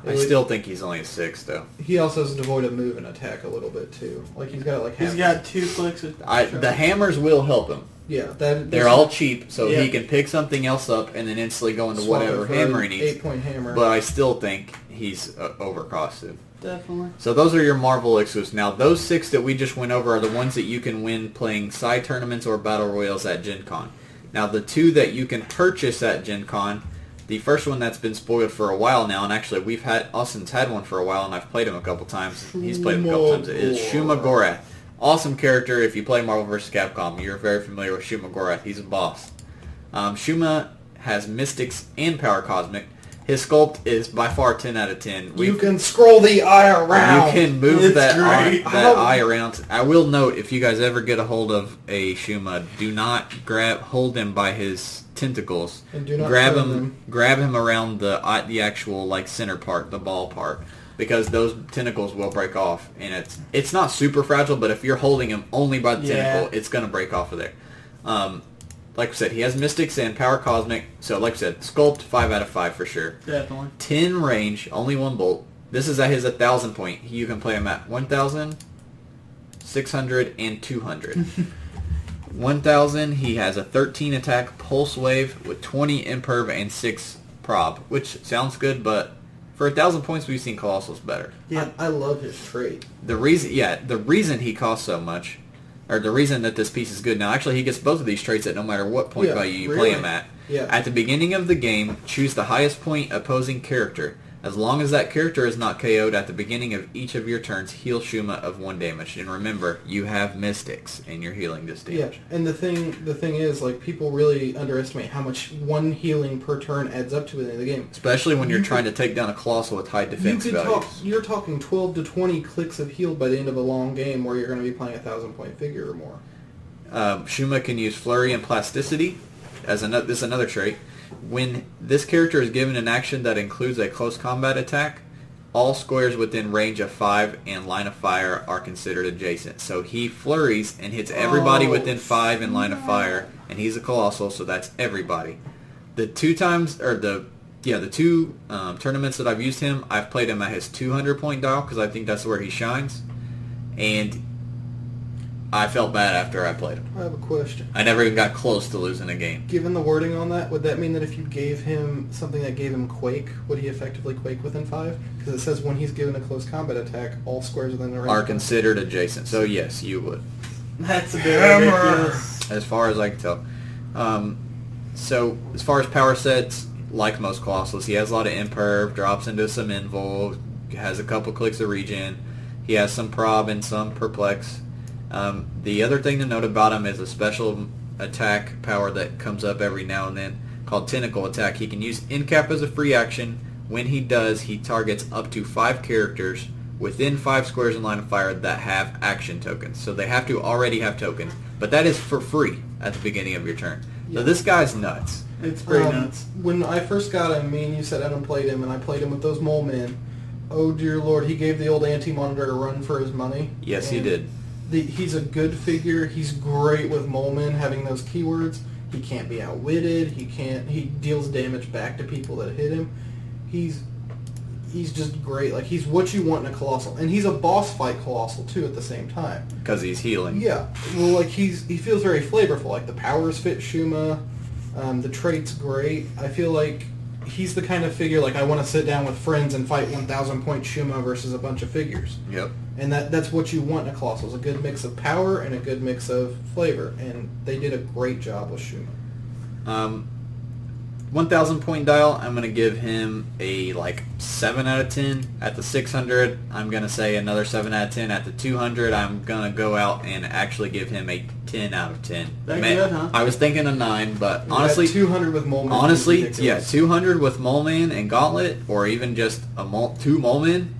I still think he's only a 6, though. He also is devoid of move and attack a little bit, too. Like, he's got, He's got 2 clicks. The hammers will help him. Yeah. They're all cheap, so he can pick something else up and then instantly go into whatever hammer he needs. 8-point hammer. But I still think he's overcosted. Definitely. So those are your Marvel exclusives. Now, those 6 that we just went over are the ones that you can win playing side tournaments or battle royals at Gen Con. Now, the 2 that you can purchase at Gen Con, the first one that's been spoiled for a while now, and actually Austin's had one for a while, and I've played him a couple times. He's played him a couple times. It is Shuma Gorath. Awesome character. If you play Marvel vs. Capcom, you're very familiar with Shuma Gorath. He's a boss. Shuma has Mystics and Power Cosmic. His sculpt is by far 10 out of 10. You can scroll the eye around. You can move It's that great. eye around. I will note, if you guys ever get a hold of a Shuma, do not hold him by his tentacles. And do not grab turn him. them. Grab him around the actual like center part, the ball part, because those tentacles will break off, and it's not super fragile. But if you're holding him only by the tentacle, it's gonna break off of there. Like I said, he has Mystics and Power Cosmic. So, like I said, Sculpt, 5 out of 5 for sure. Definitely. 10 range, only 1 bolt. This is at his 1,000 point. You can play him at 1,000, 600, and 200. 1,000, he has a 13 attack Pulse Wave with 20 Imperv and 6 Prob, which sounds good, but for 1,000 points, we've seen Colossals better. Yeah, I love his trait. The reason he costs so much, or the reason that this piece is good. Now, actually, he gets both of these traits at no matter what point value you play him at. Yeah. At the beginning of the game, choose the highest point opposing character. As long as that character is not KO'd at the beginning of each of your turns, heal Shuma of 1 damage. And remember, you have Mystics, and you're healing this damage. Yeah, and the thing is, like, people really underestimate how much 1 healing per turn adds up to in the game. Especially when you're trying to take down a Colossal with high defense values. You're talking 12 to 20 clicks of heal by the end of a long game where you're going to be playing a 1,000-point figure or more. Shuma can use Flurry and Plasticity. This is another trait. When this character is given an action that includes a close combat attack, all squares within range of 5 and line of fire are considered adjacent. So he flurries and hits everybody within 5 in line of fire, and he's a Colossal, so that's everybody. The two tournaments that I've used him, I've played him at his 200-point dial because I think that's where he shines, and I felt bad after I played him. I have a question. I never even got close to losing a game. Given the wording on that, would that mean that if you gave him something that gave him Quake, would he effectively Quake within 5? Because it says when he's given a close combat attack, all squares within the range Are considered adjacent. So yes, you would. That's a bit ridiculous. As far as I can tell. So as far as power sets, like most Colossals, he has a lot of Imperv, drops into some Invul, has a couple clicks of regen. He has some Prob and some Perplex. The other thing to note about him is a special attack power that comes up every now and then called Tentacle Attack. He can use Incap as a free action. When he does, he targets up to 5 characters within 5 squares in line of fire that have action tokens. So they have to already have tokens. But that is for free at the beginning of your turn. So this guy's nuts. It's pretty nuts. When I first got him, me and you sat down and played him, and I played him with those mole men. Oh dear Lord, he gave the old anti-monitor a run for his money. Yes, he did. He's a good figure. He's great with Moleman having those keywords. He can't be outwitted. He deals damage back to people that hit him. He's just great. Like, he's what you want in a Colossal. And he's a boss fight Colossal too at the same time. Because he's healing. Yeah. Well, like, he feels very flavorful. Like, the powers fit Shuma. The trait's great. I feel like he's the kind of figure, like, I want to sit down with friends and fight 1,000-point Shuma versus a bunch of figures. Yep. And that's what you want in a Colossal, is a good mix of power and a good mix of flavor. And they did a great job with Shuma. 1,000 point dial, I'm going to give him a 7 out of 10. At the 600, I'm going to say another 7 out of 10. At the 200, I'm going to go out and actually give him a 10 out of 10. That good, huh? I was thinking a 9, but honestly... 200 with Moleman. Honestly, yeah, 200 with Moleman and Gauntlet, or even just two Moleman.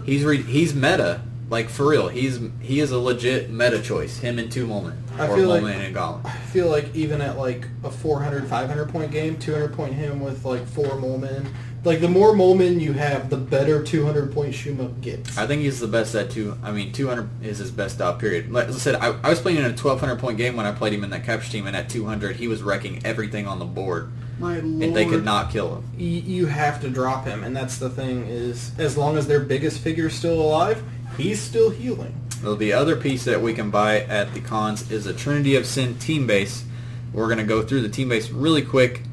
He's meta, like, for real. He is a legit meta choice. Him and 2 Moleman, or Moleman and Gauntlet. I feel like even at a 400, 500 point game, 200 point him with 4 Moleman. Like, the more Moleman you have, the better 200 point Shuma gets. I think he's the best at 200 is his best out, period. Like I said, I was playing in a 1,200 point game when I played him in that capture team, and at 200 he was wrecking everything on the board. My Lord. And they could not kill him. You have to drop him, and that's the thing, is as long as their biggest figure's still alive, he's still healing. Well, the other piece that we can buy at the cons is a Trinity of Sin team base. We're going to go through the team base really quick.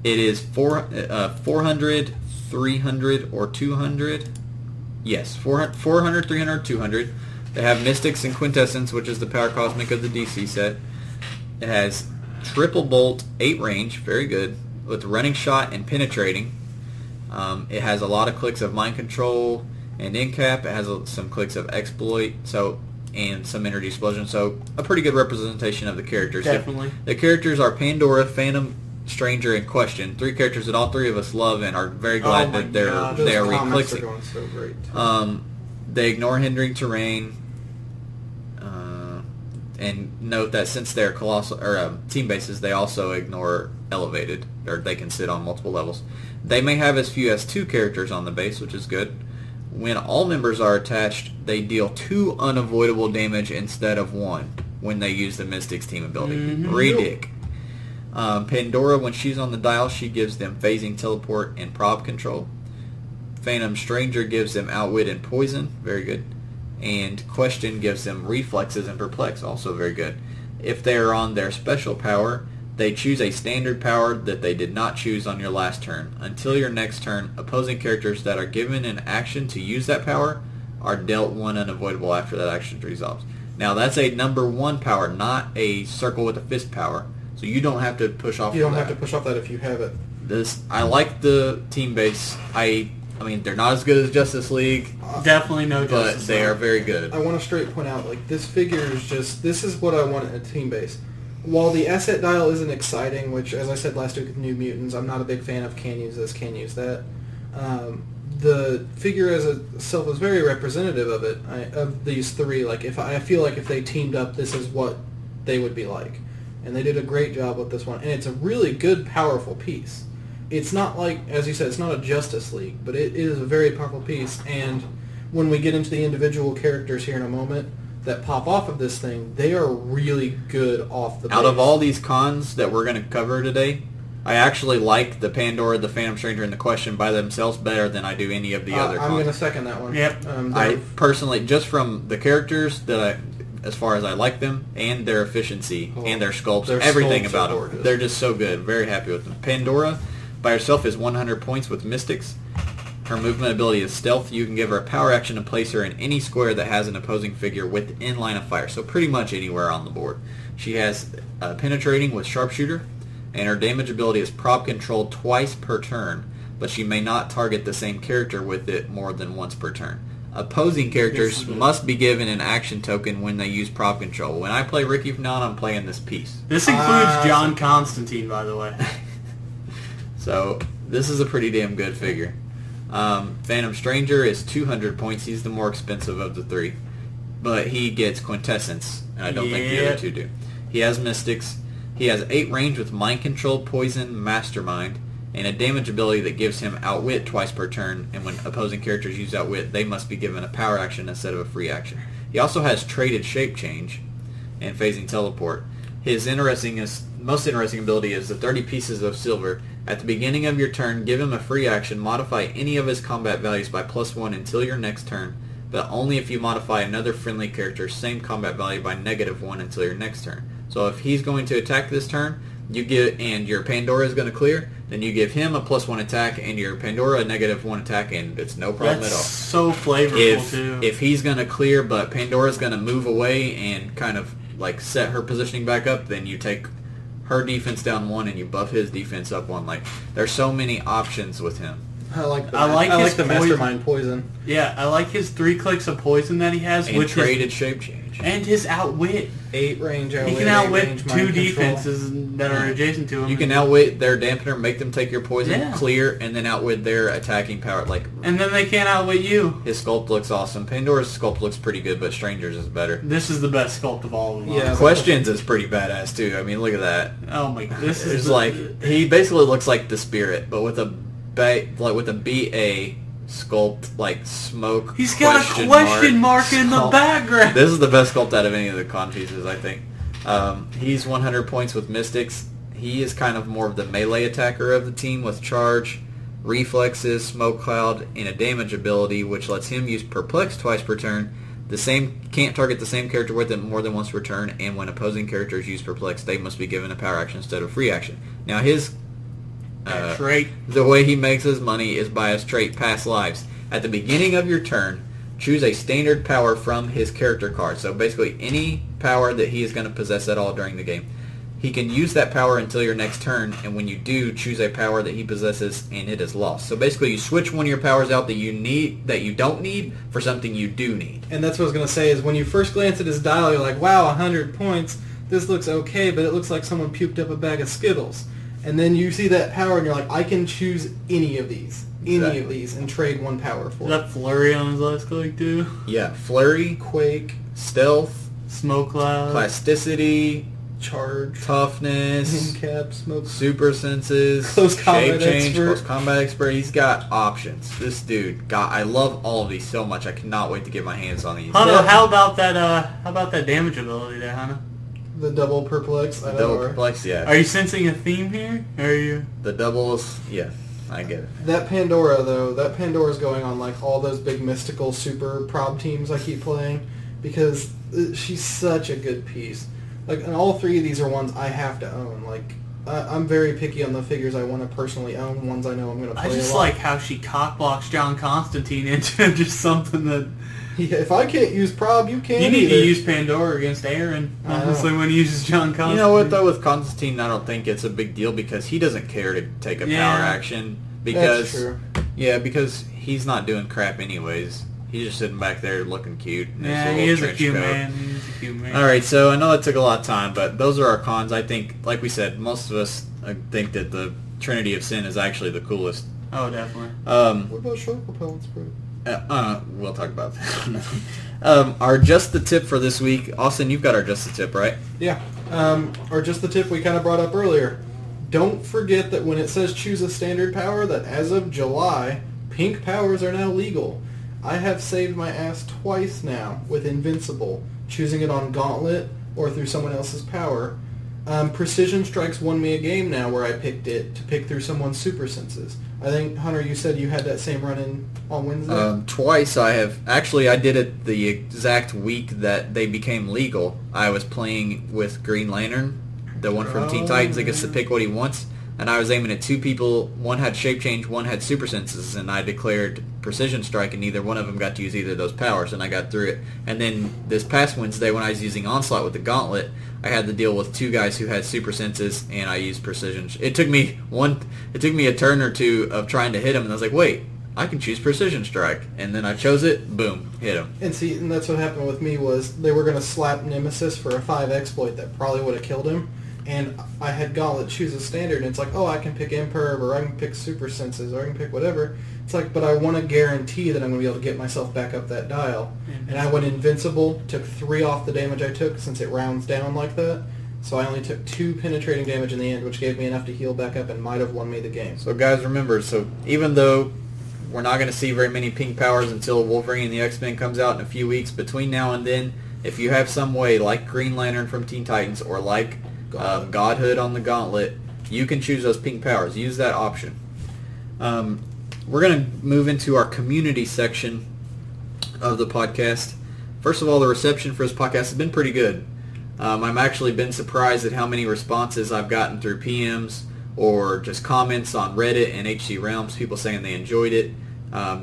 It is 400, 300, or 200. Yes, 400, 300, 200. They have Mystics and Quintessence, which is the Power Cosmic of the DC set. It has Triple Bolt, 8 range, very good, with Running Shot and Penetrating. It has a lot of clicks of Mind Control and Incap. It has some clicks of Exploit, and some Energy Explosion. So a pretty good representation of the characters. Definitely. The characters are Pandora, Phantom Stranger, and Question. 3 characters that all 3 of us love and are very glad that they're comics are Heroclixing. going so great. They ignore hindering terrain. And note that since they're colossal or team bases, they also ignore elevated, or they can sit on multiple levels. They may have as few as 2 characters on the base, which is good. When all members are attached, they deal 2 unavoidable damage instead of 1 when they use the Mystic's team ability. Redick. Pandora, when she's on the dial, she gives them phasing, teleport, and prob control. Phantom Stranger gives them outwit and poison. Very good. And Question gives them reflexes and perplex, also very good. If they are on their special power, they choose a standard power that they did not choose on your last turn. Until your next turn, opposing characters that are given an action to use that power are dealt 1 unavoidable after that action resolves. Now that's a number 1 power, not a circle with a fist power. So you don't have to push off. You don't have to push off that if you have it. I like the team base. I mean, they're not as good as Justice League. Definitely no Justice But they are very good. I want to straight point out, like, this figure is just, this is what I want in a team base. While the asset dial isn't exciting, which, as I said last week with New Mutants, I'm not a big fan of can use this, can use that. The figure as itself is very representative of it, of these 3. Like, I feel like if they teamed up, this is what they would be like. And they did a great job with this one. And it's a really good, powerful piece. It's not like, as you said, it's not a Justice League, but it is a very powerful piece. And when we get into the individual characters here in a moment that pop off of this thing, they are really good off the base. Out of all these cons that we're going to cover today, I actually like the Pandora, the Phantom Stranger, and the Question by themselves better than I do any of the other cons. I'm going to second that one. Yep. I personally, just from the characters as far as I like them, and their efficiency, and their sculpts, everything about them, they're just so good. Very happy with them. Pandora by herself is 100 points with Mystics. Her movement ability is Stealth. You can give her a power action to place her in any square that has an opposing figure within line of fire, so pretty much anywhere on the board. She has Penetrating with Sharpshooter, and her damage ability is Prob Control twice per turn, but she may not target the same character with it more than once per turn. Opposing characters must be given an action token when they use Prob Control. When I play Ricky from now on, I'm playing this piece. This includes John Constantine, by the way. So this is a pretty damn good figure. Phantom Stranger is 200 points. He's the more expensive of the 3. But he gets Quintessence, and I don't think the other 2 do. He has Mystics. He has 8 range with Mind Control, Poison, Mastermind, and a damage ability that gives him Outwit twice per turn, and when opposing characters use Outwit, they must be given a power action instead of a free action. He also has Traded Shape Change and Phasing Teleport. His most interesting ability is the 30 pieces of silver. At the beginning of your turn, give him a free action, modify any of his combat values by +1 until your next turn, but only if you modify another friendly character's same combat value by -1 until your next turn. So if he's going to attack this turn, and your Pandora is going to clear, then you give him a +1 attack and your Pandora a -1 attack, and it's no problem at all. So flavorful too. If he's going to clear, but Pandora's going to move away and kind of like set her positioning back up, then you take her defense down 1 and you buff his defense up 1. Like, there's so many options with him. I like the Mastermind Poison. Yeah, I like his 3 clicks of poison that he has, and with Traded Shape Change, and his Outwit. 8 range outwit. He can outwit range, 2 defenses that are adjacent to him. You can outwit their dampener, make them take your poison, clear, and then outwit their attacking power. And then they can't outwit you. His sculpt looks awesome. Pandora's sculpt looks pretty good, but Stranger's is better. This is the best sculpt of all of them. Yeah, Questions is pretty badass too. I mean, look at that. Oh my god, this is he basically looks like the Spirit, but with a BA sculpt, like smoke. He's got a question mark in the background. This is the best sculpt out of any of the con pieces, I think. He's 100 points with Mystics. He is kind of more of the melee attacker of the team with Charge, Reflexes, Smoke Cloud, and a damage ability which lets him use Perplex twice per turn. Can't target the same character with it more than once per turn, and when opposing characters use Perplex, they must be given a power action instead of free action. Now his trait. The way he makes his money is by his trait Past Lives. At the beginning of your turn, choose a standard power from his character card. So basically any power that he is going to possess at all during the game. He can use that power until your next turn, and when you do, choose a power that he possesses and it is lost. So basically you switch one of your powers out that you don't need for something you do need. And that's what I was going to say is when you first glance at his dial, you're like, wow, 100 points. This looks okay, but it looks like someone puked up a bag of Skittles. And then you see that power, and you're like, I can choose any of these. Exactly. Any of these, and trade one power for Is it. that Flurry on his last click too? Yeah, Flurry, Quake, Stealth, Smoke Cloud. Plasticity, Charge. Toughness, Cap, smoke. Super Senses, Close combat Shape Change, expert. Close Combat Expert. He's got options. This dude, I love all of these so much. I cannot wait to get my hands on these. Hana, how about that damage ability there, Hana? The double perplex. I know, Double or- Perplex, yeah. Are you sensing a theme here? Are you? The doubles, yeah, I get it. That Pandora, though, that Pandora's going on like all those big mystical super prob teams I keep playing because she's such a good piece. Like, and all three of these are ones I have to own. Like, I'm very picky on the figures I want to personally own, ones I know I'm going to play I just a lot. like how she cockblocks John Constantine into just something that... Yeah, if I can't use prob, you can't You need either. to use Pandora against Aaron, I know. honestly, when he uses John Constantine. You know what, though, with Constantine, I don't think it's a big deal because he doesn't care to take a Yeah. power action. Because, That's true. Yeah, because he's not doing crap anyways. He's just sitting back there looking cute. In his Yeah, little he is a trench cute coat. man. He is a cute man. All right, so I know that took a lot of time, but those are our cons. I think, like we said, most of us think that the Trinity of Sin is actually the coolest. Oh, definitely. What about shock propellant spray? We'll talk about that. Our Just the Tip for this week. Austin, you've got our Just the Tip, right? Yeah. Or just the tip we kind of brought up earlier. Don't forget that when it says choose a standard power, that as of July, pink powers are now legal. I have saved my ass twice now with Invincible, choosing it on Gauntlet or through someone else's power. Precision Strikes won me a game now where I picked it to pick through someone's super senses. I think, Hunter, you said you had that same run-in on Wednesday? Twice I have. Actually, I did it the exact week that they became legal. I was playing with Green Lantern, the one from Teen Titans that gets to pick what he wants, and I was aiming at two people. One had Shape Change, one had Super Senses, and I declared Precision Strike, and neither one of them got to use either of those powers, and I got through it. And then this past Wednesday, when I was using Onslaught with the Gauntlet, I had to deal with two guys who had Super Senses, and I used Precision. It took me a turn or two of trying to hit him, and I was like, wait, I can choose Precision Strike. And then I chose it, boom, hit him. And see, and that's what happened with me was they were going to slap Nemesis for a 5 exploit that probably would have killed him. And I had Gauntlet choose a standard, and it's like, oh, I can pick Imperv, or I can pick Super Senses, or I can pick whatever. It's like, but I want to guarantee that I'm going to be able to get myself back up that dial. And I went Invincible, took 3 off the damage I took since it rounds down like that. So I only took 2 penetrating damage in the end, which gave me enough to heal back up and might have won me the game. So guys, remember, so even though we're not going to see very many pink powers until Wolverine and the X-Men comes out in a few weeks, between now and then, if you have some way, like Green Lantern from Teen Titans, or like Godhood on the Gauntlet, you can choose those pink powers. Use that option. We're going to move into our community section of the podcast. First of all, the reception for this podcast has been pretty good. I've actually been surprised at how many responses I've gotten through PMs or just comments on Reddit and HC Realms, people saying they enjoyed it.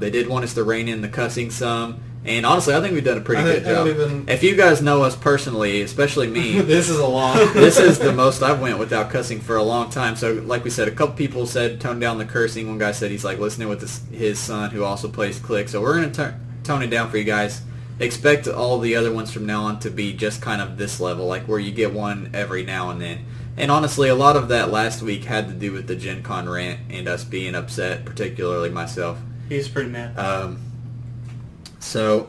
They did want us to rein in the cussing some. And honestly, I think we've done a pretty good job. If you guys know us personally, especially me, This is a lot. this is the most I've went without cussing for a long time. So, like we said, a couple people said tone down the cursing. One guy said he's like listening with his son who also plays Click. So we're going to tone it down for you guys. Expect all the other ones from now on to be just kind of this level, like where you get one every now and then. And honestly, a lot of that last week had to do with the Gen Con rant and us being upset, particularly myself. He's pretty mad. So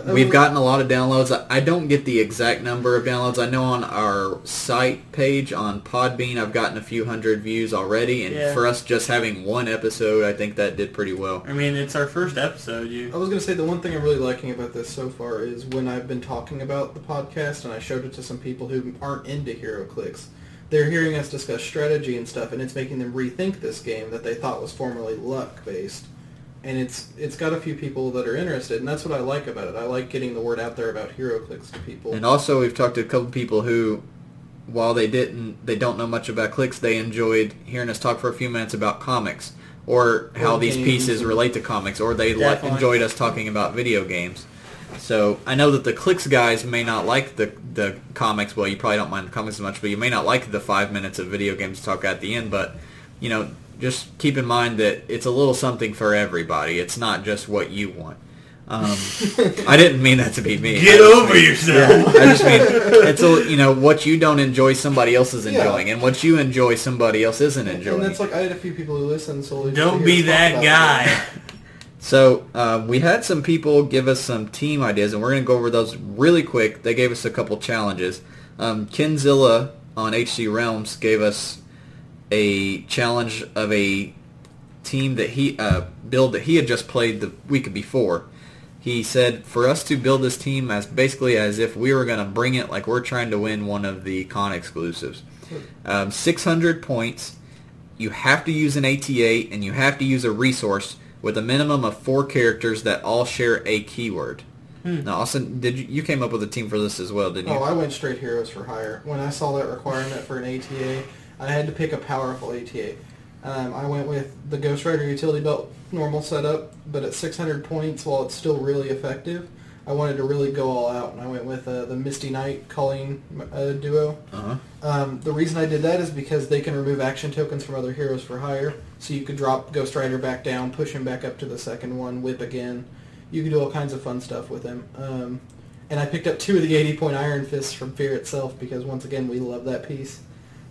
we've gotten a lot of downloads. I don't get the exact number of downloads. I know on our site page on Podbean I've gotten a few hundred views already, and for us just having one episode, I think that did pretty well. I mean, it's our first episode. I was going to say the one thing I'm really liking about this so far is when I've been talking about the podcast and I showed it to some people who aren't into Heroclix, they're hearing us discuss strategy and stuff, and it's making them rethink this game that they thought was formerly luck-based. And it's got a few people that are interested, and that's what I like about it. I like getting the word out there about HeroClix to people. And also, we've talked to a couple people who, while they don't know much about clicks, they enjoyed hearing us talk for a few minutes about comics, or how these pieces relate to comics, or they enjoyed us talking about video games. So I know that the Clicks guys may not like the comics. Well, you probably don't mind the comics as much, but you may not like the 5 minutes of video games talk at the end. But, you know, just keep in mind that it's a little something for everybody. It's not just what you want. I didn't mean that to be me. Get over yourself. Yeah, I just mean it's what you don't enjoy, somebody else is enjoying, and what you enjoy, somebody else isn't enjoying. And that's like I had a few people who listen, so don't be that guy. So we had some people give us some team ideas, and we're going to go over those really quick. They gave us a couple challenges. Kenzilla on HC Realms gave us a challenge of a team that he build that he had just played the week before. He said for us to build this team as basically as if we were going to bring it like we're trying to win one of the con exclusives. 600 points. You have to use an ATA and you have to use a resource with a minimum of 4 characters that all share a keyword. Now, Austin, you came up with a team for this as well, didn't you? Oh, I went straight Heroes for Hire. When I saw that requirement for an ATA, I had to pick a powerful ATA. I went with the Ghost Rider Utility Belt normal setup, but at 600 points, while it's still really effective, I wanted to really go all out, and I went with the Misty Knight Colleen duo. The reason I did that is because they can remove action tokens from other Heroes for Hire, so you could drop Ghost Rider back down, push him back up to the second one, whip again. You could do all kinds of fun stuff with him. And I picked up 2 of the 80-point Iron Fists from Fear itself because, once again, we love that piece.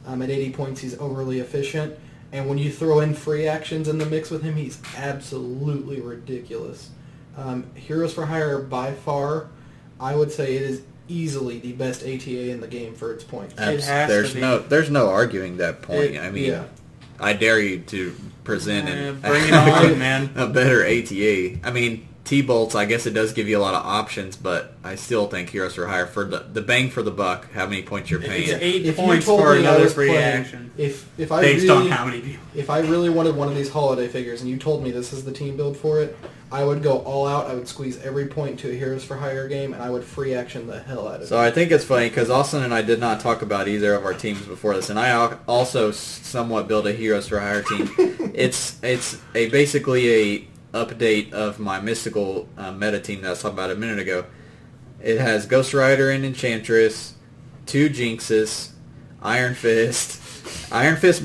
At 80 points, he's overly efficient. And when you throw in free actions in the mix with him, he's absolutely ridiculous. Heroes for Hire, by far, I would say it is easily the best ATA in the game for its points. There's no arguing that point. I dare you to present bring it on, man. a better ATA. I mean, T-Bolts, I guess it does give you a lot of options, but I still think Heroes for Hire, for the bang for the buck, how many points you're paying. It's 8 points for another free action. If I based really, on how many people. If I really wanted one of these holiday figures and you told me this is the team build for it, I would go all out. I would squeeze every point to a Heroes for Hire game, and I would free action the hell out of it. So I think it's funny because Austin and I did not talk about either of our teams before this, and I also somewhat built a Heroes for Hire team. It's basically a update of my mystical meta team that I talked about a minute ago. It has Ghost Rider and Enchantress, 2 Jinxes, Iron Fist,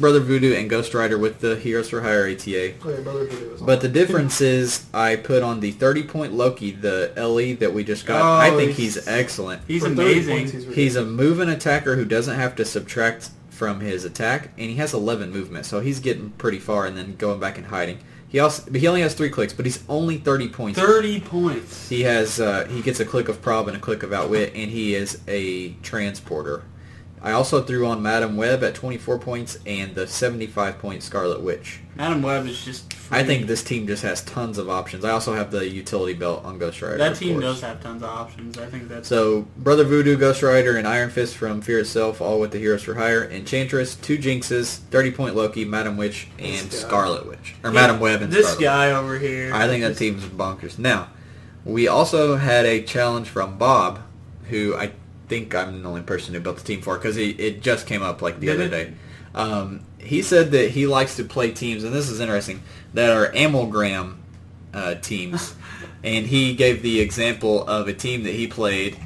Brother Voodoo, and Ghost Rider with the Heroes for Hire ATA. Oh, yeah, Brother Voodoo was but the difference is I put on the 30-point Loki, the LE that we just got. I think he's excellent. He's amazing. He's a moving attacker who doesn't have to subtract from his attack, and he has 11 movement, so he's getting pretty far and then going back and hiding. He only has 3 clicks, but he's only 30 points. 30 points. He has he gets a click of prob and a click of outwit, and he is a transporter. I also threw on Madam Web at 24 points and the 75-point Scarlet Witch. Madam Web is just free. I think this team just has tons of options. I also have the utility belt on Ghost Rider. That team does have tons of options. I think that's... So, Brother Voodoo, Ghost Rider, and Iron Fist from Fear itself, all with the Heroes for Hire. Enchantress, 2 Jinxes, 30-point Loki, Madam Witch, and Scarlet Witch. Or Madam Web and this Scarlet guy Witch. over here. I think that team's bonkers. Now, we also had a challenge from Bob, who I think I'm the only person who built the team for, because it just came up like the other day. He said that he likes to play teams, and this is interesting, that are amalgam teams. And he gave the example of a team that he played.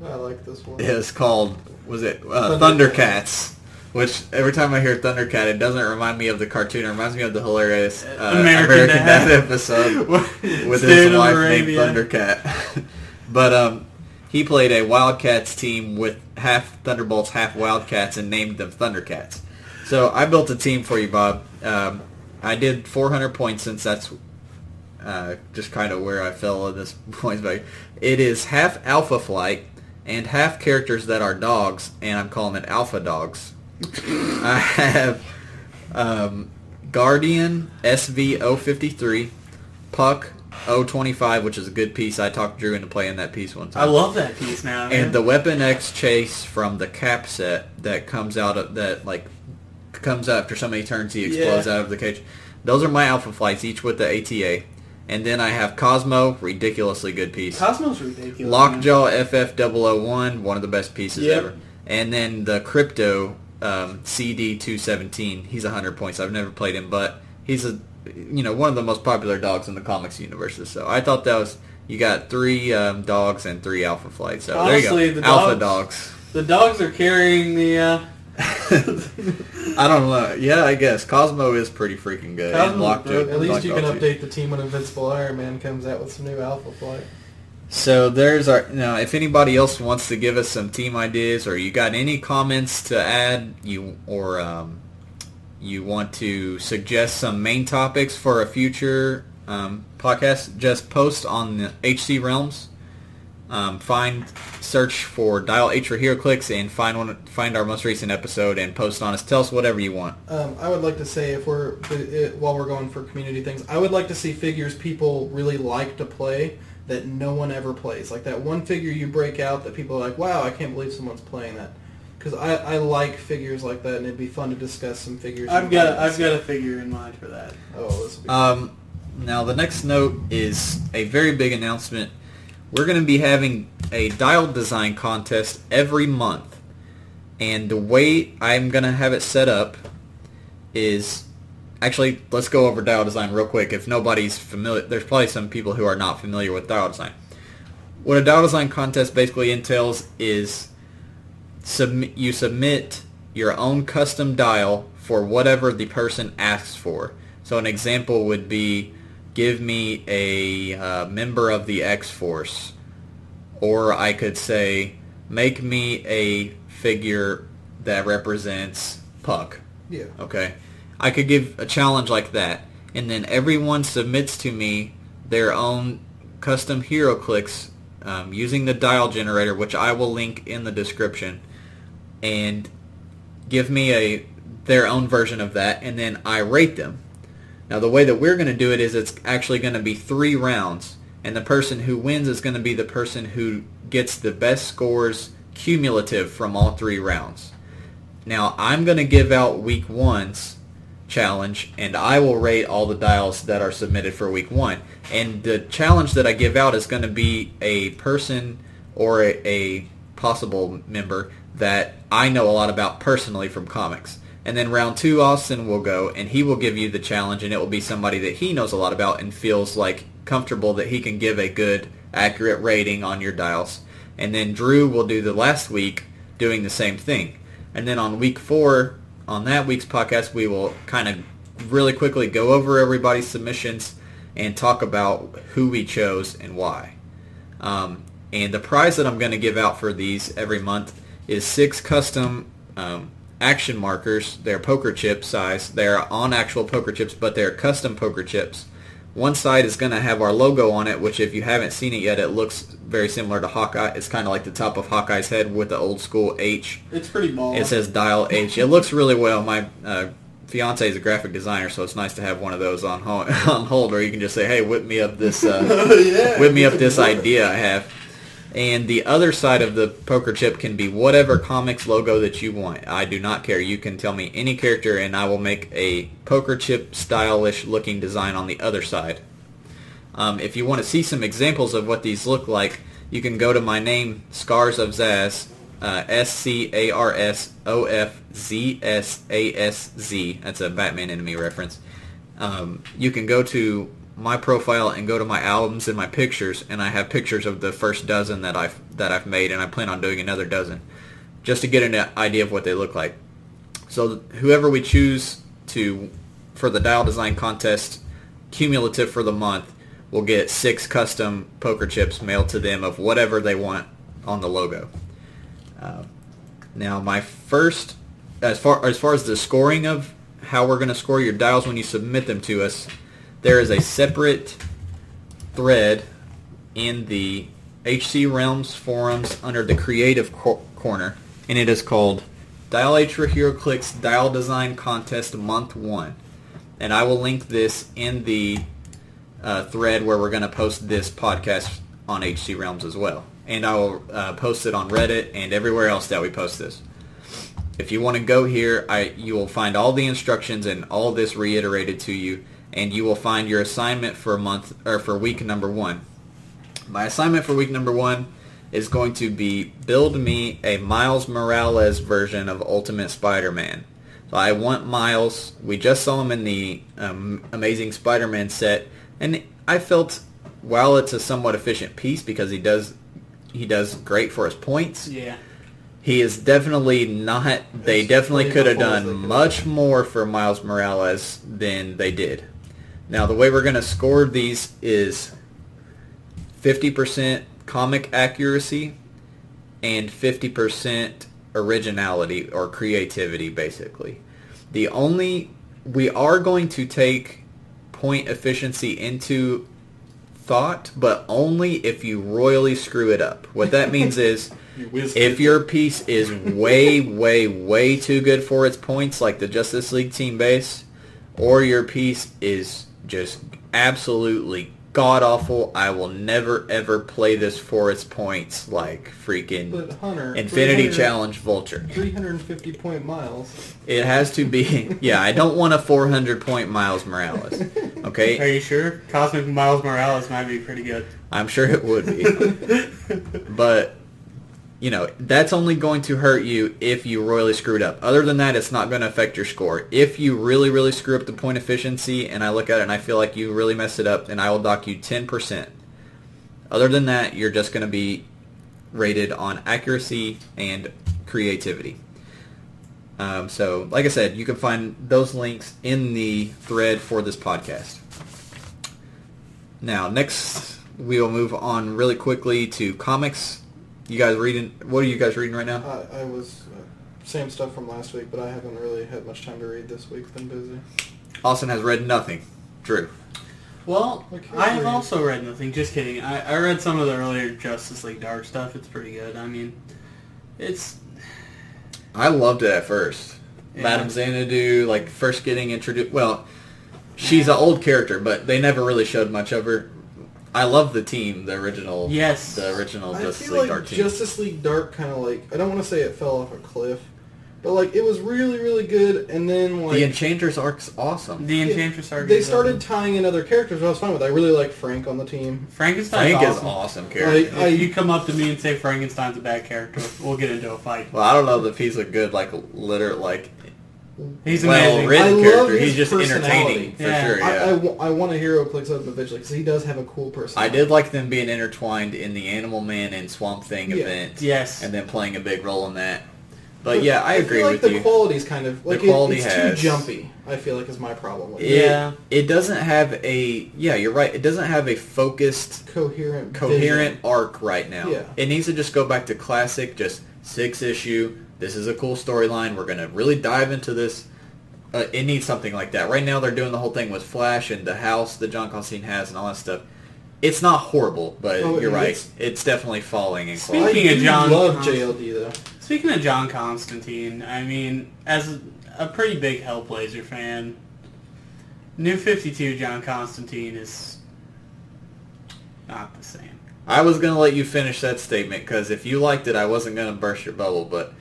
I like this one. It was called, Thundercats. Which, every time I hear Thundercat, it doesn't remind me of the cartoon. It reminds me of the hilarious American Dad episode with his wife named Thundercat. But he played a Wildcats team with half Thunderbolts, half Wildcats, and named them Thundercats. So I built a team for you, Bob. I did 400 points since that's just kind of where I fell at this point. It is half Alpha Flight and half characters that are dogs, and I'm calling it Alpha Dogs. I have Guardian SV053, Puck 025, which is a good piece. I talked Drew into playing that piece one time. I love that piece now. Man. And the Weapon X Chase from the Cap set that comes out after so many turns he explodes out of the cage. Those are my Alpha Flights, each with the ATA. And then I have Cosmo, ridiculously good piece. Cosmo's ridiculous. Lockjaw FF001, one of the best pieces ever. And then the Crypto CD217. He's 100 points. I've never played him, but he's one of the most popular dogs in the comics universe. So I thought that was, you got 3 dogs and 3 Alpha Flights. So honestly, there you go. Alpha Dogs. The dogs are carrying the I don't know. Yeah, I guess Cosmo is pretty freaking good. Cosmo's And Lockjaw. At least you can Lockjaw too. update the team when Invincible Iron Man comes out with some new Alpha Flight. So there's our. Now, if anybody else wants to give us some team ideas, or you got any comments to add, you want to suggest some main topics for a future podcast, just post on the HC Realms. Search for Dial H for Heroclix and find our most recent episode and post on us. Tell us whatever you want. I would like to say, while we're going for community things, I would like to see figures people really like to play that no one ever plays. Like that one figure you break out that people are like, wow, I can't believe someone's playing that. Because I like figures like that, and it'd be fun to discuss some figures. I've got a figure in mind for that. Oh, this will be fun. Now, the next note is a very big announcement. We're going to be having a dial design contest every month. And the way I'm going to have it set up is... Actually, let's go over dial design real quick. If nobody's familiar, there's probably some people who are not familiar with dial design. What a dial design contest basically entails is you submit your own custom dial for whatever the person asks for. So an example would be, give me a member of the X-Force. Or I could say, make me a figure that represents Puck. Yeah. Okay. I could give a challenge like that, and then everyone submits to me their own custom Heroclix using the dial generator, which I will link in the description, and give me their own version of that, and then I rate them. Now, the way that we're going to do it is it's actually going to be 3 rounds, and the person who wins is going to be the person who gets the best scores cumulative from all 3 rounds. Now, I'm going to give out week 1's challenge, and I will rate all the dials that are submitted for week 1. And the challenge that I give out is going to be a person or a possible member that I know a lot about personally from comics. And then round 2, Austin will go, and he will give you the challenge, and it will be somebody that he knows a lot about and feels like comfortable that he can give a good, accurate rating on your dials. And then Drew will do the last week doing the same thing. And then on week 4, on that week's podcast, we will kind of really quickly go over everybody's submissions and talk about who we chose and why. And the prize that I'm going to give out for these every month is 6 custom action markers. They're poker chip size. They're on actual poker chips, but they're custom poker chips. One side is going to have our logo on it, which if you haven't seen it yet, it looks very similar to Hawkeye. It's kind of like the top of Hawkeye's head with the old school H. It's pretty bald. It says Dial H. It looks really well. My fiance is a graphic designer, so it's nice to have one of those on hold, or you can just say, "Hey, whip me up this, whip me up this idea I have." And the other side of the poker chip can be whatever comics logo that you want. I do not care. You can tell me any character, and I will make a poker chip stylish looking design on the other side. If you want to see some examples of what these look like, you can go to my name, Scars of Zaz, SCARSOFZSASZ. That's a Batman enemy reference. You can go to my profile and go to my albums and my pictures, and I have pictures of the first dozen that I've made, and I plan on doing another dozen, just to get an idea of what they look like. So whoever we choose for the dial design contest, cumulative for the month, will get 6 custom poker chips mailed to them of whatever they want on the logo. Now, my first, as far as the scoring of how we're going to score your dials when you submit them to us, there is a separate thread in the HC Realms forums under the Creative Corner, and it is called Dial H for Heroclix Dial Design Contest Month 1. And I will link this in the thread where we're going to post this podcast on HC Realms as well. And I will post it on Reddit and everywhere else that we post this. If you want to go here, you will find all the instructions and all this reiterated to you, and you will find your assignment for week number 1. My assignment for week number 1 is going to be build me a Miles Morales version of Ultimate Spider-Man. So I want Miles. We just saw him in the Amazing Spider-Man set, and I felt while it's a somewhat efficient piece because he does great for his points. Yeah. He is definitely not. They definitely could have done much more for Miles Morales than they did. Now, the way we're going to score these is 50% comic accuracy and 50% originality or creativity, basically. We are going to take point efficiency into thought, but only if you royally screw it up. What that means is if your piece is way, way, way too good for its points, like the Justice League team base, or your piece is just absolutely god-awful, I will never, ever play this for its points, like freaking Hunter, Infinity Challenge Vulture. 350-point Miles. It has to be, yeah, I don't want a 400-point Miles Morales, okay? Are you sure? Cosmic Miles Morales might be pretty good. I'm sure it would be. But, you know, that's only going to hurt you if you royally screwed up. Other than that, it's not going to affect your score. If you really, really screw up the point efficiency, and I look at it and I feel like you really messed it up, then I will dock you 10%. Other than that, you're just going to be rated on accuracy and creativity. So, like I said, you can find those links in the thread for this podcast. Now, next, we will move on really quickly to comics. You guys reading? What are you guys reading right now? I was same stuff from last week, but I haven't really had much time to read this week. Been busy. Austin has read nothing. Drew. Well, I have also read nothing. Just kidding. I read some of the earlier Justice League Dark stuff. It's pretty good. I mean, it's... I loved it at first. Yeah. Madame Xanadu, like, first getting introduced... Well, she's an old character, but they never really showed much of her. I love the team, the original... Yes. The original I Justice feel League like Dark team. Justice League Dark kind of like... I don't want to say it fell off a cliff, but like it was really, really good, and then like... The Enchantress arc's awesome. The Enchantress arc. They started tying in other characters, which I was fine with. I really like Frank on the team. Frankenstein's Frank is awesome. awesome character. If you come up to me and say Frankenstein's a bad character, we'll get into a fight. Well, I don't know if he's a good, like, He's amazing. well-written I love character. his He's just personality. entertaining, for Yeah. sure, yeah. I want a Heroclix of eventually, because he does have a cool I personality. did like them being intertwined in the Animal Man and Swamp Thing Yeah. event. Yes. And then playing a big role in that. But yeah, I agree feel like with the you. quality's kind of... Like quality it's has- too jumpy, I feel like, is my problem with it. Yeah. It doesn't have a... Yeah, you're right. It doesn't have a focused, Coherent coherent vision. arc right now. Yeah. It needs to just go back to classic, just 6-issue. This is a cool storyline. We're going to really dive into this. It needs something like that. Right now they're doing the whole thing with Flash and the house that John Constantine has and all that stuff. It's not horrible, but you're right. It's definitely falling in quality. Speaking I of do John love Constantine- JLD, though. Speaking of John Constantine, I mean, as a pretty big Hellblazer fan, New 52 John Constantine is not the same. I was going to let you finish that statement because if you liked it, I wasn't going to burst your bubble, but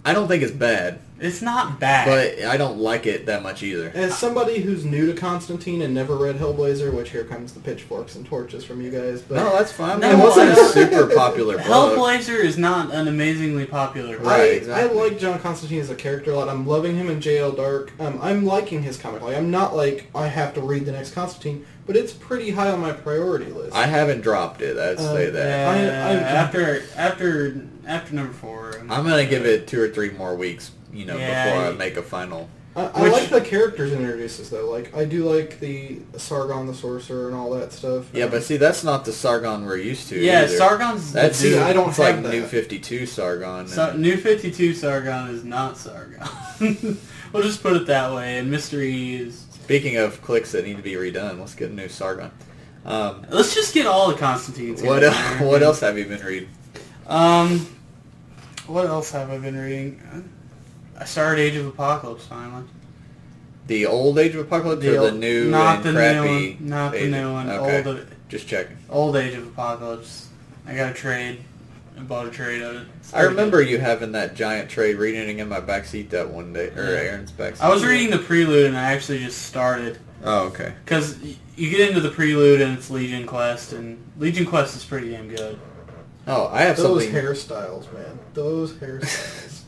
I don't think it's bad. It's not bad. But I don't like it that much either. As somebody who's new to Constantine and never read Hellblazer, which here comes the pitchforks and torches from you guys, but No, that's fine. No, It wasn't a I- super popular book. Hellblazer is not an amazingly popular book. Right, I exactly. like John Constantine as a character a lot. I'm loving him in JL Dark. I'm liking his comic. Like, I'm not like, I have to read the next Constantine, but it's pretty high on my priority list. I haven't dropped it, I'd say that. After number 4. I'm going to give it 2 or 3 more weeks, Yeah, before I make a final. I like the characters it introduces, though. Like, I do like the Sargon the Sorcerer and all that stuff. Yeah, but see, that's not the Sargon we're used to Yeah, either. Sargon's the That's dude. I don't it's have like that. New 52 Sargon. New 52 Sargon is not Sargon. We'll just put it that way. And Mystery is... Speaking of clicks that need to be redone, let's get a new Sargon. Let's just get all the Constantines. What else have you been reading? What else have I been reading? I started Age of Apocalypse finally. The old Age of Apocalypse or the new not and the crappy? new one, not the Age new one. Okay, just checking. Old Age of Apocalypse. I got a trade. I bought a trade of it. It's I remember you having that giant trade, reading it in my backseat that one day, or Aaron's backseat. I was reading the prelude and I actually just started. Oh, okay. Because you get into the prelude and it's Legion Quest, and Legion Quest is pretty damn good. Oh, I have Those something. hairstyles, man. Those hairstyles.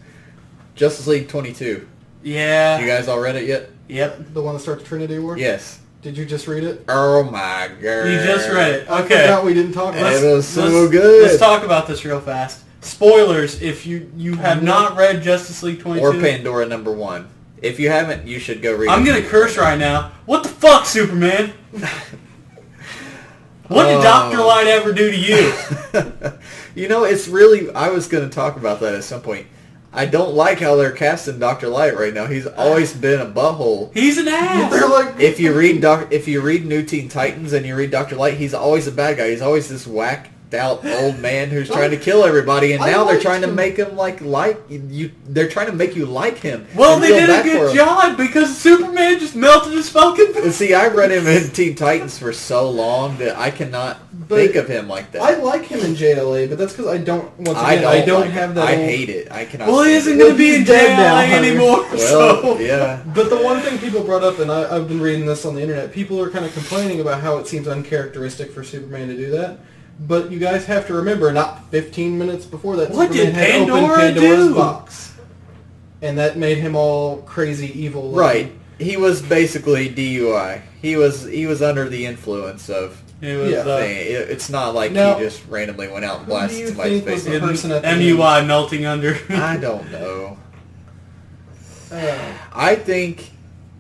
Justice League 22. Yeah. You guys all read it yet? Yep. The one that starts Trinity War? Yes. Did you just read it? Oh my god. You just read it. I Okay. forgot we didn't talk about It it. was so good. Let's talk about this real fast. spoilers, if you have not read Justice League 22. Or Pandora #1. If you haven't, you should go read it. I'm going to curse right now. What the fuck, Superman? What did Dr. Light ever do to you? You know, it's really... I was going to talk about that at some point. I don't like how they're casting Dr. Light right now. He's always been a butthole. He's an ass. They're like, If you read New Teen Titans and you read Dr. Light, he's always a bad guy. He's always this whacked out old man who's trying to kill everybody, and now they're trying to make him like you. They're trying to make you like him. Well, they did a good job because Superman just melted his fucking face. And see, I read him in Teen Titans for so long that I cannot think of him like that. I like him in JLA, but that's because I don't. Once again, I don't have that. I hate it. I cannot. Well, he stand isn't it. going to be in dead now, JLA anymore. Well, So yeah. But the one thing people brought up, and I've been reading this on the internet, people are kind of complaining about how it seems uncharacteristic for Superman to do that. But you guys have to remember, not 15 minutes before that, What Superman did had Pandora opened Pandora's do? box. And that made him all crazy evil. Right. He was basically DUI. He was under the influence of... it was thing. It's not like Now, he just randomly went out and who do blasted you somebody's think was face. the person at the MUI melting under. I don't know. end?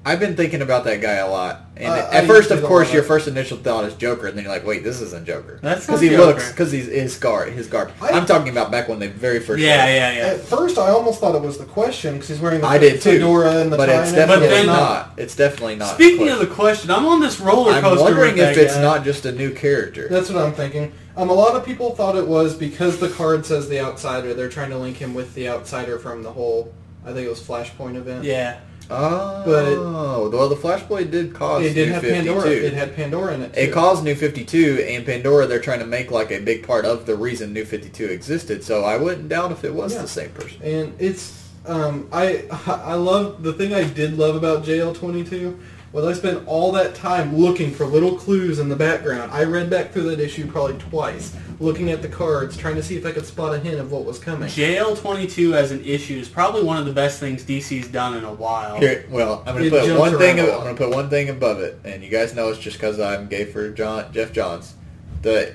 I've been thinking about that guy a lot. And I at first, of usually course, don't your like first initial thought is Joker, and then you're like, wait, this isn't Joker. That's because not he Joker. looks, because he's his garb. I'm talking about back when they very first. Yeah. At first, I almost thought it was the Question, because he's wearing the I did too. fedora and the But tie. it's and everything. definitely But then- not. It's definitely not. Speaking of the Question, I'm on this roller coaster. I'm wondering with if that it's guy. not just a new character. That's what I'm thinking. A lot of people thought it was because the card says the Outsider. They're trying to link him with the Outsider from the whole, I think it was Flashpoint event. Yeah. Oh, well, the Flashpoint did cause It did New have 52. Pandora. It had Pandora in it, too. It caused New 52, and Pandora they're trying to make like a big part of the reason New 52 existed. So I wouldn't doubt if it was the same person. And it's I love the thing I did love about JL22 was I spent all that time looking for little clues in the background. I read back through that issue probably twice, looking at the cards, trying to see if I could spot a hint of what was coming. JL22 as an issue is probably one of the best things DC's done in a while. Here, well, I'm going It to put jumps one thing. around a I'm lot. going to put one thing above it, and you guys know it's just because I'm gay for Jeff Johns.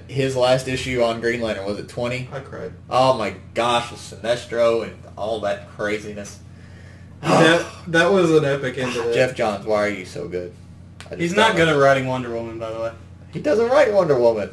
His last issue on Green Lantern, was it 20? I cried. Oh my gosh, with Sinestro and all that craziness. That was an epic end to that. Jeff Johns, why are you so good? He's not good at writing Wonder Woman, by the way. He doesn't write Wonder Woman.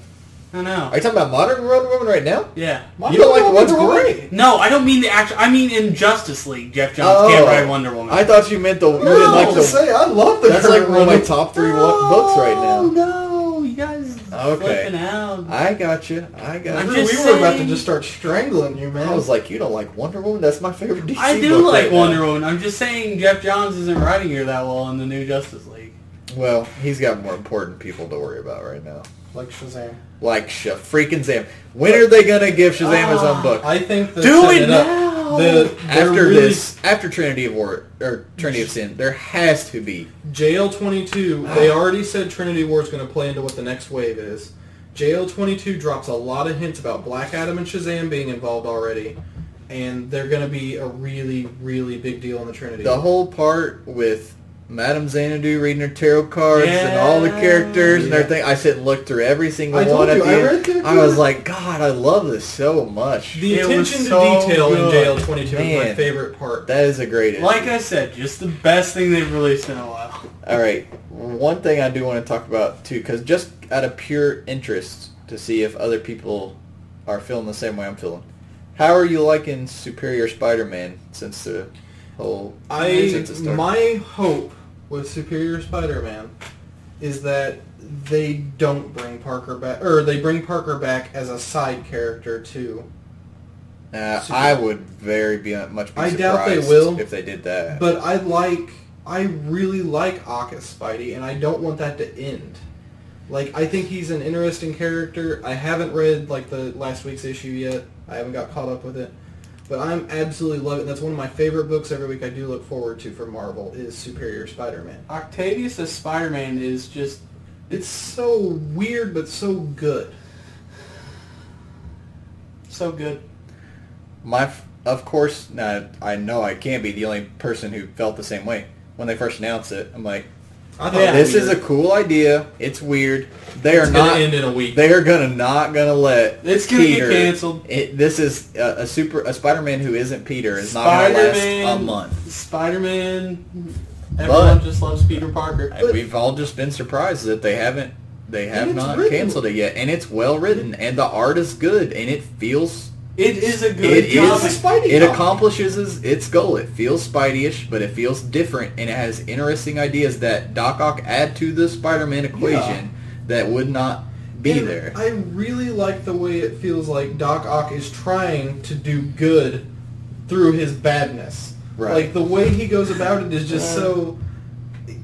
I know. Are you talking about modern Wonder Woman right now? Yeah. You don't like the one's great? No, I don't mean the actual. I mean in Justice League, Jeff Johns can't write Wonder Woman. I thought you meant the. You No, didn't like the. say I love the. That's like current one of my Wonder- top three books right now. No, you guys Okay. flipping out. I got you. I got I'm you. We just were about to saying- just start strangling you, man. I was like, you don't like Wonder Woman? That's my favorite DC I do book like right Wonder now. Woman. I'm just saying Jeff Johns isn't writing her that well in the new Justice League. Well, he's got more important people to worry about right now. like Shazam. Like freaking Zam. When are they gonna give Shazam his own book? I think that Do setting it up now! After Trinity of War or Trinity of Sin, there has to be. JL22, they already said Trinity War is going to play into what the next wave is. JL22 drops a lot of hints about Black Adam and Shazam being involved already, and they're going to be a really, really big deal in the Trinity. The whole part with Madame Xanadu reading her tarot cards and all the characters and everything. I sit and look through every single I told one at you, the I end. read through I was it. like, God, I love this so much. The It was attention to so detail good. in JL22 is my Man. favorite part. That is a great issue. Like I said, just the best thing they've released in a while. All right, one thing I do want to talk about too, because just out of pure interest to see if other people are feeling the same way I'm feeling. How are you liking Superior Spider-Man since the whole since it started? My hope with Superior Spider-Man is that they don't bring Parker back, or they bring Parker back as a side character too. I would much be I surprised doubt they will. if they did that. But I really like Aka's Spidey, and I don't want that to end. Like, I think he's an interesting character. I haven't read, like, the last week's issue yet. I haven't got caught up with it. But I'm absolutely loving it. That's one of my favorite books every week I do look forward to for Marvel is Superior Spider-Man. Octavius as Spider-Man is just... It's so weird, but so good. so good. Of course, now I know I can't be the only person who felt the same way. When they first announced it, I'm like, I thought This is a cool idea. It's weird. They are It's not gonna end in a week. They are not gonna let. It's gonna Peter, get canceled. This is a Spider-Man who isn't Peter is not gonna last a month. Spider-Man. Everyone just loves Peter Parker. And we've all just been surprised that they have not written. canceled it yet, and it's well written, and the art is good, and it feels. It is a good It comic. is. It accomplishes its goal. It feels Spidey-ish, but it feels different, and it has interesting ideas that Doc Ock add to the Spider-Man equation that would not be And there. I really like the way it feels like Doc Ock is trying to do good through his badness. Right. Like the way he goes about it is just so.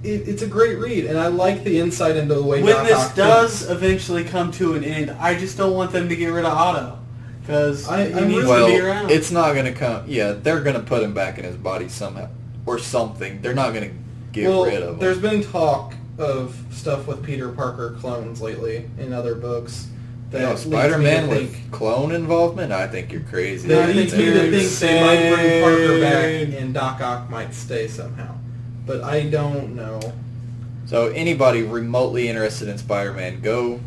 It's a great read, and I like the insight into the way When Doc this Ock does thinks. eventually come to an end, I just don't want them to get rid of Otto. Because he I'm needs really- to be around. It's not going to come. Yeah, they're going to put him back in his body somehow or something. They're not going to get rid of him. There's been talk of stuff with Peter Parker clones lately in other books. That leads me to Spider-Man think- with clone involvement? I think you're crazy. That I leads think me to you're think they might bring Parker back insane. and Doc Ock might stay somehow. But I don't know. So anybody remotely interested in Spider-Man, go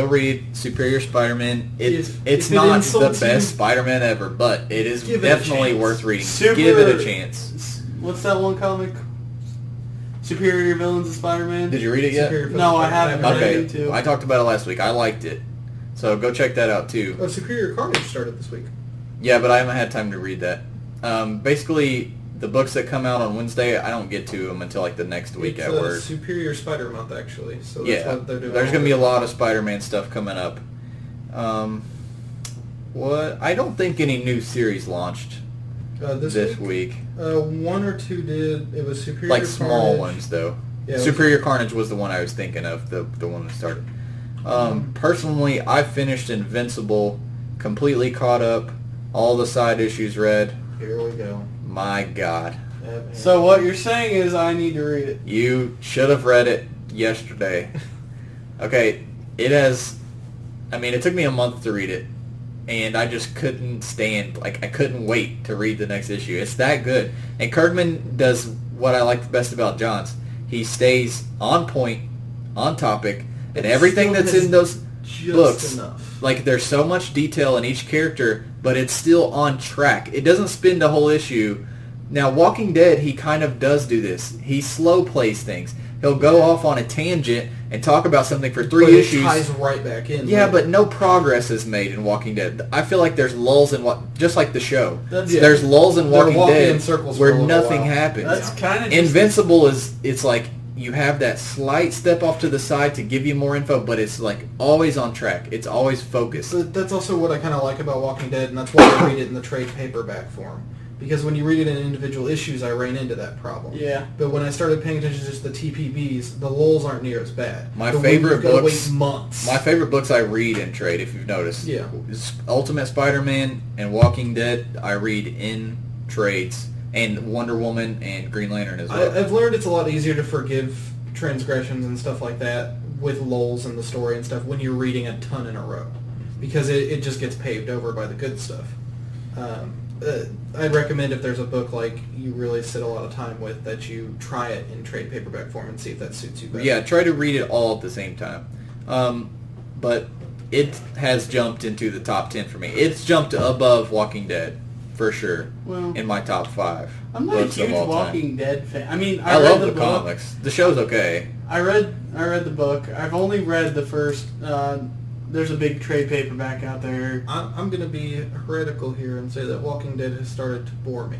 read Superior Spider-Man. It's If it not the insults best you, Spider-Man ever, but it is give it a definitely chance. worth reading. Super- Give it a chance. What's that one comic? Superior Villains of Spider-Man? Did you read it yet? Superior No, I Spider-Man. haven't. Okay, Me too. I talked about it last week. I liked it. So go check that out too. Oh, Superior Carnage started this week. Yeah, but I haven't had time to read that. Basically, the books that come out on Wednesday, I don't get to them until like the next week It's at work. Superior Spider Month, actually. So that's Yeah, what they're doing. there's going to be a lot of Spider-Man stuff coming up. What? I don't think any new series launched this week. One or two did. It was Superior Like small Carnage. ones, though. Yeah, it was- Superior Carnage was the one I was thinking of, the one that started. Personally, I finished Invincible, completely caught up, all the side issues read. Here we go. My God. So what you're saying is I need to read it. You should have read it yesterday. Okay, it has... I mean, it took me a month to read it, and I just couldn't stand... Like, I couldn't wait to read the next issue. It's that good. And Kirkman does what I like the best about Johns. He stays on point, on topic, and everything still that's has in those Just books... enough. Like, there's so much detail in each character, but it's still on track. It doesn't spin the whole issue. Now, Walking Dead, he kind of does do this. He slow plays things. He'll go off on a tangent and talk about something for three But issues. It ties right back in. Yeah, but no progress is made in Walking Dead. I feel like there's lulls in just like the show. That's- There's lulls in They're Walking walking Dead in circles for where a little nothing while. happens. That's kind of Invincible it's like you have that slight step off to the side to give you more info, but it's like always on track. It's always focused. But that's also what I kind of like about Walking Dead, and that's why I read it in the trade paperback form. Because when you read it in individual issues, I ran into that problem. Yeah. But when I started paying attention to just the TPBs, the lulls aren't near as bad. My But when favorite you've gotta books- wait months. My favorite books I read in trade, if you've noticed, Yeah. is Ultimate Spider-Man and Walking Dead. I read in trades, and Wonder Woman and Green Lantern as well. I've learned it's a lot easier to forgive transgressions and stuff like that with lulls in the story and stuff when you're reading a ton in a row. Because it just gets paved over by the good stuff. I'd recommend if there's a book like you really sit a lot of time with that you try it in trade paperback form and see if that suits you better. Yeah, try to read it all at the same time. But it has jumped into the top 10 for me. It's jumped above Walking Dead, for sure, Well, in my top 5 I'm not a books of huge all time. Walking Dead fan. I mean, I read love the the book. comics. The show's okay. I read the book. I've only read the first. There's a big trade paperback out there. I'm going to be heretical here and say that Walking Dead has started to bore me.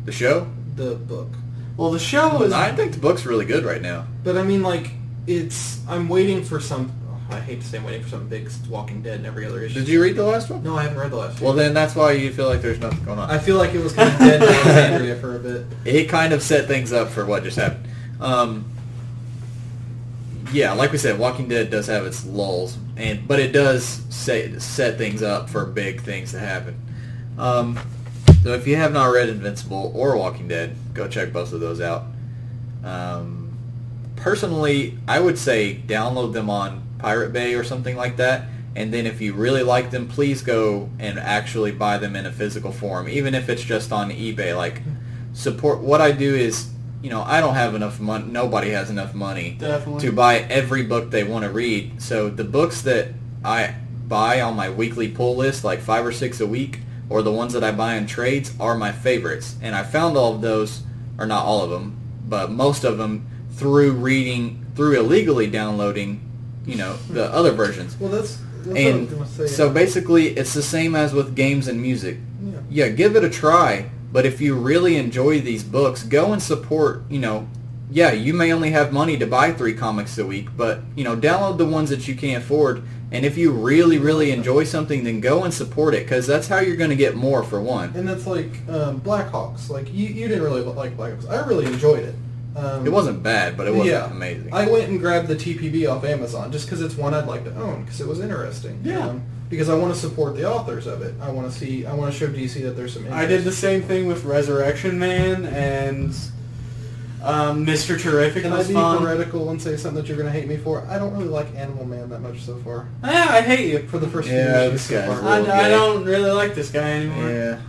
The show? The book. Well, the show is. I think the book's really good right now. But I mean, like, I'm waiting for some... Oh, I hate to say I'm waiting for some big Walking Dead and every other issue. Did you read the last one? No, I haven't read the last Well, one. then that's why you feel like there's nothing going on. I feel like it was kind of dead in Alexandria for a bit. It kind of set things up for what just happened. Yeah, like we said, Walking Dead does have its lulls, but it does set things up for big things to happen. So if you have not read Invincible or Walking Dead, go check both of those out. Personally, I would say download them on Pirate Bay or something like that, and then if you really like them, please go and actually buy them in a physical form, even if it's just on eBay. Like, support. What I do is, I don't have enough money. Nobody has enough money Definitely. to buy every book they want to read. So the books that I buy on my weekly pull list, like 5 or 6 a week, or the ones that I buy in trades, are my favorites. And I found all of those, or not all of them, but most of them through illegally downloading, the other versions. Well, that's what I And was going to say. so basically, it's the same as with games and music. Yeah. Yeah, give it a try. But if you really enjoy these books, go and support, yeah, you may only have money to buy 3 comics a week, but, download the ones that you can't afford. And if you really, really enjoy something, then go and support it, because that's how you're going to get more, for one. And that's like Blackhawks. Like, you didn't really like Blackhawks. I really enjoyed it. It wasn't bad, but it wasn't amazing. I went and grabbed the TPB off Amazon just because it's one I'd like to own, because it was interesting. Yeah. Because I want to support the authors of it. I want to show DC that there's some interest. I did the same thing with Resurrection Man and Mr. Terrific Can I was be fun. heretical and say something that you're going to hate me for? I don't really like Animal Man that much so far. Yeah, I hate you. For the first few Yeah, issues this so guy's far. I gay. don't really like this guy anymore. Yeah.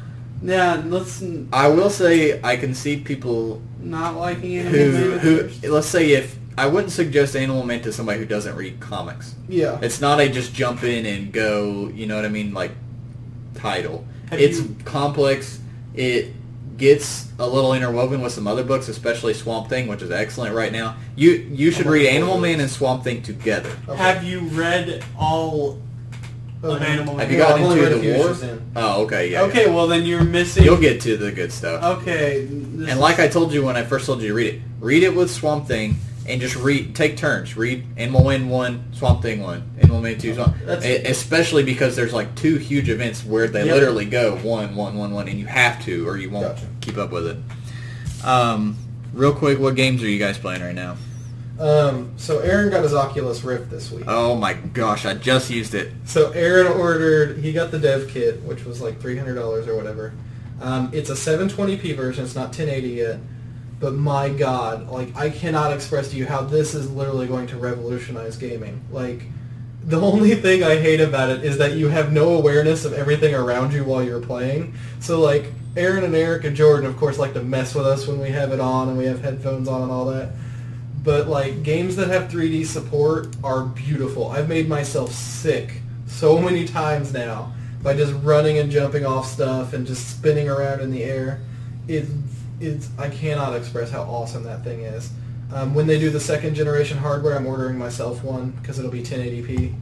Yeah, let's I will say I can see people not liking Animal Man at who first. let's say if I wouldn't suggest Animal Man to somebody who doesn't read comics. Yeah. It's not a just jump in and go, you know what I mean, like title. Have It's you- complex. It gets a little interwoven with some other books, especially Swamp Thing, which is excellent right now. You should read Animal Man and Swamp Thing together. Okay. Have you read all of Animal Man? Have you Yeah, gotten I've only read into a few the war? issues in. Oh, okay, yeah. Okay, well then you're missing... You'll get to the good stuff. Okay. And like I told you when I first told you to read it with Swamp Thing, and just take turns. Read Animal Man 1, Swamp Thing 1, Animal Man 2, Swamp. Especially because there's like 2 huge events where they literally go 1, 1, 1, 1, and you have to, or you won't keep up with it. Real quick, what games are you guys playing right now? So Aaron got his Oculus Rift this week. Oh my gosh, I just used it. So Aaron he got the dev kit, which was like $300 or whatever. It's a 720p version, it's not 1080 yet. But my God, like, I cannot express to you how this is literally going to revolutionize gaming. Like, the only thing I hate about it is that you have no awareness of everything around you while you're playing. So, like, Aaron and Eric and Jordan, of course, like to mess with us when we have it on and we have headphones on and all that. But, like, games that have 3D support are beautiful. I've made myself sick so many times now by just running and jumping off stuff and just spinning around in the air. I cannot express how awesome that thing is. When they do the 2nd generation hardware, I'm ordering myself one because it'll be 1080p.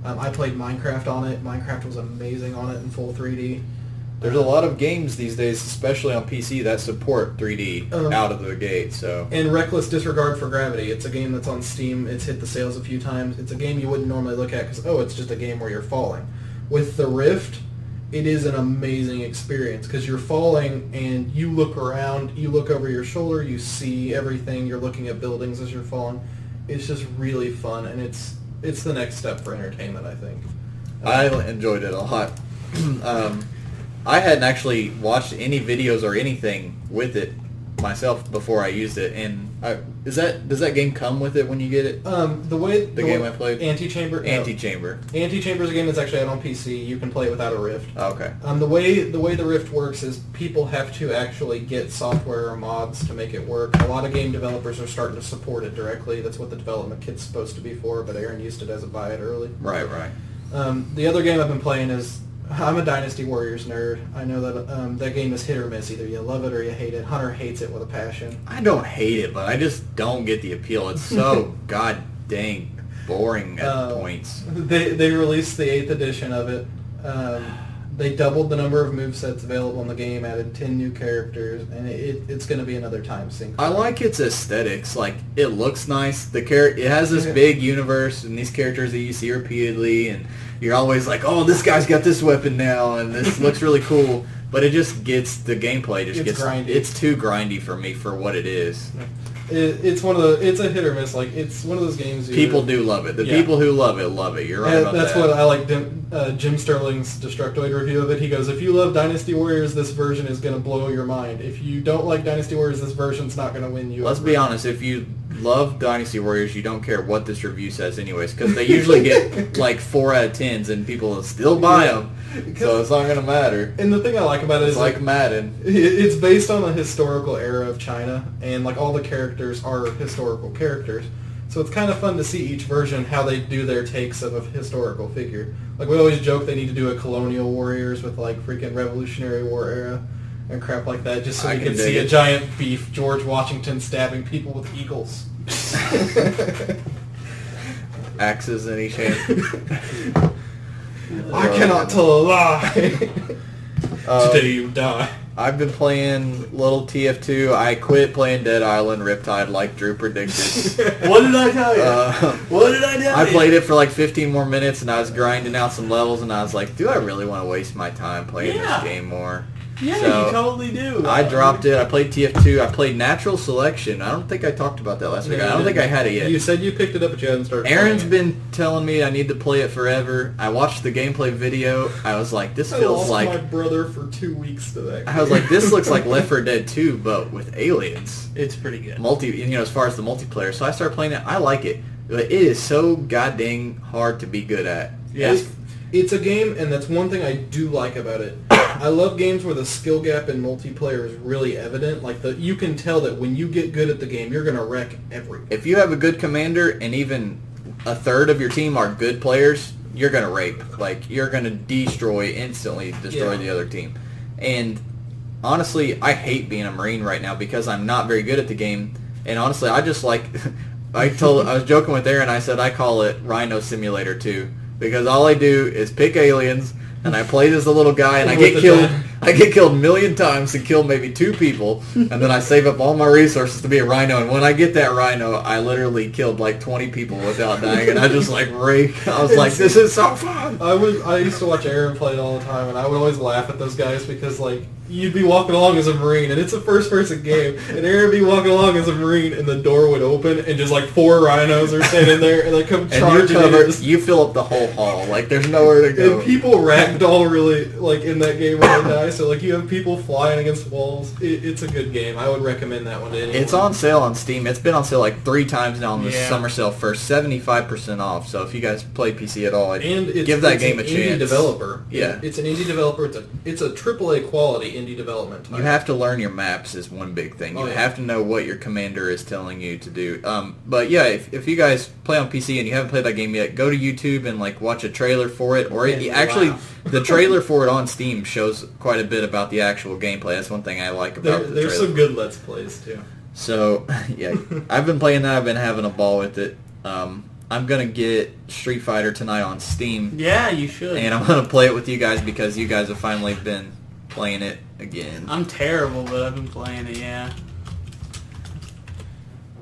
I played Minecraft on it. Minecraft was amazing on it in full 3D. There's a lot of games these days, especially on PC, that support 3D out of the gate. So. And Reckless Disregard for Gravity. It's a game that's on Steam. It's hit the sales a few times. It's a game you wouldn't normally look at because, it's just a game where you're falling. With the Rift, it is an amazing experience because you're falling and you look around, you look over your shoulder, you see everything, you're looking at buildings as you're falling. It's just really fun, and it's the next step for entertainment, I think. I enjoyed it a lot. I hadn't actually watched any videos or anything with it myself before I used it, and does that game come with it when you get it? The game I played? Antichamber. Antichamber. Antichamber is a game that's actually out on PC. You can play it without a Rift. Oh, okay. The way the Rift works is people have to actually get software or mods to make it work. A lot of game developers are starting to support it directly. That's what the development kit's supposed to be for, but Aaron used it as a buy it early. Right. The other game I've been playing is, I'm a Dynasty Warriors nerd. I know that that game is hit or miss. Either you love it or you hate it. Hunter hates it with a passion. I don't hate it, but I just don't get the appeal. It's so god dang boring at points. They released the 8th edition of it. They doubled the number of movesets available in the game, added 10 new characters, and it's going to be another time sink. I like its aesthetics. Like, it looks nice. It has this big universe and these characters that you see repeatedly, and you're always like, oh, this guy's got this weapon now, and this looks really cool. But it just gets, the gameplay just gets grindy. It's too grindy for me for what it is. It's a hit or miss. Like, it's one of those games. People do love it. The people who love it. You're right about that's that. what I like. Jim Sterling's Destructoid review of it. He goes, if you love Dynasty Warriors, this version is going to blow your mind. If you don't like Dynasty Warriors, this version's not going to win you. Let's be honest. If you love Dynasty Warriors, you don't care what this review says anyways, because they usually get like 4 out of 10s and people will still buy them. So it's not going to matter. And the thing I like about it It's is like Madden. It's based on a historical era of China, and like all the characters are historical characters. So it's kind of fun to see each version how they do their takes of a historical figure. Like we always joke they need to do a colonial warriors with like freaking Revolutionary War era and crap like that, just so we can see a giant beef George Washington stabbing people with eagles. Axes in each hand. I cannot tell a lie. Today you die. I've been playing little TF2. I quit playing Dead Island Riptide like Drew predicted. What did I tell you? What did I tell you? I played it for like 15 more minutes and I was grinding out some levels and I was like, do I really want to waste my time playing this game more? Yeah, So, you totally do. I dropped it. I played TF2. I played Natural Selection. I don't think I talked about that last week. I don't think I had it yet. You said you picked it up, but you hadn't started Aaron's playing been telling me I need to play it forever. I watched the gameplay video. I was like, this it. I feels lost like... my brother for 2 weeks to that. I was like, this looks like Left 4 Dead 2, but with aliens. It's pretty good. As far as the multiplayer. So I started playing it. I like it. But it is so goddamn hard to be good at. Yeah. It's a game, and that's one thing I do like about it. I love games where the skill gap in multiplayer is really evident. Like you can tell that when you get good at the game, you're gonna wreck everything. If you have a good commander and even a third of your team are good players, you're gonna rape. Like you're gonna instantly destroy the other team. And honestly, I hate being a Marine right now because I'm not very good at the game. And honestly, I just like I was joking with Aaron. I said I call it Rhino Simulator 2 because all I do is pick aliens. And I played as a little guy, and I get killed. I get killed a million times and kill maybe 2 people, and then I save up all my resources to be a rhino. And when I get that rhino, I literally killed like 20 people without dying, and I just like rake. I was like, this is so fun. I used to watch Aaron play it all the time, and I would always laugh at those guys because like you'd be walking along as a Marine, and it's a first-person game, and Aaron would be walking along as a Marine, and the door would open, and just like 4 rhinos are standing there, and they come charging in. You fill up the whole hall. Like there's nowhere to go. And people ragdoll really like in that game when they die. So like you have people flying against walls. It's a good game. I would recommend that one to anyone. It's on sale on Steam. It's been on sale like 3 times now on the summer sale for 75% off. So if you guys play PC at all, give that game a chance. Indie developer. Yeah, it's an indie developer. It's a AAA quality indie development type. You have to learn your maps is one big thing. You have to know what your commander is telling you to do. But yeah, if you guys play on PC and you haven't played that game yet, go to YouTube and like watch a trailer for it. Or the trailer for it on Steam shows quite a bit about the actual gameplay. That's one thing I like about the trailer. There's some good Let's Plays too. So yeah, I've been playing that. I've been having a ball with it. I'm gonna get Street Fighter tonight on Steam. Yeah, you should. And I'm gonna play it with you guys because you guys have finally been playing it again. I'm terrible, but I've been playing it, yeah.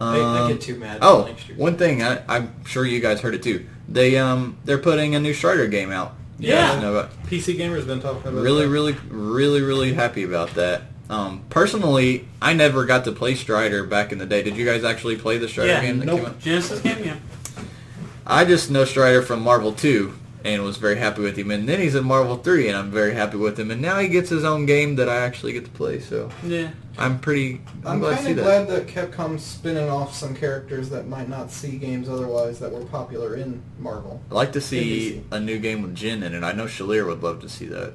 I get too mad. Oh, one thing, I'm sure you guys heard it too. They're putting a new Strider game out. You guys know about PC Gamer's been talking about really happy about that. Personally, I never got to play Strider back in the day. Did you guys actually play the Strider game that came out? Genesis game, yeah. I just know Strider from Marvel 2 and was very happy with him. And then he's in Marvel 3 and I'm very happy with him. And now he gets his own game that I actually get to play. So yeah, I'm glad to see that. glad that Capcom's spinning off some characters that might not see games otherwise that were popular in Marvel. I'd like to see a new game with Jin in it. I know Shalir would love to see that.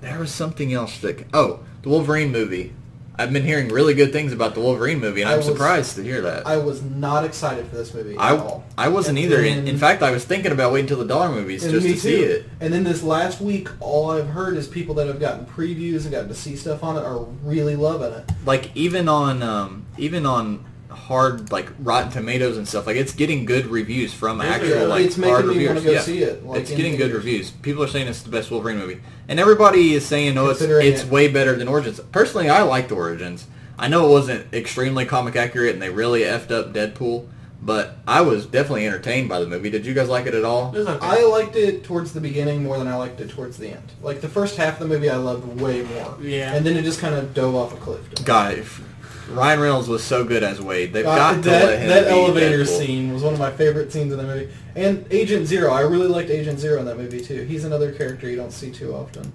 There was something else the Wolverine movie. I've been hearing really good things about the Wolverine movie, and I'm surprised to hear that. I was not excited for this movie at all. I wasn't either. In fact, I was thinking about waiting till the dollar movies just to see it. And then this last week, all I've heard is people that have gotten previews and gotten to see stuff on it are really loving it. Like even on hard like Rotten Tomatoes and stuff, like it's getting good reviews from actual like it's making hard me reviewers. want to go see it. It's getting good reviews. People are saying it's the best Wolverine movie, and everybody is saying it's way better than Origins. Personally, I liked Origins. I know it wasn't extremely comic accurate, and they really effed up Deadpool, but I was definitely entertained by the movie. Did you guys like it at all? I liked it towards the beginning more than I liked it towards the end. Like the first half of the movie, I loved way more. Yeah, and then it just kind of dove off a cliff. Ryan Reynolds was so good as Wade. They've got to let him that be elevator Deadpool. scene was one of my favorite scenes in the movie. And Agent Zero, I really liked Agent Zero in that movie too. He's another character you don't see too often.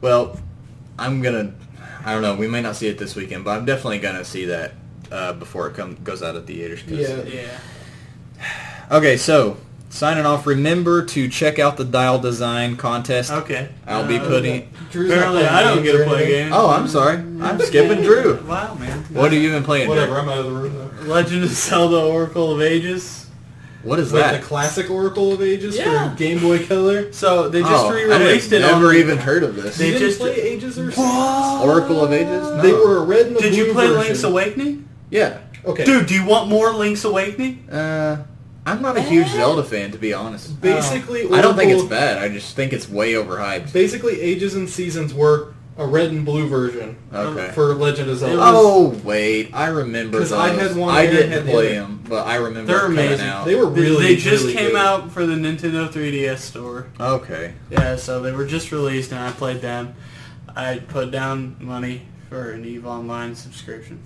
Well, I don't know, we may not see it this weekend, but I'm definitely gonna see that before it goes out of theaters. Yeah. Okay, so signing off. Remember to check out the dial design contest. Okay. I'll be putting... Apparently I don't get to play games. Oh, I'm sorry. I'm skipping Drew. Wow, man. What have you been playing, Whatever, Drew? I'm out of the room. Legend of Zelda Oracle of Ages. What is Wait, that? the classic Oracle of Ages Yeah. for Game Boy Color? So they just re-released it. I've never on... even heard of this. They You didn't just- play Ages or Oracle of Ages? No. They were a red and a Did blue you play version. Link's Awakening? Yeah. Okay. Dude, do you want more Link's Awakening? I'm not a huge Zelda fan, to be honest. Basically, I don't think it's Oracle- bad. I just think it's way overhyped. Basically, Ages and Seasons were a red and blue version Okay. for Legend of Zelda. Oh, wait. I remember 'Cause those. I had one I and didn't had the play other. them, but I remember They're it coming amazing. out. They were really, They just really came good. out for the Nintendo 3DS store. Okay. Yeah, so they were just released and I played them. I put down money for an EVE Online subscription.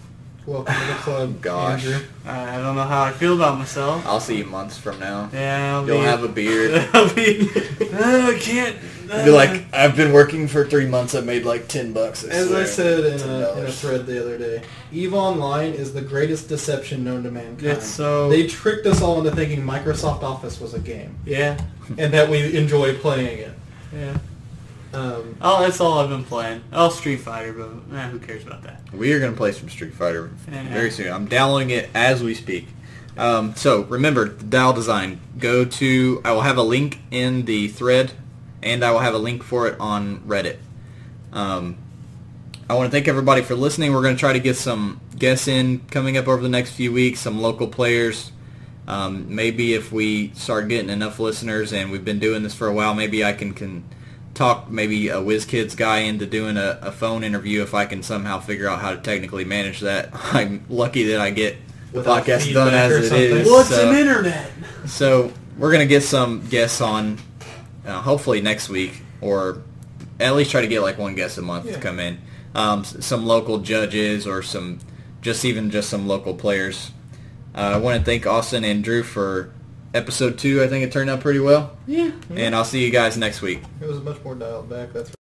Welcome to the club, Gosh. Andrew. I don't know how I feel about myself. I'll see you months from now. Yeah, You'll have a beard. I'll be... I can't... You'll be like, I've been working for 3 months. I made like $10. As I said in $10. a thread the other day, EVE Online is the greatest deception known to mankind. It's so... They tricked us all into thinking Microsoft Office was a game, Yeah, and that we enjoy playing it. yeah. Um, Oh, that's all I've been playing. Oh, Street Fighter, but who cares about that? We are going to play some Street Fighter Yeah. very soon. I'm downloading it as we speak. So remember, the dial design. Go to, I will have a link in the thread, and I will have a link for it on Reddit. I want to thank everybody for listening. We're going to try to get some guests in coming up over the next few weeks, some local players. Maybe if we start getting enough listeners, and we've been doing this for a while, maybe I can talk maybe a WizKids guy into doing a phone interview if I can somehow figure out how to technically manage that. I'm lucky that I get the Without podcast done feedback or as it something. is. What's an internet? So we're going to get some guests on hopefully next week, or at least try to get like one guest a month to come in. Some local judges or some some local players. I want to thank Austin and Drew for episode 2. I think it turned out pretty well. Yeah. And I'll see you guys next week. it was much more dialed back, that's for